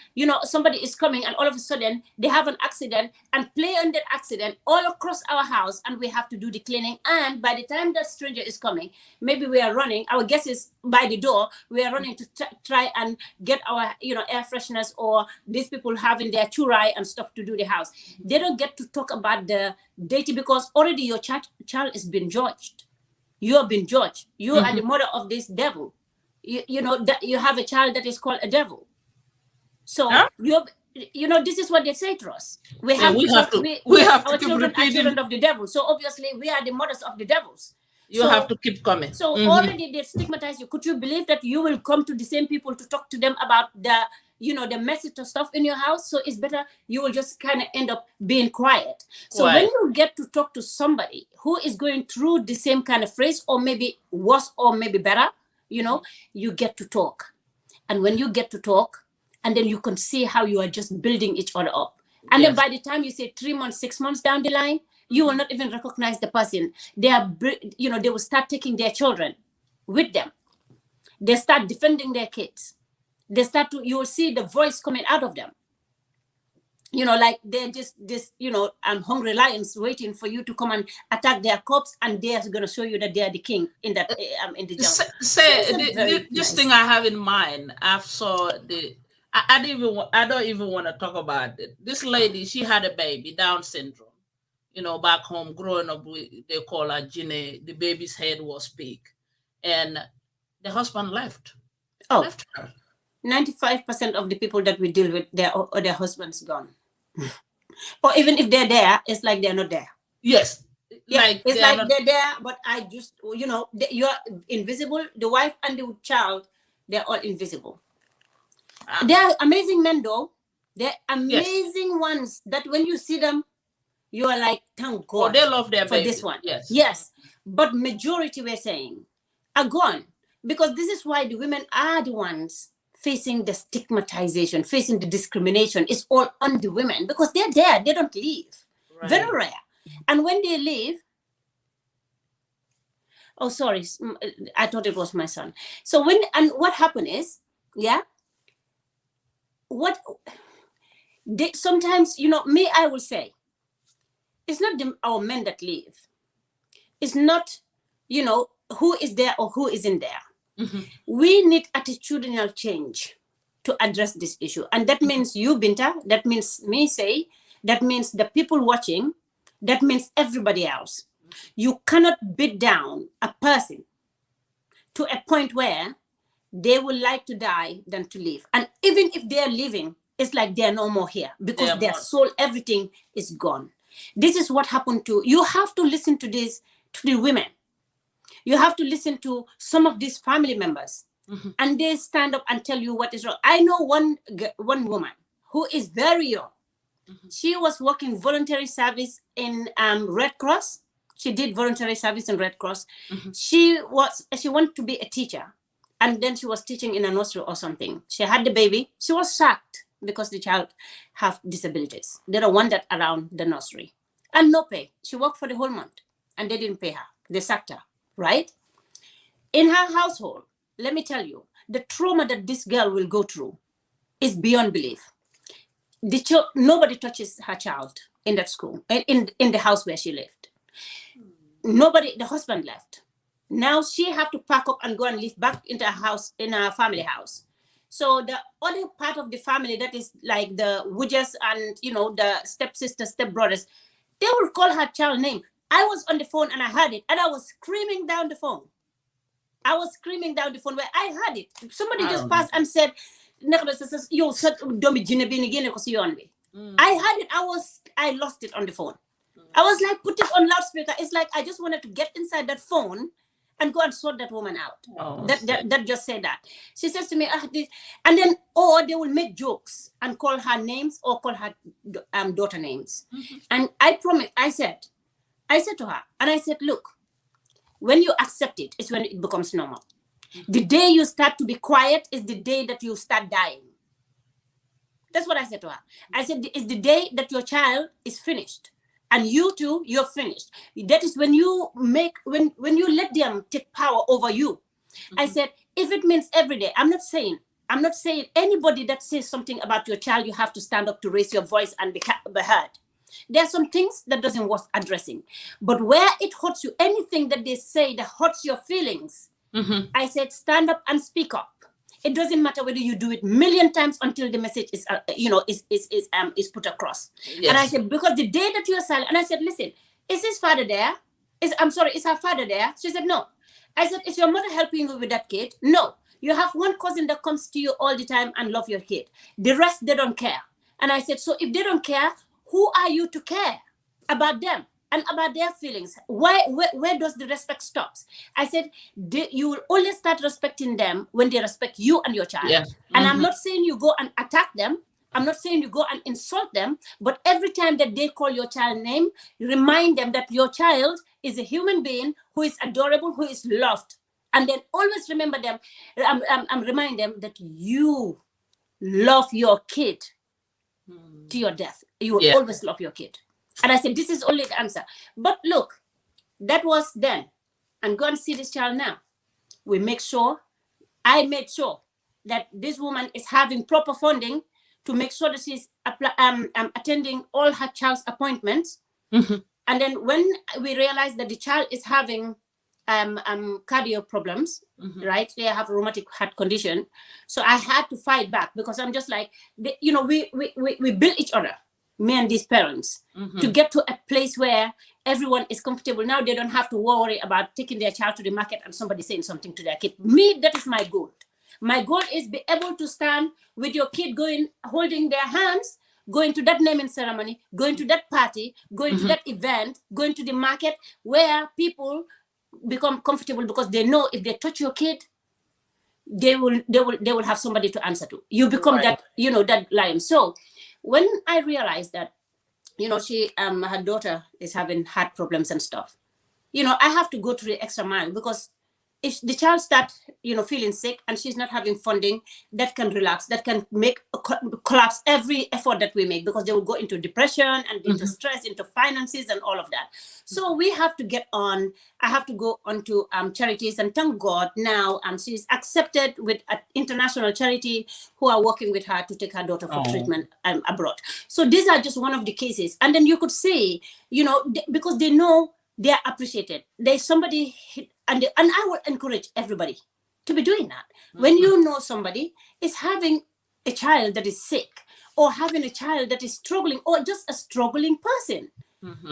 somebody is coming and all of a sudden they have an accident and play on that accident all across our house, and we have to do the cleaning. And by the time that stranger is coming, maybe we are running, our guest is by the door, we are running to try and get our, air fresheners, or these people having their churai and stuff to do the house. They don't get to talk about the deity because already your child is being judged. You have been judged. You are the mother of this devil. That you have a child that is called a devil. So this is what they say to us. We have our children are children of the devil. So obviously we are the mothers of the devils. You have to keep coming. So already they stigmatize you. Could you believe that you will come to the same people to talk to them about the message of stuff in your house? So it's better you will just kind of end up being quiet. So when you get to talk to somebody who is going through the same kind of phrase, or maybe worse, or maybe better, you get to talk. And when you get to talk, and then you can see how you are just building each other up. And then by the time you say 3 months, 6 months down the line, you will not even recognize the person. They will start taking their children with them. They start defending their kids. You will see the voice coming out of them. Like they're just this, hungry lions waiting for you to come and attack their cubs, and they're going to show you that they are the king in that in the jungle. This thing I have in mind, I don't even want to talk about it. This lady, she had a baby, Down syndrome. Back home, growing up, they call her Ginny. The baby's head was big, and the husband left her. 95% of the people that we deal with, their husbands gone. Or even if they're there, it's like they're not there. Yes. Yeah, Like it's like they're there, but I just, you're invisible. The wife and the child, they're all invisible. They are amazing men, though. They're amazing ones that when you see them, you are like, thank God they love their for baby. this one. Yes. But majority, we're saying, are gone. Because this is why the women are the ones facing the stigmatization, facing the discrimination. It's all on the women because they're there. They don't leave. Right. Very rare. And when they leave, oh, sorry, I thought it was my son. So what happened is, sometimes, I will say, it's not our men that leave. It's not, who is there or who isn't there. Mm-hmm. We need attitudinal change to address this issue. And that means you, Binta, that means me, Say, that means the people watching, that means everybody else. You cannot beat down a person to a point where they would like to die than to live. And even if they're living, it's like they're no more here because their soul, everything is gone. This is what happened you have to listen to this, to the women. You have to listen to some of these family members, and they stand up and tell you what is wrong. I know one woman who is very young. She was working voluntary service in Red Cross. She did voluntary service in Red Cross. She wanted to be a teacher, and then she was teaching in a nursery or something. She had the baby. She was sacked because the child have disabilities. They don't want that around the nursery. And no pay. She worked for the whole month, and they didn't pay her. They sacked her. Right? In her household, let me tell you, the trauma that this girl will go through is beyond belief. Nobody touches her child in that school, in the house where she lived. Nobody, the husband left. Now she have to pack up and go and live back into a house, in a family house. So the other part of the family that is like the Woodges and, the stepsisters, stepbrothers, they will call her child name. I was on the phone and I heard it, and I was screaming down the phone. Where I heard it. Somebody just passed and said, I heard it. I lost it on the phone. I was like, put it on loudspeaker. It's like I just wanted to get inside that phone and go and sort that woman out. That just said that. She says to me, and then, or they will make jokes and call her names or call her daughter names. And I promise, I said to her, and I said, look, when you accept it, it's when it becomes normal. The day you start to be quiet is the day that you start dying. That's what I said to her. I said, it's the day that your child is finished. And you too, you're finished. That is when you when you let them take power over you. I said, if it means every day, I'm not saying anybody that says something about your child, you have to stand up to raise your voice and be heard. There are some things that doesn't worth addressing. But where it hurts you, anything that they say that hurts your feelings, I said, stand up and speak up. It doesn't matter whether you do it 1,000,000 times until the message is, is put across. Yes. And I said, because the day that you're silent, and I said, listen, is his father there? Is her father there? She said, no. I said, is your mother helping you with that kid? No. You have one cousin that comes to you all the time and love your kid. The rest, they don't care. And I said, so if they don't care, who are you to care about them and about their feelings? Where does the respect stop? I said, you will only start respecting them when they respect you and your child. Yeah. And I'm not saying you go and attack them. I'm not saying you go and insult them. But every time that they call your child name, remind them that your child is a human being who is adorable, who is loved. And then always remember them, remind them that you love your kid to your death. You will always love your kid. And I said, this is only the answer. But look, that was then. And go and see this child now. I made sure that this woman is having proper funding to make sure that she's attending all her child's appointments. And then when we realized that the child is having cardio problems, right? They have rheumatic heart condition. So I had to fight back because I'm just like, we build each other, me and these parents, to get to a place where everyone is comfortable. Now they don't have to worry about taking their child to the market and somebody saying something to their kid. Me, that is my goal. My goal is be able to stand with your kid going, holding their hands, going to that naming ceremony, going to that party, going to that event, going to the market where people become comfortable because they know if they touch your kid, they will have somebody to answer to. You become that, that lion. So when I realized that, she her daughter is having heart problems and stuff, I have to go to the extra mile, because if the child starts, feeling sick and she's not having funding, that can relax, that can make collapse every effort that we make, because they will go into depression and into stress, into finances and all of that. So we have to get on. I have to go on to charities, and thank God now she's accepted with an international charity who are working with her to take her daughter for treatment abroad. So these are just one of the cases. And then you could say, because they know they are appreciated. There's somebody, and I will encourage everybody to be doing that. When you know somebody is having a child that is sick, or having a child that is struggling, or just a struggling person,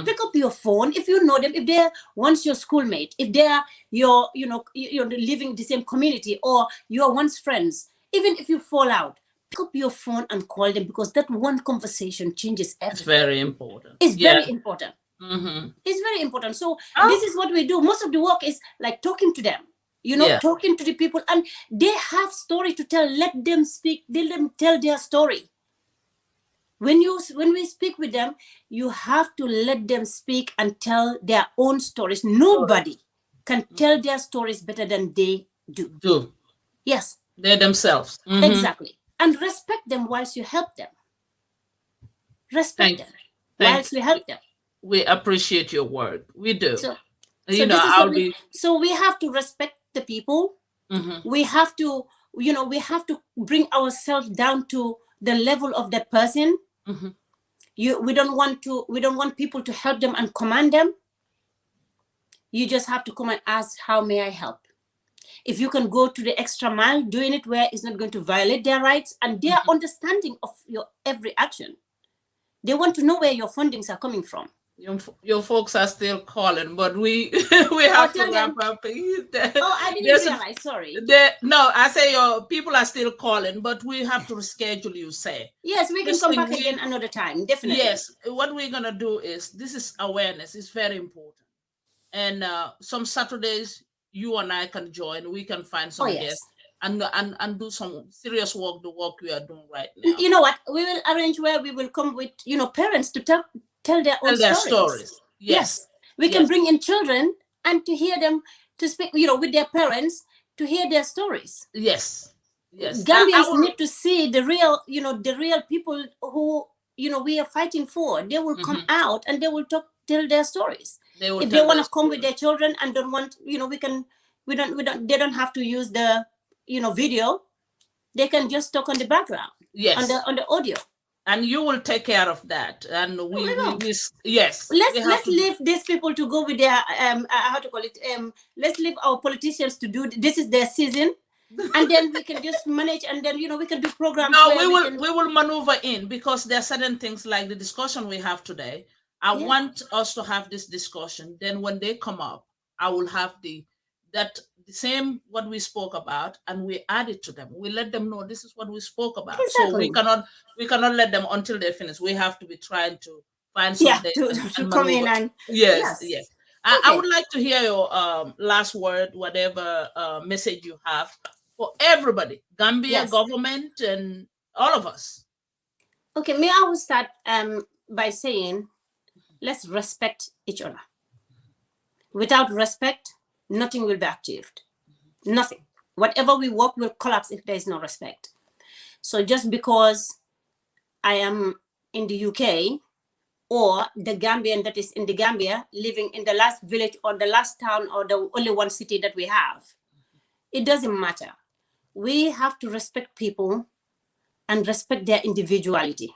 pick up your phone if you know them, if they're once your schoolmate, if they're you're living the same community, or you're once friends. Even if you fall out, pick up your phone and call them, because that one conversation changes everything. It's very important. It's very important. It's very important. So this is what we do. Most of the work is like talking to them, talking to the people, and they have story to tell. Let them speak. Let them tell their story. When we speak with them, you have to let them speak and tell their own stories. Nobody can tell their stories better than they do. Yes. They themselves. Exactly. And respect them whilst you help them. Respect them whilst you help them. We appreciate your work. We do. So we have to respect the people. We have to, we have to bring ourselves down to the level of that person. We don't want people to help them and command them. You just have to come and ask, how may I help? If you can go to the extra mile, doing it where it's not going to violate their rights and their understanding of your every action. They want to know where your fundings are coming from. Your folks are still calling, but we have to wrap up. I didn't realize. Sorry. No, I say your people are still calling, but we have to reschedule. You say yes, we can come back again another time. Definitely. Yes, what we're gonna do is, this is awareness. It's very important, and some Saturdays you and I can join. We can find some guests and do some serious work. The work we are doing right now. You know what? We will arrange where we will come with parents to tell their own stories. Yes. We can bring in children and to hear them, to speak, with their parents, to hear their stories. Yes. Gambians need to see the real, the real people who, we are fighting for. They will come out and they will tell their stories. If they want to come with their children and don't want, they don't have to use the, video. They can just talk on the background. Yes. On the audio. And you will take care of that. And yes. Let's leave these people to go with their how to call it. Let's leave our politicians to do. This is their season, and then we can just manage. And then we can do programs. No, we will maneuver in, because there are certain things like the discussion we have today. I want us to have this discussion. Then when they come up, I will have the same what we spoke about, and we add it to them. We let them know this is what we spoke about. Exactly. So we cannot let them until they finish. We have to be trying to find something to come in and yes. I would like to hear your last word, whatever message you have for everybody, Gambia government and all of us. Okay, I will start by saying, let's respect each other. Without respect, nothing will be achieved. Nothing. Whatever we work will collapse if there is no respect. So just because I am in the UK, or the Gambian that is in the Gambia living in the last village or the last town or the only one city that we have, it doesn't matter. We have to respect people and respect their individuality.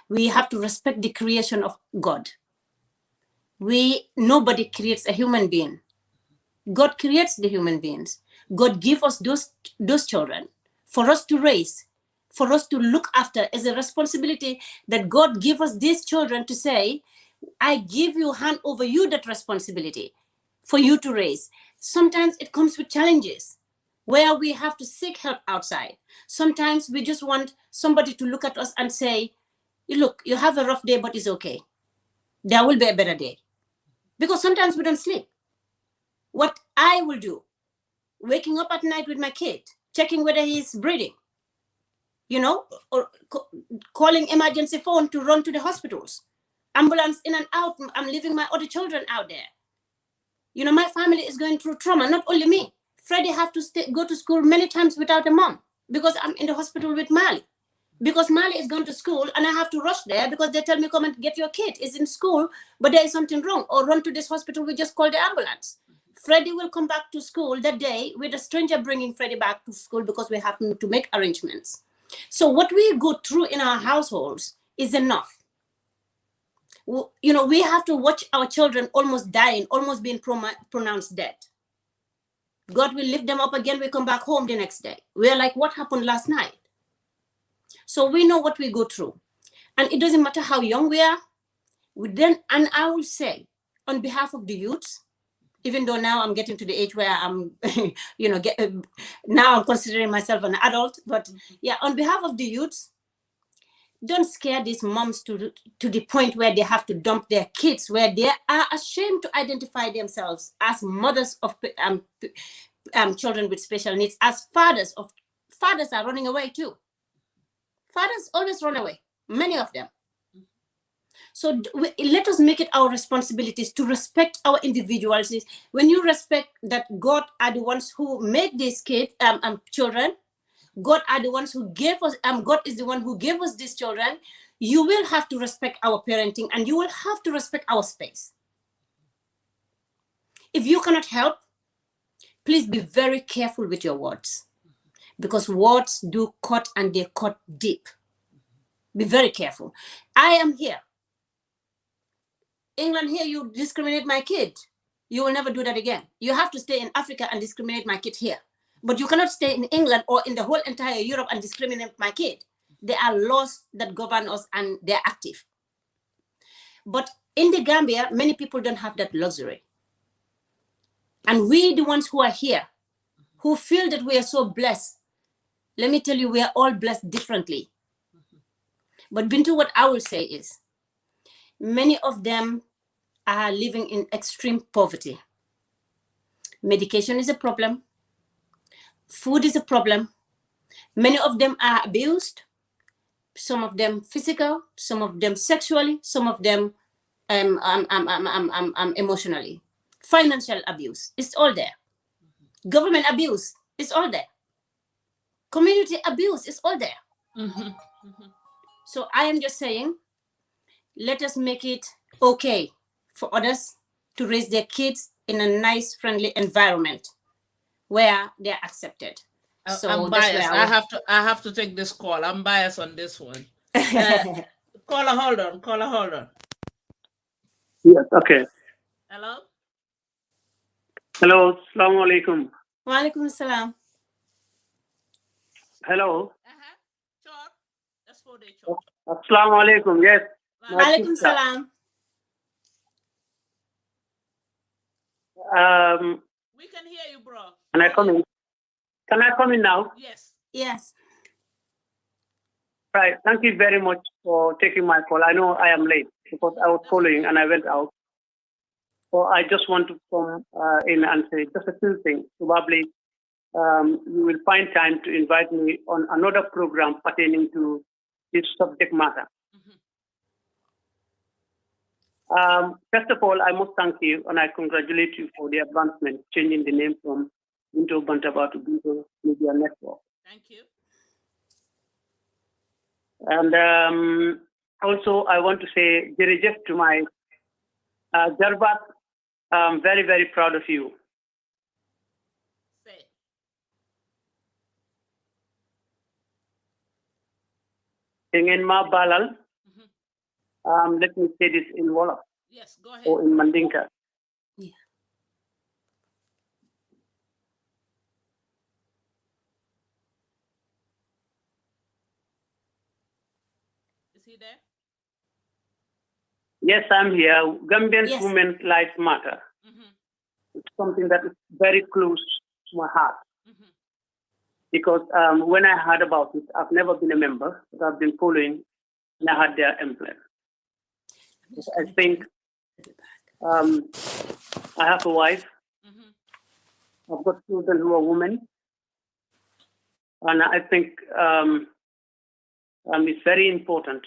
We have to respect the creation of God. Nobody creates a human being. God creates the human beings. God gives us those children for us to raise, for us to look after, as a responsibility that God gives us these children to say, I give you, hand over you that responsibility for you to raise. Sometimes it comes with challenges. where we have to seek help outside. Sometimes we just want somebody to look at us and say, look, you have a rough day, but it's okay. There will be a better day. Because sometimes we don't sleep. What I will do, waking up at night with my kid, checking whether he's breathing, or calling emergency phone to run to the hospitals, ambulance in and out. I'm leaving my other children out there. My family is going through trauma, not only me. Freddie have to go to school many times without a mom because I'm in the hospital with Mali. Because Mali is going to school and I have to rush there because they tell me, come and get your kid. It's in school, but there is something wrong. Or run to this hospital, we just call the ambulance. Freddie will come back to school that day with a stranger bringing Freddie back to school because we have to make arrangements. So what we go through in our households is enough. We have to watch our children almost dying, almost being pronounced dead. God will lift them up again. We come back home the next day. We're like, what happened last night? So we know what we go through. And it doesn't matter how young we are. And I will say, on behalf of the youths, even though now I'm getting to the age where I'm, now I'm considering myself an adult, but yeah, on behalf of the youths, don't scare these moms to the point where they have to dump their kids, where they are ashamed to identify themselves as mothers of children with special needs, as fathers are running away too. Fathers always run away, many of them. So let us make it our responsibilities to respect our individualities. When you respect that God are the ones who made these kids, children, God are the ones who gave us, God is the one who gave us these children, you will have to respect our parenting and you will have to respect our space. If you cannot help, please be very careful with your words because words do cut and they cut deep. Be very careful. I am here. England here, you discriminate my kid. You will never do that again. You have to stay in Africa and discriminate my kid here. But you cannot stay in England or in the whole entire Europe and discriminate my kid. There are laws that govern us and they're active. But in the Gambia, many people don't have that luxury. And we, the ones who are here, who feel that we are so blessed, let me tell you, we are all blessed differently. But Bintu, what I will say is, many of them are living in extreme poverty. Medication is a problem. Food is a problem. Many of them are abused. Some of them physical, some of them sexually, some of them emotionally. Financial abuse, it's all there. Government abuse, it's all there. Community abuse, it's all there. So I am just saying, let us make it okay for others to raise their kids in a nice, friendly environment where they're accepted. So I'm biased. I have to take this call. I'm biased on this one. Caller, hold on. Yes, okay. Hello? Hello, assalamu alaikum. Wa alaikum salam. Hello. Sure. That's for the show. Assalamu alaikum, yes. Wa alaikum salam. We can hear you, bro. Can I come in? Can I come in now? Yes. Yes. Right. Thank you very much for taking my call. I know I am late because I was following and I went out. So I just want to come in and say just a few things. Probably you will find time to invite me on another program pertaining to this subject matter. First of all, I must thank you and I congratulate you for the advancement, changing the name from Bintu Bantaba to Bintu Media Network. Thank you. And also, I want to say, Jerejef to my Jarbat, I'm very, very proud of you. Say. In Ma Balal, let me say this in Wolof. Yes, go ahead. Or in Mandinka. Yeah. Is he there? Yes, I'm here. Gambian Yes. Women's Lives Matter. It's something that is very close to my heart. because when I heard about it, I've never been a member, but I've been following, and I had their emblem. I think I have a wife. I've got children who are women, and I think it's very important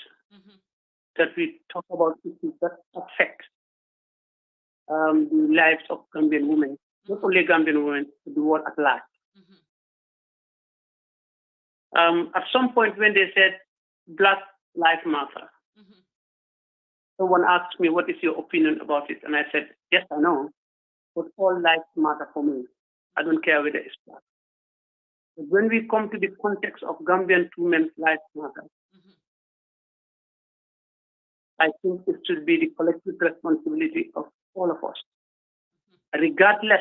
that we talk about issues that affect the lives of Gambian women, not only Gambian women, but the world at large. At some point when they said Black Lives Matter, someone asked me, what is your opinion about it? And I said, yes, I know, but all lives matter for me. I don't care whether it's Black. But when we come to the context of Gambian women's lives matter, I think it should be the collective responsibility of all of us, regardless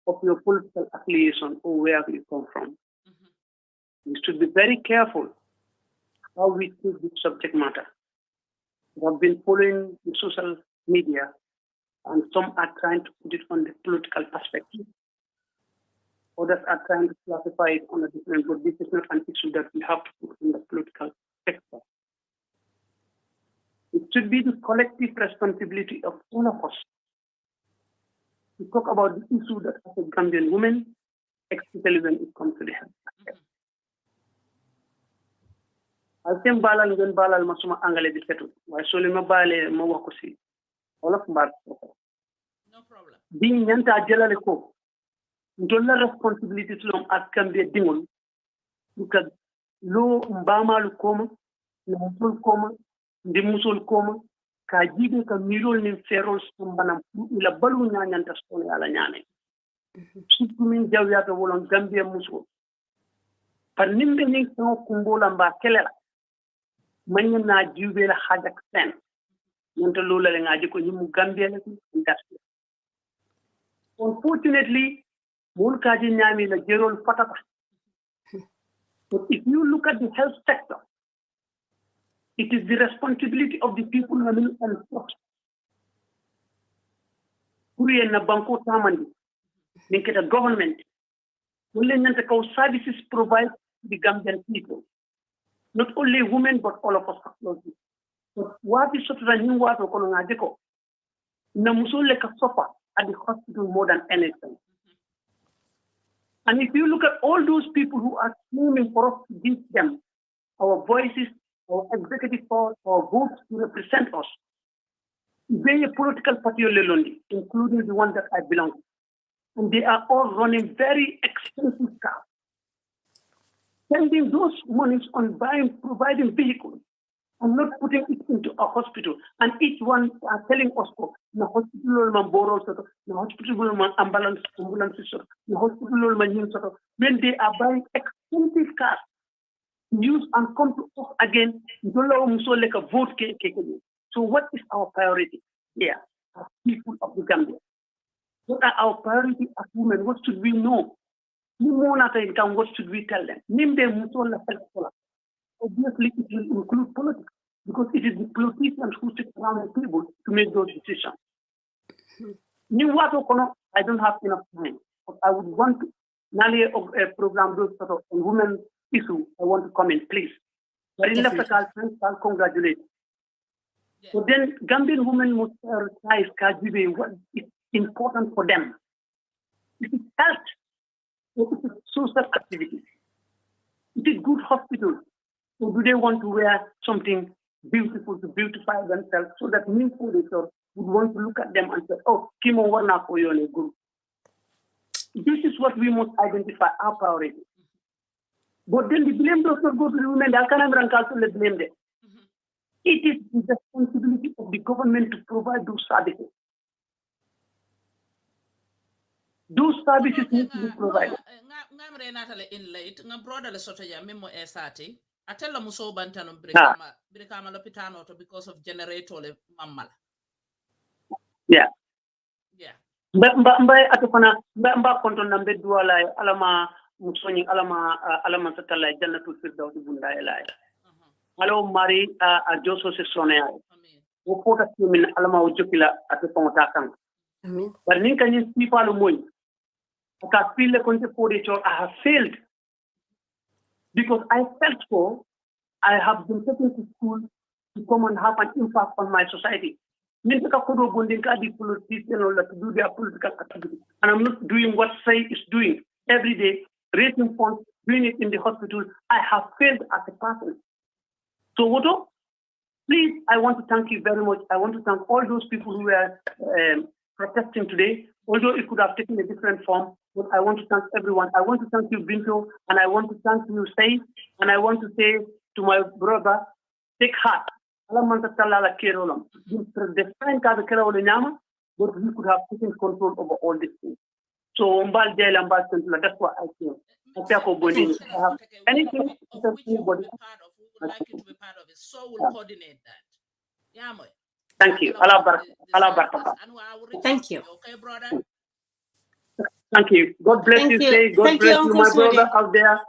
of your political affiliation or where you come from. We should be very careful how we treat this subject matter. I've been following the social media, and some are trying to put it on the political perspective. Others are trying to classify it on a different, but this is not an issue that we have to put in the political sector. It should be the collective responsibility of all of us to talk about the issue that affects Gambian women, especially when it comes to the health sector. I'll say balal ngeen balal ma suma angale di fetu waaye soo leen ma baalee ma wax ko si wolof mbaar no problem bi ñanta jëlale ko ndol la responsibility tulom ak kambe dingol duka lo mbamalu koma na musul koma ndi musul koma ka jibe ka mirol ni ferol sambanam ila balu ñañanta sone ala ñane surtout min jawyata wolon Gambia musul par nimbe ni ko kumbola mba kelela man na jibe la hajak sen ñanta lolu la ngaji ko ñimu Gambia la industry. Unfortunately, mul kaji ñami la jerol fatata. But if you look at the health sector, it is the responsibility of the people who are in health. Kuriye na banko tamandi, the government, will services provide to the Gambian people. Not only women, but all of us. But what is sort of a new word or Kolongadeko? Namusule ka suffer at the hospital more than anything. And if you look at all those people who are screaming for us to give them our voices, our executive power, our votes to represent us, they are political party, including the one that I belong to. And they are all running very expensive cars, spending those monies on providing vehicles and not putting it into a hospital. And each one are telling us, the hospital man borrow, the hospital man ambulance, the hospital man when they are buying expensive cars, use and come to us again, like a vote. So what is our priority here as people of the Gambia? What are our priority as women? What should we know? What should we tell them? Obviously, it will include politics because it is the politicians who sit around the table to make those decisions. I don't have enough time, but I would want to narrowly program those sort of women issue. I want to comment, please. But in I'll congratulate. Yeah. So then, Gambian women must prioritize Kajibe, what is important for them. It is health. It is social activity. It is good hospital. So do they want to wear something beautiful to beautify themselves so that meaningful would want to look at them and say, oh, Kimo Warna for you in a group. This is what we must identify our priority. But then the blame does not go to the women. The blame them. It is the responsibility of the government to provide those services. Those services need to be provided. I tell them so bantano Brikama Lopitano because of generator mammal. Yeah. Yeah. Mba atopana mba konton nambe duala alama musoni alama satala jannatu firdaus bunda elay. Alo mari a joso se sonaya. Wo pota min alama o jokila atopon kan. Amen. But nin kan sipalu moy. Aka fille konte podi cho I have failed because I felt so. I have been taken to school to come and have an impact on my society. To do their political activity. And I'm not doing what Sai is doing every day, raising funds, doing it in the hospital. I have failed as a person. So, Wodo, please, I want to thank you very much. I want to thank all those people who were protesting today, although it could have taken a different form. But I want to thank everyone. I want to thank you, Binto, and I want to thank you, Sai, and I want to say to my brother, take heart. The but we could have taken control over all these things. So that's what I feel. Anything of which you will be part of, we would like you to be part of it. So we'll coordinate that. Yeah, man. Thank you. Thank you. Okay, brother. Thank you. God bless you. Say God Thank bless you, you, my Uncle brother Sude. out there.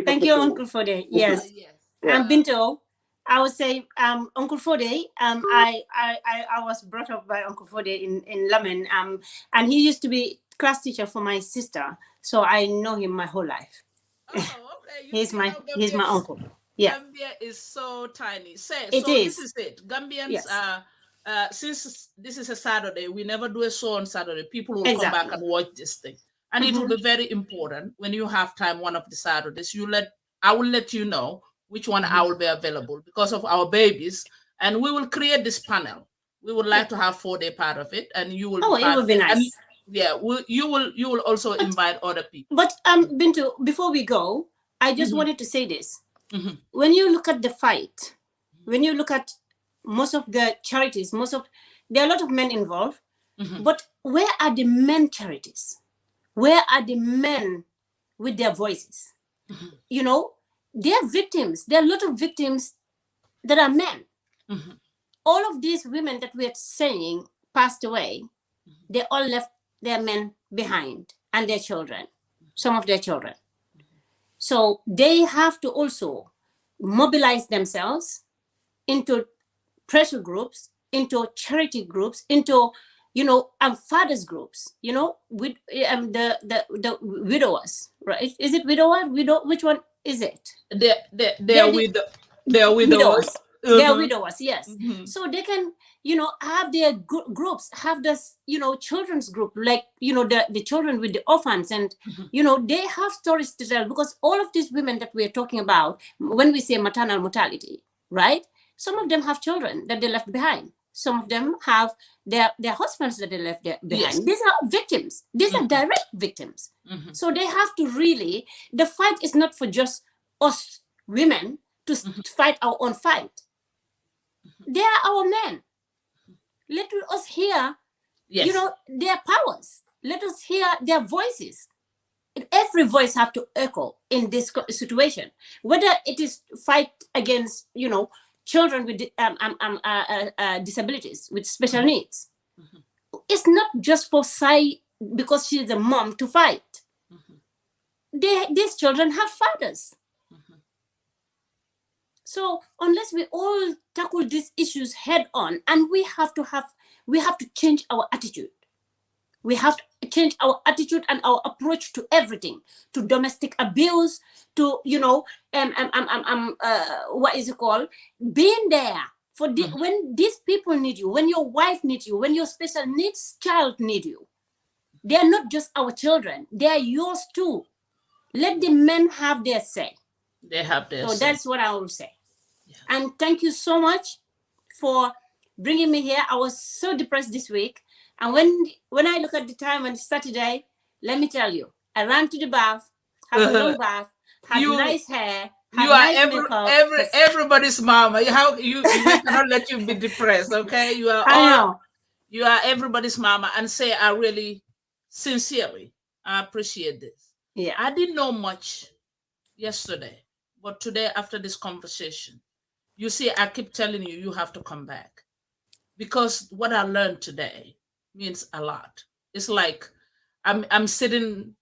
Thank you, Uncle Fode. Yes. Yeah. Binto, I would say, Uncle Fode, I was brought up by Uncle Fode in Lamin, and he used to be class teacher for my sister, so I know him my whole life. Oh, okay. He's my uncle. Yeah. Gambia is so tiny. So It is. This is it. Gambians Yes. since this is a Saturday, we never do a show on Saturday. People will Exactly. come back and watch this thing. And it will be very important when you have time one of the Saturdays. I will let you know which one I will be available because of our babies. And we will create this panel. We would like to have 4-day part of it, and you will. Oh, it would be nice. And, yeah, you will also invite other people. But Bintu, before we go, I just wanted to say this. When you look at the fight, when you look at most of the charities, there are a lot of men involved. But where are the men charities? Where are the men with their voices? You know, they are victims. There are a lot of victims that are men. All of these women that we're saying passed away, they all left their men behind and their children, some of their children. So they have to also mobilize themselves into pressure groups, into charity groups, into, fathers groups, with the widowers, right? Is it widower? Which one is it? They are widowers. They are widowers, yes. So they can, have their groups, have this, children's group, like, the children with the orphans, and, they have stories to tell, because all of these women that we're talking about, when we say maternal mortality, right? Some of them have children that they left behind. Some of them have their husbands that they left behind. Yes. These are victims. These are direct victims. So they have to really, the fight is not for just us women to fight our own fight. They are our men. Let us hear, their powers. Let us hear their voices. Every voice have to echo in this situation. Whether it is fight against, children with disabilities, with special needs. It's not just for Sai, because she's a mom, to fight. These children have fathers. So unless we all tackle these issues head on, and we have to change our attitude. We have to change our attitude and our approach to everything, to domestic abuse, to, what is it called? Being there for when these people need you, when your wife needs you, when your special needs child need you. They are not just our children. They are yours too. Let the men have their say. They have their say. So that's what I will say. Yeah. And thank you so much for bringing me here. I was so depressed this week. And when I look at the time on Saturday, let me tell you, I ran to the bath, had a long bath, had nice hair, had nice makeup. Everybody's mama. We cannot let you be depressed, okay? You are everybody's mama. And say, I really, sincerely, I appreciate this. Yeah. I didn't know much yesterday, but today, after this conversation, you see, I keep telling you, you have to come back. Because what I learned today means a lot. It's like I'm sitting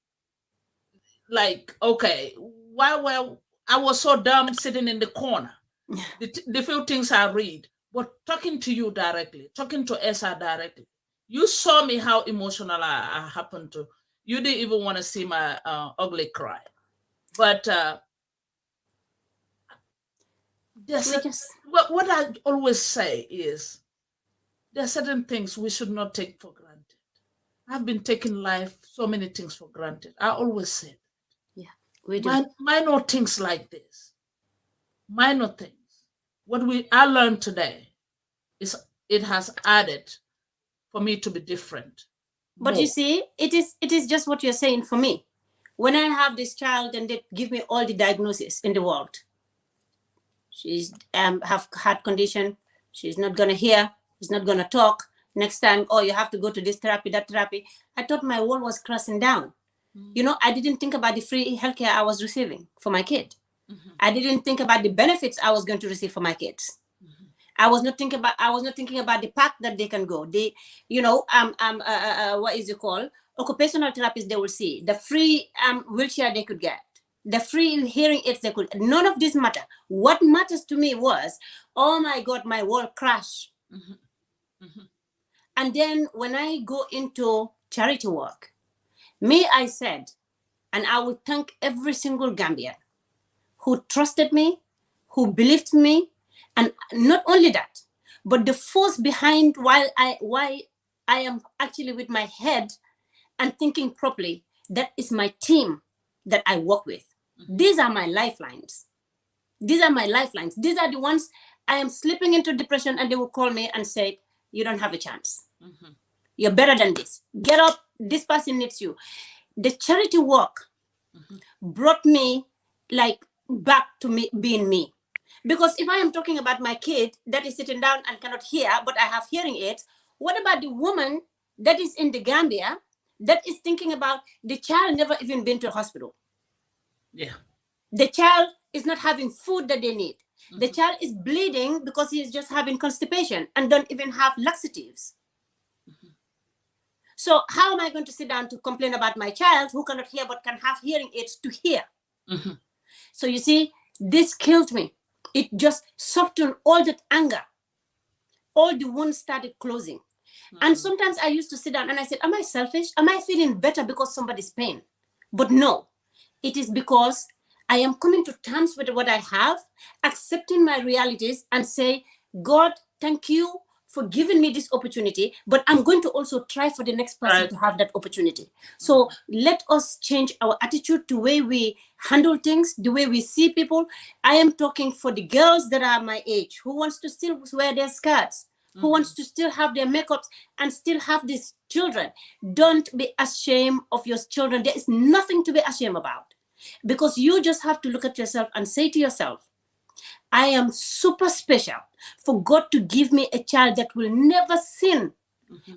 like, okay, I was so dumb sitting in the corner. The few things I read, but talking to you directly, talking to Essa directly, you saw me how emotional I happened to. You didn't even want to see my ugly cry. But what I always say is there are certain things we should not take for granted. I've been taking life, so many things for granted. I always say, we do. Minor things like this, minor things. What I learned today is it has added for me to be different. But you see, it is just what you're saying for me. When I have this child and they give me all the diagnosis in the world, she's have heart condition, she's not gonna hear, she's not gonna talk. Next time, oh, you have to go to this therapy, that therapy. I thought my world was crashing down. You know, I didn't think about the free healthcare I was receiving for my kid. I didn't think about the benefits I was going to receive for my kids. I was not thinking about the path that they can go. They, you know, what is it called? Occupational therapists they will see. The free wheelchair they could get. The free hearing aids they could. None of this matter. What matters to me was, oh my God, my world crashed. And then when I go into charity work, I said, and I will thank every single Gambian who trusted me, who believed me, and not only that, but the force behind why I am actually with my head and thinking properly, that is my team that I work with. These are my lifelines. These are my lifelines. These are the ones I am slipping into depression and they will call me and say, you don't have a chance. You're better than this. Get up. This person needs you. The charity work brought me like back to me being me. Because if I am talking about my kid that is sitting down and cannot hear, but I have hearing aids, what about the woman that is in the Gambia that is thinking about the child never even been to a hospital? Yeah. The child is not having food that they need. The child is bleeding because he is just having constipation and don't even have laxatives. So how am I going to sit down to complain about my child who cannot hear but can have hearing aids to hear? So you see, this killed me. It just softened all that anger. All the wounds started closing. And sometimes I used to sit down and I said, am I selfish? Am I feeling better because somebody's pain? But no, it is because I am coming to terms with what I have, accepting my realities and say, God, thank you for giving me this opportunity, but I'm going to also try for the next person to have that opportunity. So let us change our attitude, the way we handle things, the way we see people. I am talking for the girls that are my age, who wants to still wear their skirts, who wants to still have their makeups and still have these children. Don't be ashamed of your children. There is nothing to be ashamed about, because you just have to look at yourself and say to yourself, I am super special for God to give me a child that will never sin.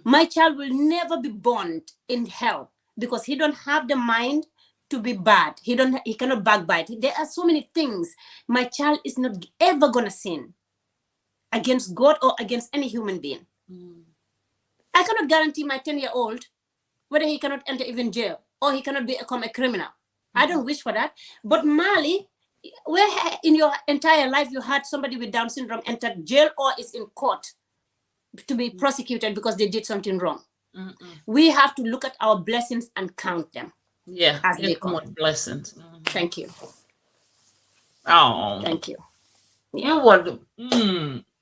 My child will never be born in hell because he don't have the mind to be bad. He cannot backbite. There are so many things. My child is not ever gonna sin against God or against any human being. I cannot guarantee my 10-year-old whether he cannot enter even jail or he cannot become a criminal. I don't wish for that. But Mali, where in your entire life you had somebody with Down syndrome enter jail or is in court to be prosecuted because they did something wrong? We have to look at our blessings and count them. Yeah, as they come. Blessings. Thank you. Oh, thank you. Yeah. You want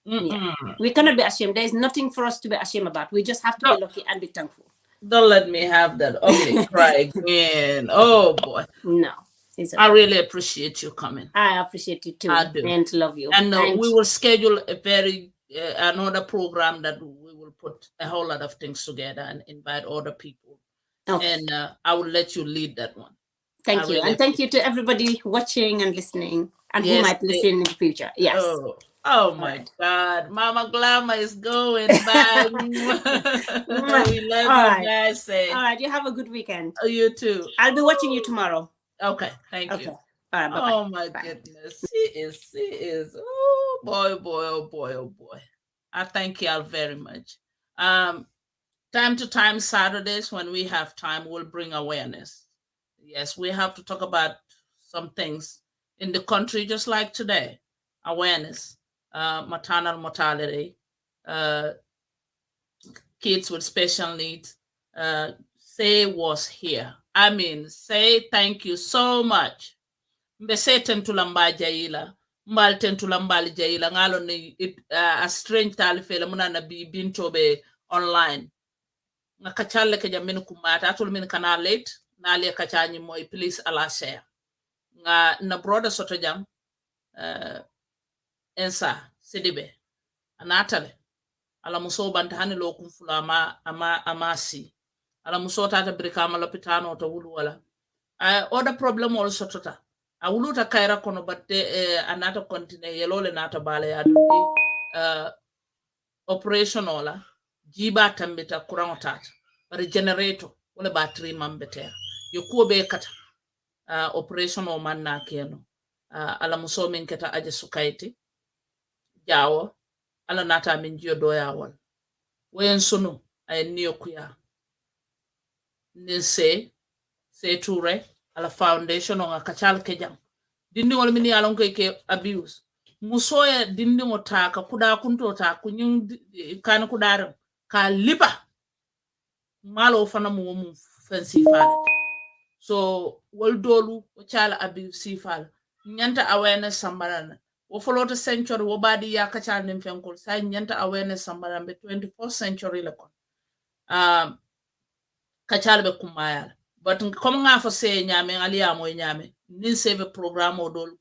Yeah. We cannot be ashamed. There is nothing for us to be ashamed about. We just have to be lucky and be thankful. Don't let me have that ugly cry again. Oh boy. No. Okay. I really appreciate you coming. I appreciate you too. I do. And love you. And we will schedule a another program that we will put a whole lot of things together and invite other people. Okay. And I will let you lead that one. Thank you. And thank you to everybody watching and listening and who might listen in the future. Yes. Oh my God. Mama Glamour is going back. We love you guys. All right. You have a good weekend. Oh, you too. I'll be watching you tomorrow. Okay. Thank you. All right. Bye-bye. Oh my goodness. She is. Oh boy, boy, oh boy, oh boy. I thank y'all very much. Time to time, Saturdays, when we have time, we'll bring awareness. Yes, we have to talk about some things in the country, just like today. Awareness, maternal mortality, kids with special needs. Say was here. I mean, say thank you so much mbe se tentula mba jayila mbal tentula mbali jayila ngalo ni a strange tal fele muna na bi bintobe online nga kachale ke jamin kumata atul min kana late na le kachani moy please ala share nga na brother soto jam Essa Sidibeh anatale ala muso banta hani lo kum fula amasi ala muso tata Brikama lopitano to wulu wala other problem also tota a wuluta kaira kono batte anata continue yelole nata bale ya dundi operational la jiba tambita kurango tata bari generator wala battery mambete yo kuobe kata operational man na keno ala muso min keta Aji Sukai Jawo ala nata min jiyo doya wal wen sunu ay niyo kuya nin Sai Touray ala foundation on kachal kejang dindi wala min yalon ke abuse musoya dindi ngota ka kuda kunto ta kunyum kan kudar ka lipa malo fana mu fancy fale so wol dolu o chala abuse fale nyanta awareness sambarana wo follow century wo badi ya kachal nim fenkol sa nyanta awareness sambarana be 24th century le kon kachal be kumayala but comme nga fo se nyame aliya moy nyame nin save program o dol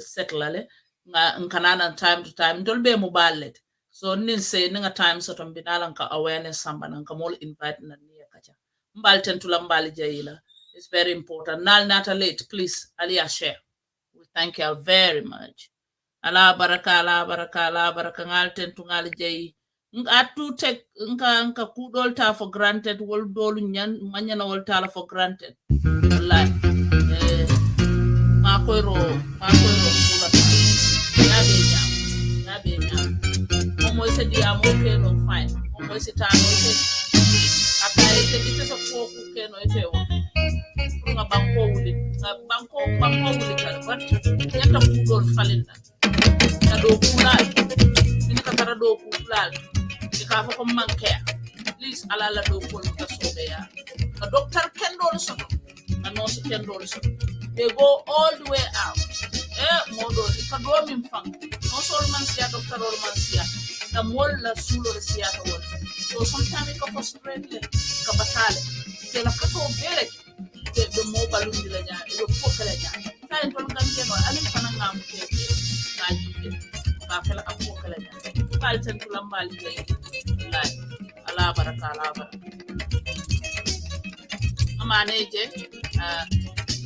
setlale nga kanana time to time dol be mo ballet so nin se nga time so to binalan ka awareness sambana ka mol invite na niya kacha mbal tentula mbal jayila it's very important nal nata late please aliya share we thank you very much ala baraka ngal tentu ngal jayi atu tek nka kudol ta for granted wol dolu nyan manyana wol ta for granted wallahi ma koyro sula ya be nyam mo se dia mo ke no fine mo se ta no se akai se dite so ko ku ke no ete wo nga banko wuli kala but yata kudol falinda na do kulal min ka tara do kulal ka fa ko manke please ala la do ko ka sobe ya ka doctor kendo so na nurse kendo so they go all the way out modo ka do min fang no so man sia doctor or man sia na mol la sulo sia to wol so sometimes ka frustrate ka batale ke la ka to bere ke mo balundi la nya e ko kala nya sai to ngam ke no alin fana ngam ke na ji ka kala ko kala nya bal tan tulambal jey ala baraka amane je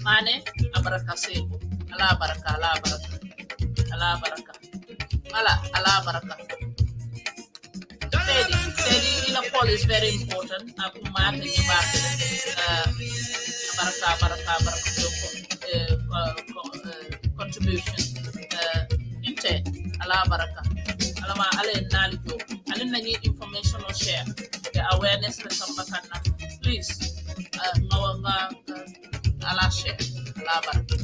mane abaraka seko ala baraka steady ila call is very important akumate ni baraka contribution inte ala baraka alama ale nalijo alin na need information or share the awareness for sambakana please ngawanga ala share ala baraka